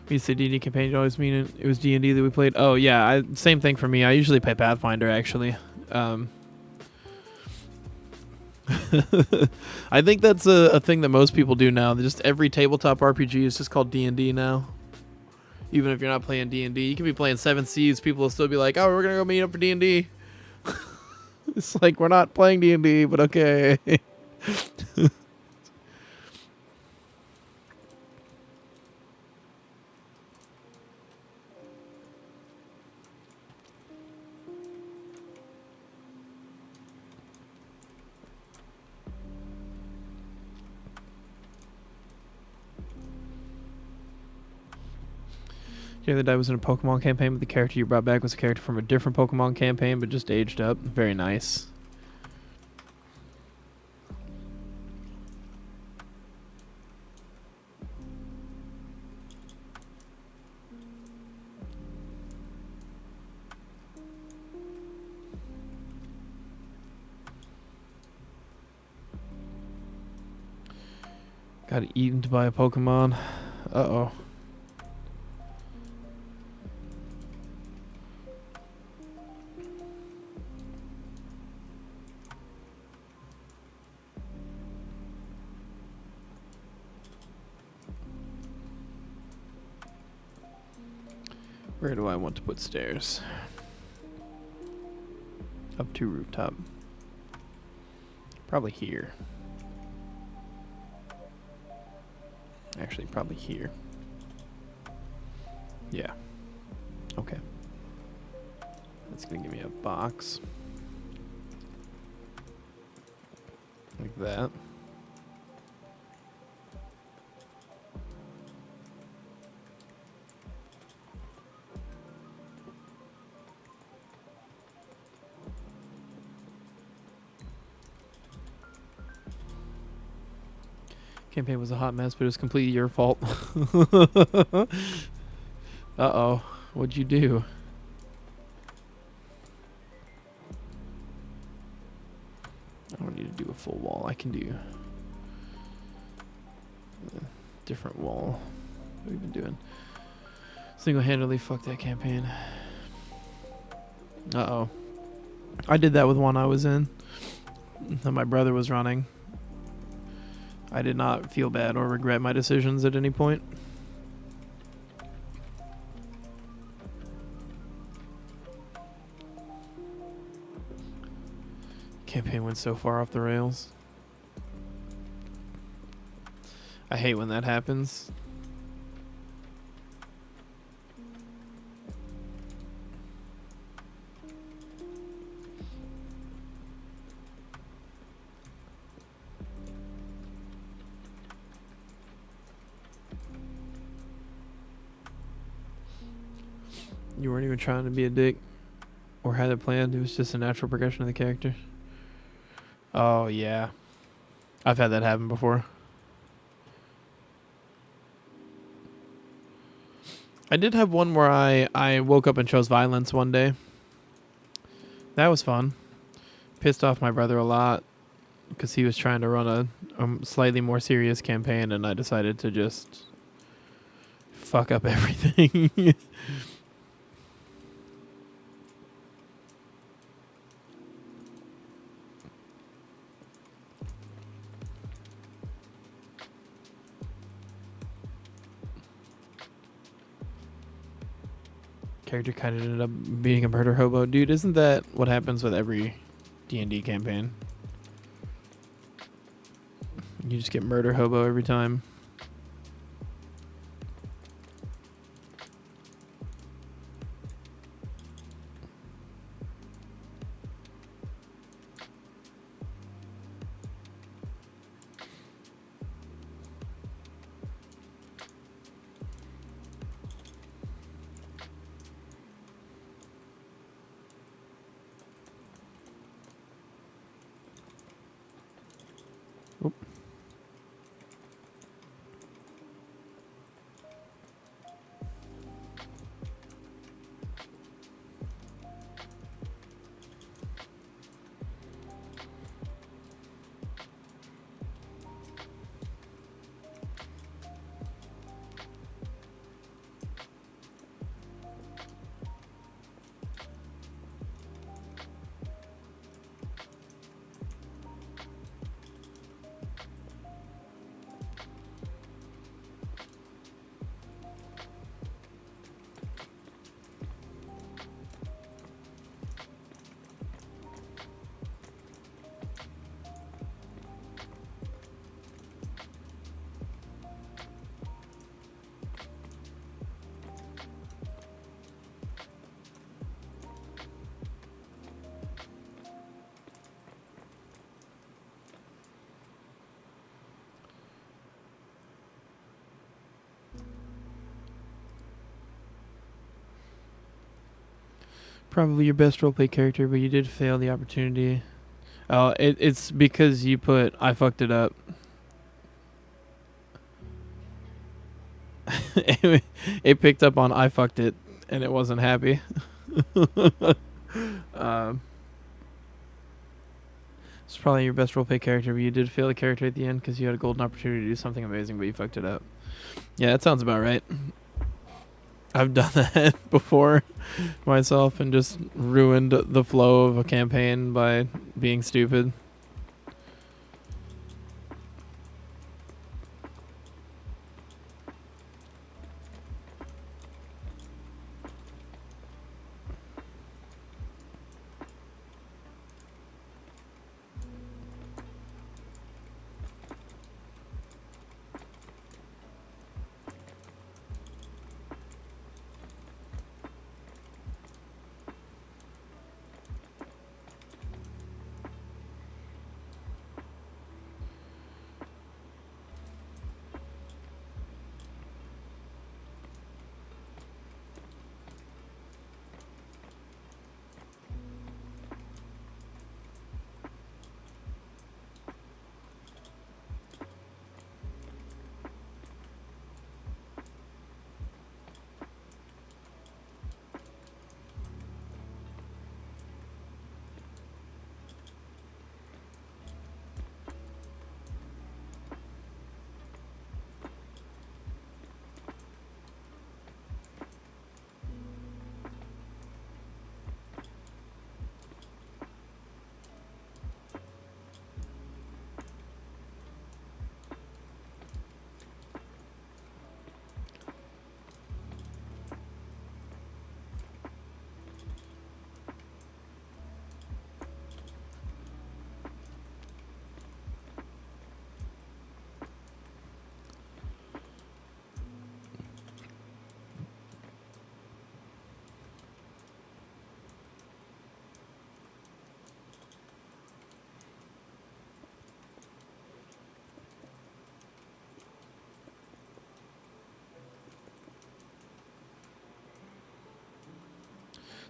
We used to D&D campaign. You always mean it was D&D that we played. Oh yeah, same thing for me. I usually play Pathfinder actually. I think that's a thing that most people do now. Just every tabletop RPG is just called D&D now. Even if you're not playing D&D, you can be playing 7 Seas. People will still be like, "Oh, we're gonna go meet up for D&D." It's like we're not playing D&D, but okay. The other day was in a Pokemon campaign, but the character you brought back was a character from a different Pokemon campaign, but just aged up. Very nice. Got eaten by a Pokemon. Uh-oh. Where do I want to put stairs? Up to rooftop. Probably here. Actually, probably here. Yeah. Okay. That's gonna give me a box. Like that. Campaign was a hot mess, but it was completely your fault. Uh-oh. What'd you do? I don't need to do a full wall. I can do a different wall. What have we been doing? Single-handedly fuck that campaign. Uh-oh. I did that with one I was in that my brother was running. I did not feel bad or regret my decisions at any point. Campaign went so far off the rails. I hate when that happens. You weren't even trying to be a dick or had it planned. It was just a natural progression of the character. Oh, yeah. I've had that happen before. I did have one where I woke up and chose violence one day. That was fun. Pissed off my brother a lot because he was trying to run a slightly more serious campaign, and I decided to just fuck up everything. character kind of ended up being a murder hobo. Dude, isn't that what happens with every D&D campaign? You just get murder hobo every time. Oop. Probably your best roleplay character, but you did fail the opportunity. Oh, it's because you put I fucked it up. It picked up on I fucked it, and it wasn't happy. It's probably your best roleplay character, but you did fail the character at the end because you had a golden opportunity to do something amazing, but you fucked it up. Yeah, that sounds about right. I've done that before myself and just ruined the flow of a campaign by being stupid.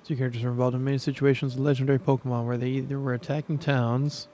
Two characters are involved in many situations with legendary Pokemon where they either were attacking towns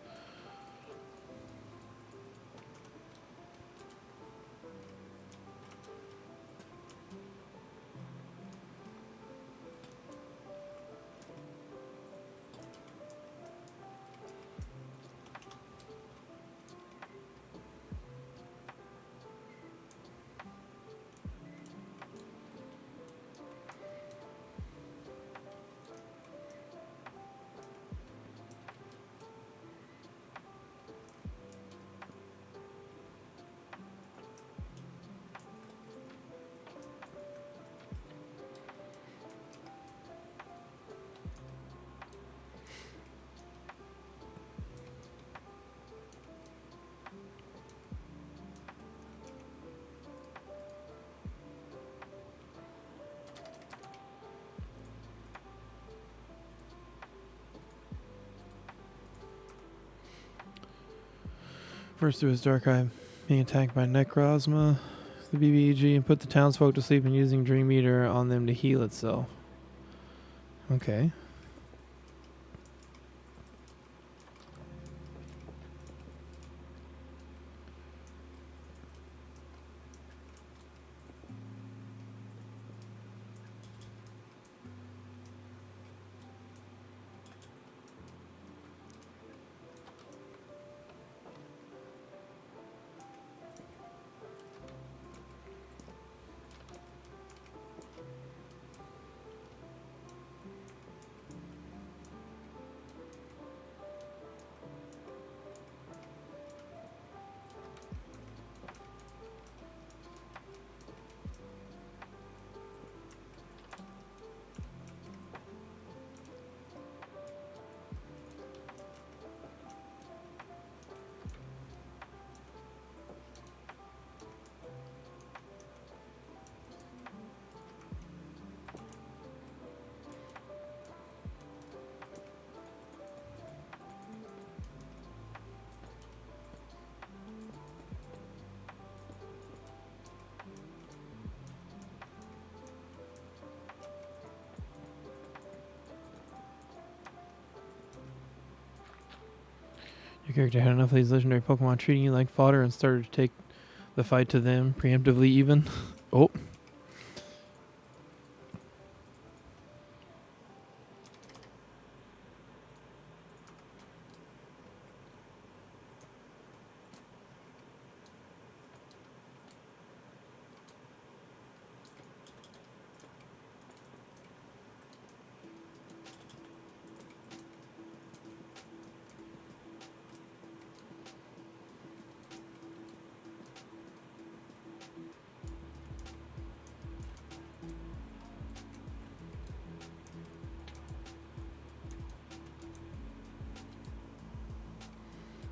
First through his dark eye, being attacked by Necrozma, the BBEG, and put the townsfolk to sleep and using Dream Eater on them to heal itself. Okay. Your character had enough of these legendary Pokemon treating you like fodder and started to take the fight to them, preemptively even. Oh.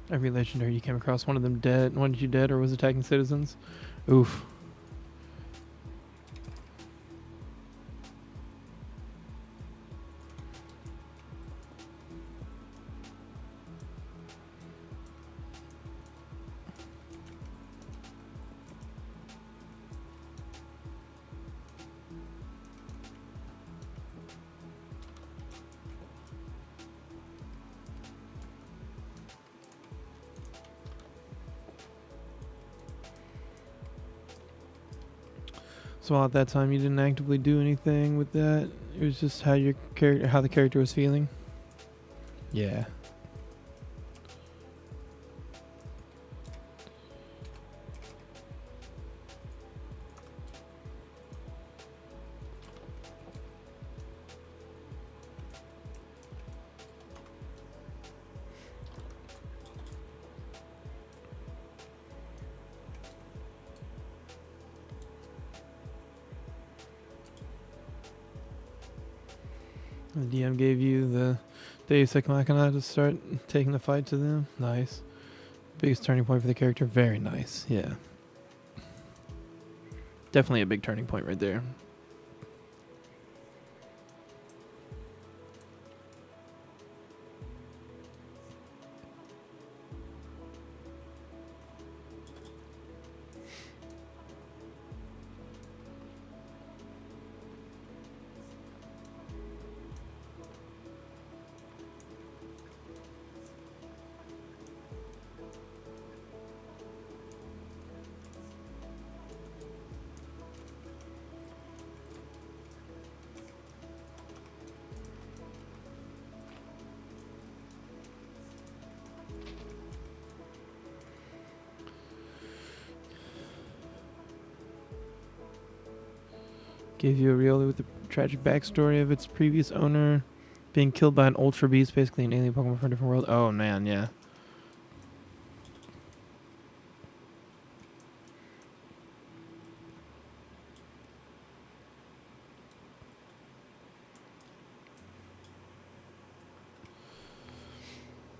Every legendary you came across, one of them dead, one of you dead or was attacking citizens. Oof. So at that time you didn't actively do anything with that. It was just how your character, how the character was feeling. Yeah. The DM gave you the Deus Ex Machina to start taking the fight to them. Nice. Biggest turning point for the character. Very nice. Yeah. Definitely a big turning point right there. Gave you a reel with the tragic backstory of its previous owner being killed by an Ultra Beast, basically an alien Pokemon from a different world. Oh man, yeah.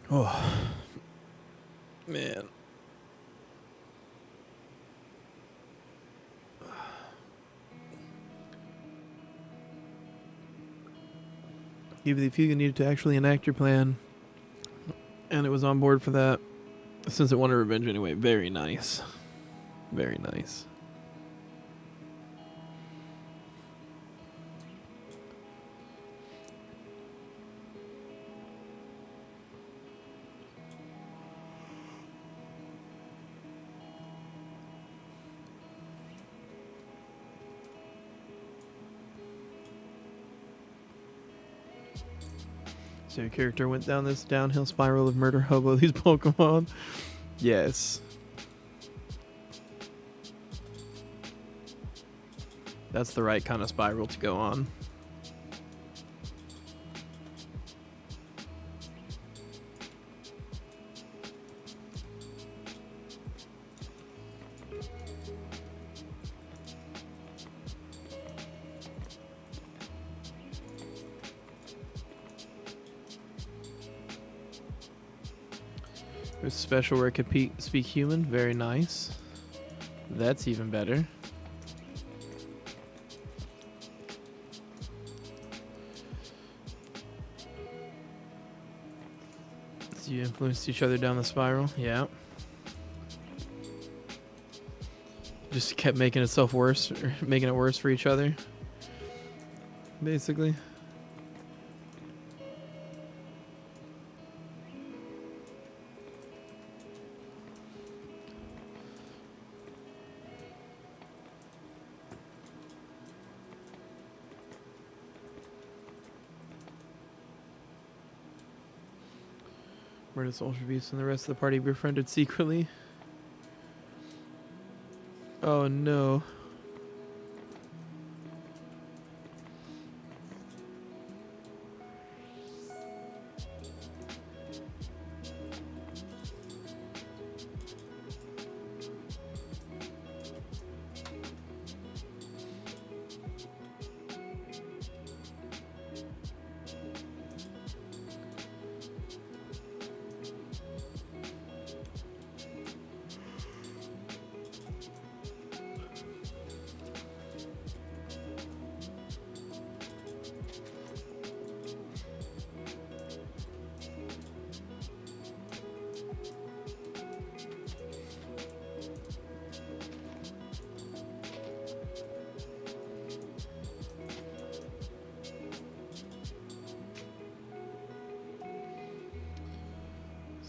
Oh. Man. Even if you needed to actually enact your plan, and it was on board for that, Since it wanted revenge anyway, very nice. Very nice. So your character went down this downhill spiral of murder hobo these Pokemon? Yes. That's the right kind of spiral to go on. There's special where it could speak human. Very nice. That's even better. So you influenced each other down the spiral? Yeah. Just kept making itself worse, or making it worse for each other. Basically. Where does Ultra Beast and the rest of the party befriended secretly? Oh no.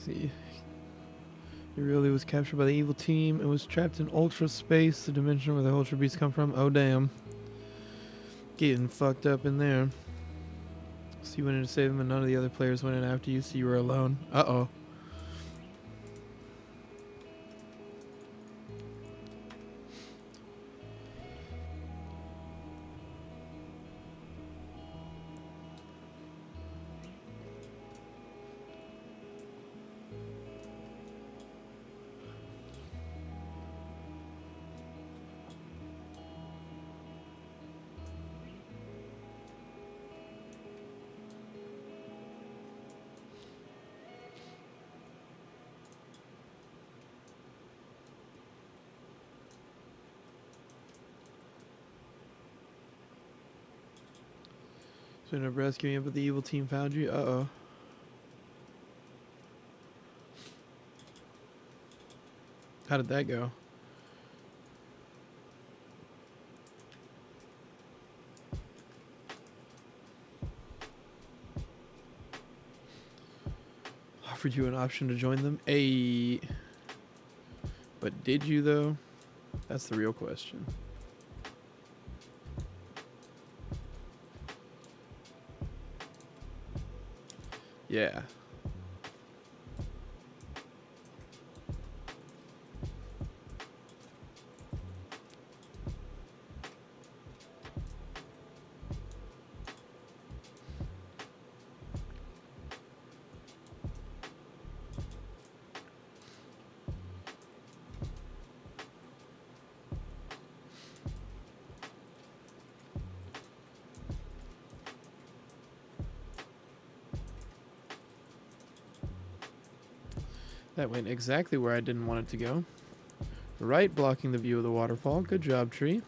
See. He really was captured by the evil team and was trapped in Ultra Space, the dimension where the Ultra Beasts come from. Oh, damn. Getting fucked up in there. So you went in to save him and none of the other players went in after you, so you were alone. Uh-oh. So you ended up rescuing him, but the evil team found you? Uh-oh. How did that go? Offered you an option to join them? Hey. But did you, though? That's the real question. Yeah. That went exactly where I didn't want it to go. Right, blocking the view of the waterfall. Good job, tree.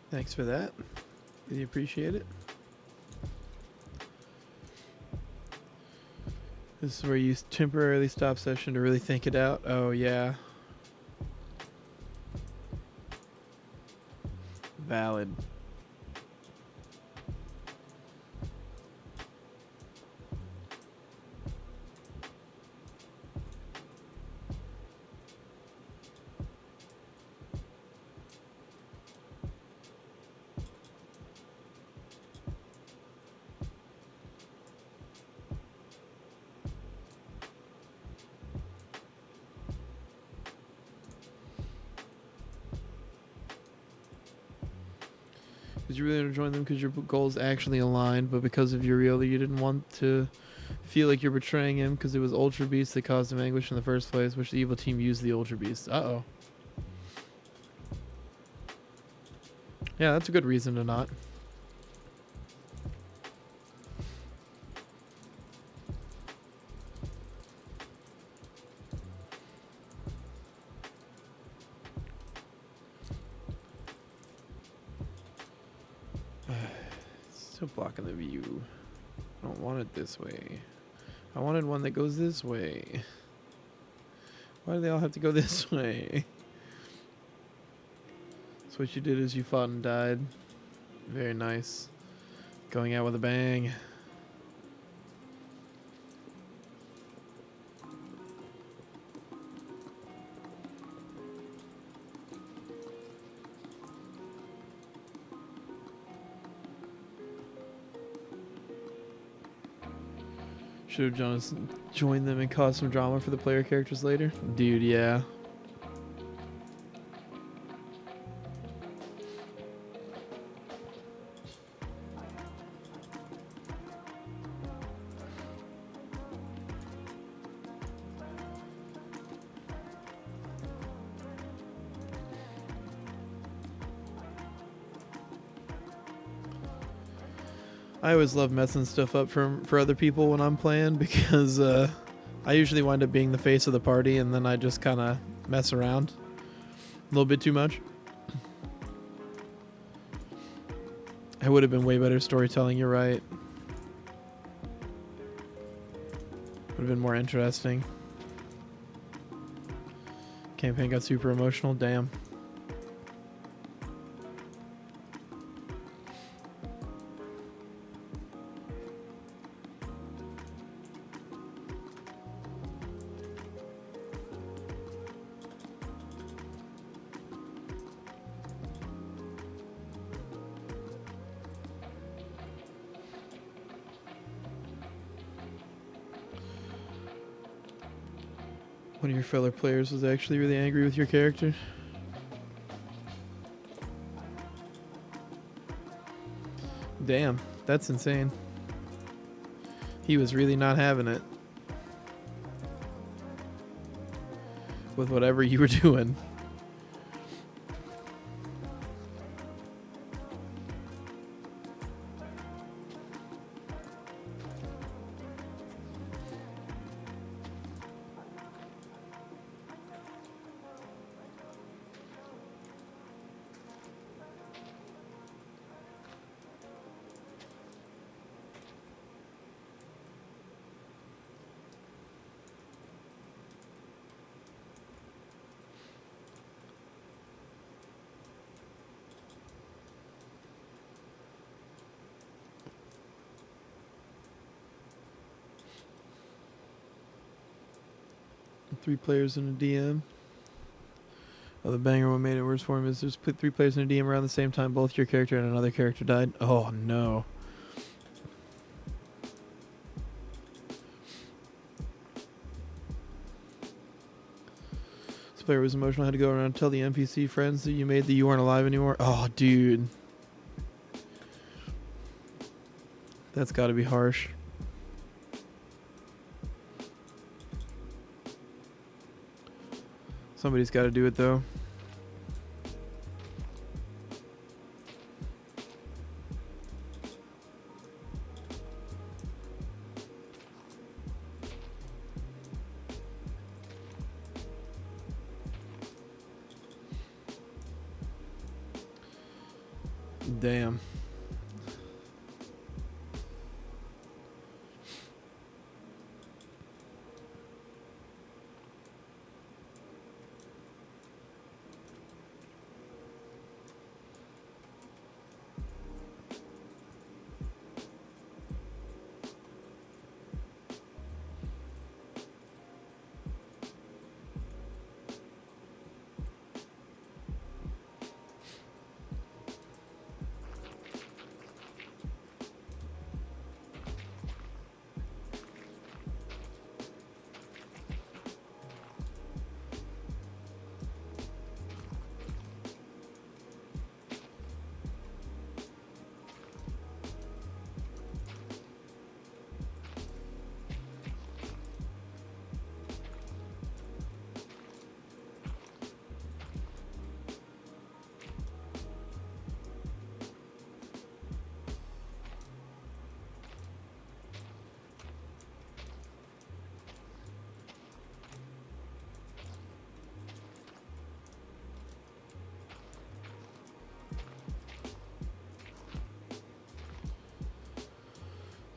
Thanks for that. Really appreciate it. This is where you temporarily stop session to really think it out. Oh, yeah. Valid. Did you really want to join them because your goals actually aligned, but because of Uriel, you didn't want to feel like you're betraying him because it was Ultra Beast that caused him anguish in the first place, which the evil team used the Ultra Beast. Uh-oh. Yeah, that's a good reason to not. Still blocking the view. I don't want it this way. I wanted one that goes this way. Why do they all have to go this way? So what you did is you fought and died. Very nice. Going out with a bang. Should have just joined them and caused some drama for the player characters later. Dude, yeah. I always love messing stuff up for other people when I'm playing because I usually wind up being the face of the party and then I just kind of mess around a little bit too much. It would have been way better storytelling, you're right. Would have been more interesting. Campaign got super emotional, damn. One of your fellow players was actually really angry with your character. Damn, that's insane. He was really not having it with whatever you were doing. Three players in a DM. Oh, the banger what made it worse for him is just put three players in a DM around the same time. Both your character and another character died. Oh, no. This player was emotional. Had to go around and tell the NPC friends that you made that you weren't alive anymore. Oh, dude. That's got to be harsh. Somebody's got to do it, though. Damn.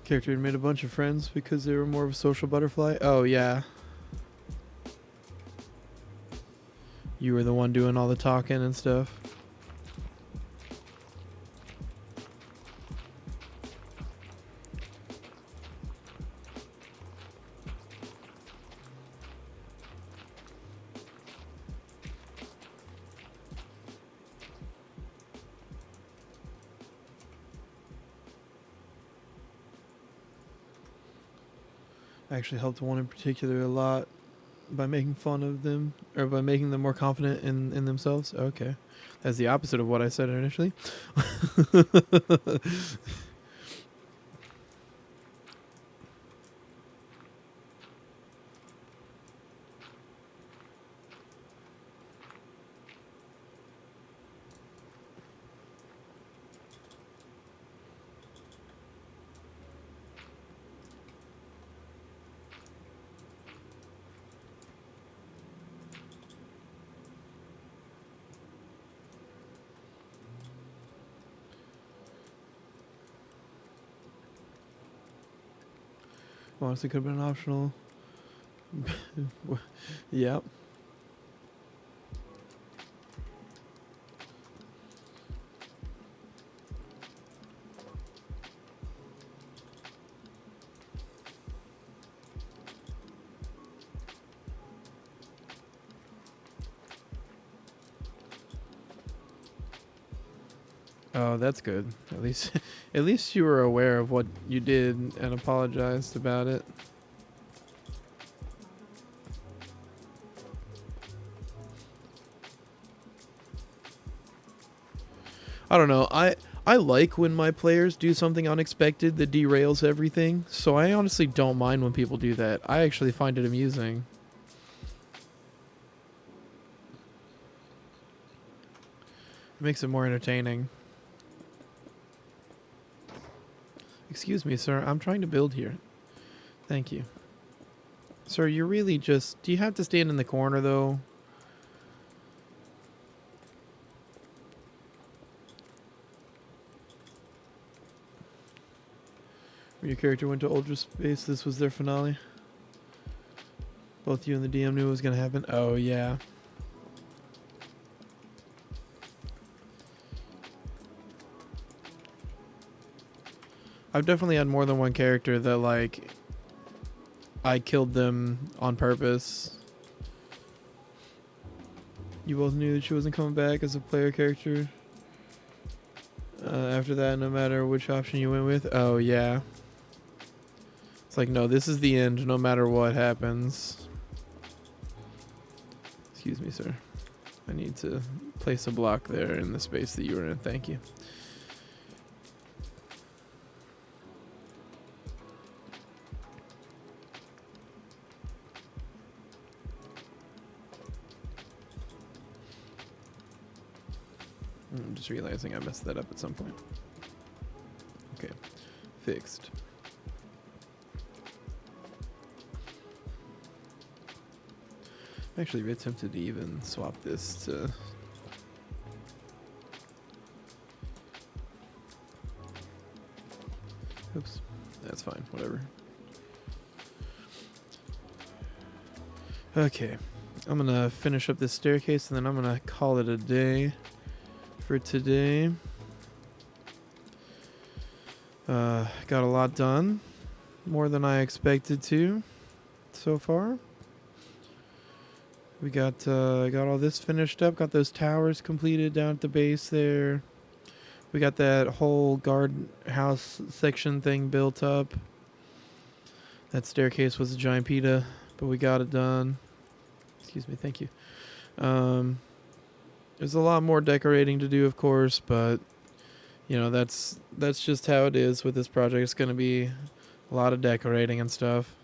Character had made a bunch of friends because they were more of a social butterfly. Oh, yeah. You were the one doing all the talking and stuff. I actually helped one in particular a lot by making fun of them, or by making them more confident in themselves. Okay. That's the opposite of what I said initially. Honestly, could have been optional. Yep. Oh, that's good. At least, at least you were aware of what you did and apologized about it. I don't know. I like when my players do something unexpected that derails everything. So I honestly don't mind when people do that. I actually find it amusing. It makes it more entertaining. Excuse me, sir. I'm trying to build here. Thank you. Sir, you're really just... Do you have to stand in the corner, though? When your character went to Ultra Space, this was their finale? Both you and the DM knew it was going to happen? Oh, yeah. I've definitely had more than one character that, like, I killed them on purpose. You both knew that she wasn't coming back as a player character. After that, no matter which option you went with. Oh, yeah. It's like, no, this is the end no matter what happens. Excuse me, sir. I need to place a block there in the space that you were in. Thank you. I'm just realizing I messed that up at some point. Okay. Fixed. I'm actually a bit tempted to even swap this to... Oops. That's fine. Whatever. Okay. I'm going to finish up this staircase and then I'm going to call it a day for today. Got a lot done. More than I expected to so far. We got all this finished up. Got those towers completed down at the base there. We got that whole guard house section thing built up. That staircase was a giant pita, but we got it done. Excuse me, thank you. There's a lot more decorating to do, of course, but you know, that's just how it is with this project. It's going to be a lot of decorating and stuff.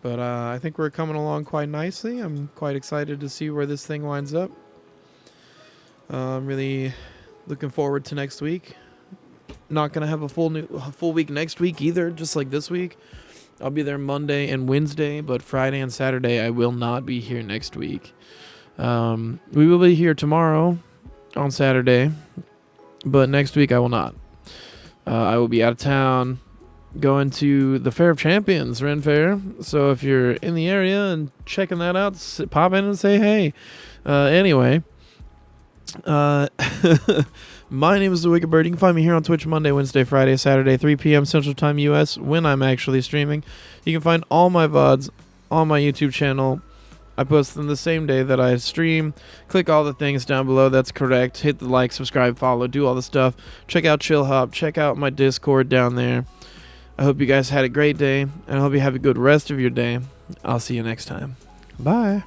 But I think we're coming along quite nicely. I'm quite excited to see where this thing winds up. I'm really looking forward to next week. Not going to have a full week next week either, just like this week. I'll be there Monday and Wednesday, but Friday and Saturday I will not be here next week. We will be here tomorrow on Saturday, but next week I will not. I will be out of town going to the Fair of Champions, Ren Fair. So if you're in the area and checking that out, pop in and say hey. Anyway, my name is The Wicked Bird. You can find me here on Twitch Monday, Wednesday, Friday, Saturday, 3 p.m. Central Time US when I'm actually streaming. You can find all my VODs on my YouTube channel. I post them the same day that I stream. Click all the things down below. That's correct. Hit the like, subscribe, follow, do all the stuff. Check out Chill Hop. Check out my Discord down there. I hope you guys had a great day, and I hope you have a good rest of your day. I'll see you next time. Bye.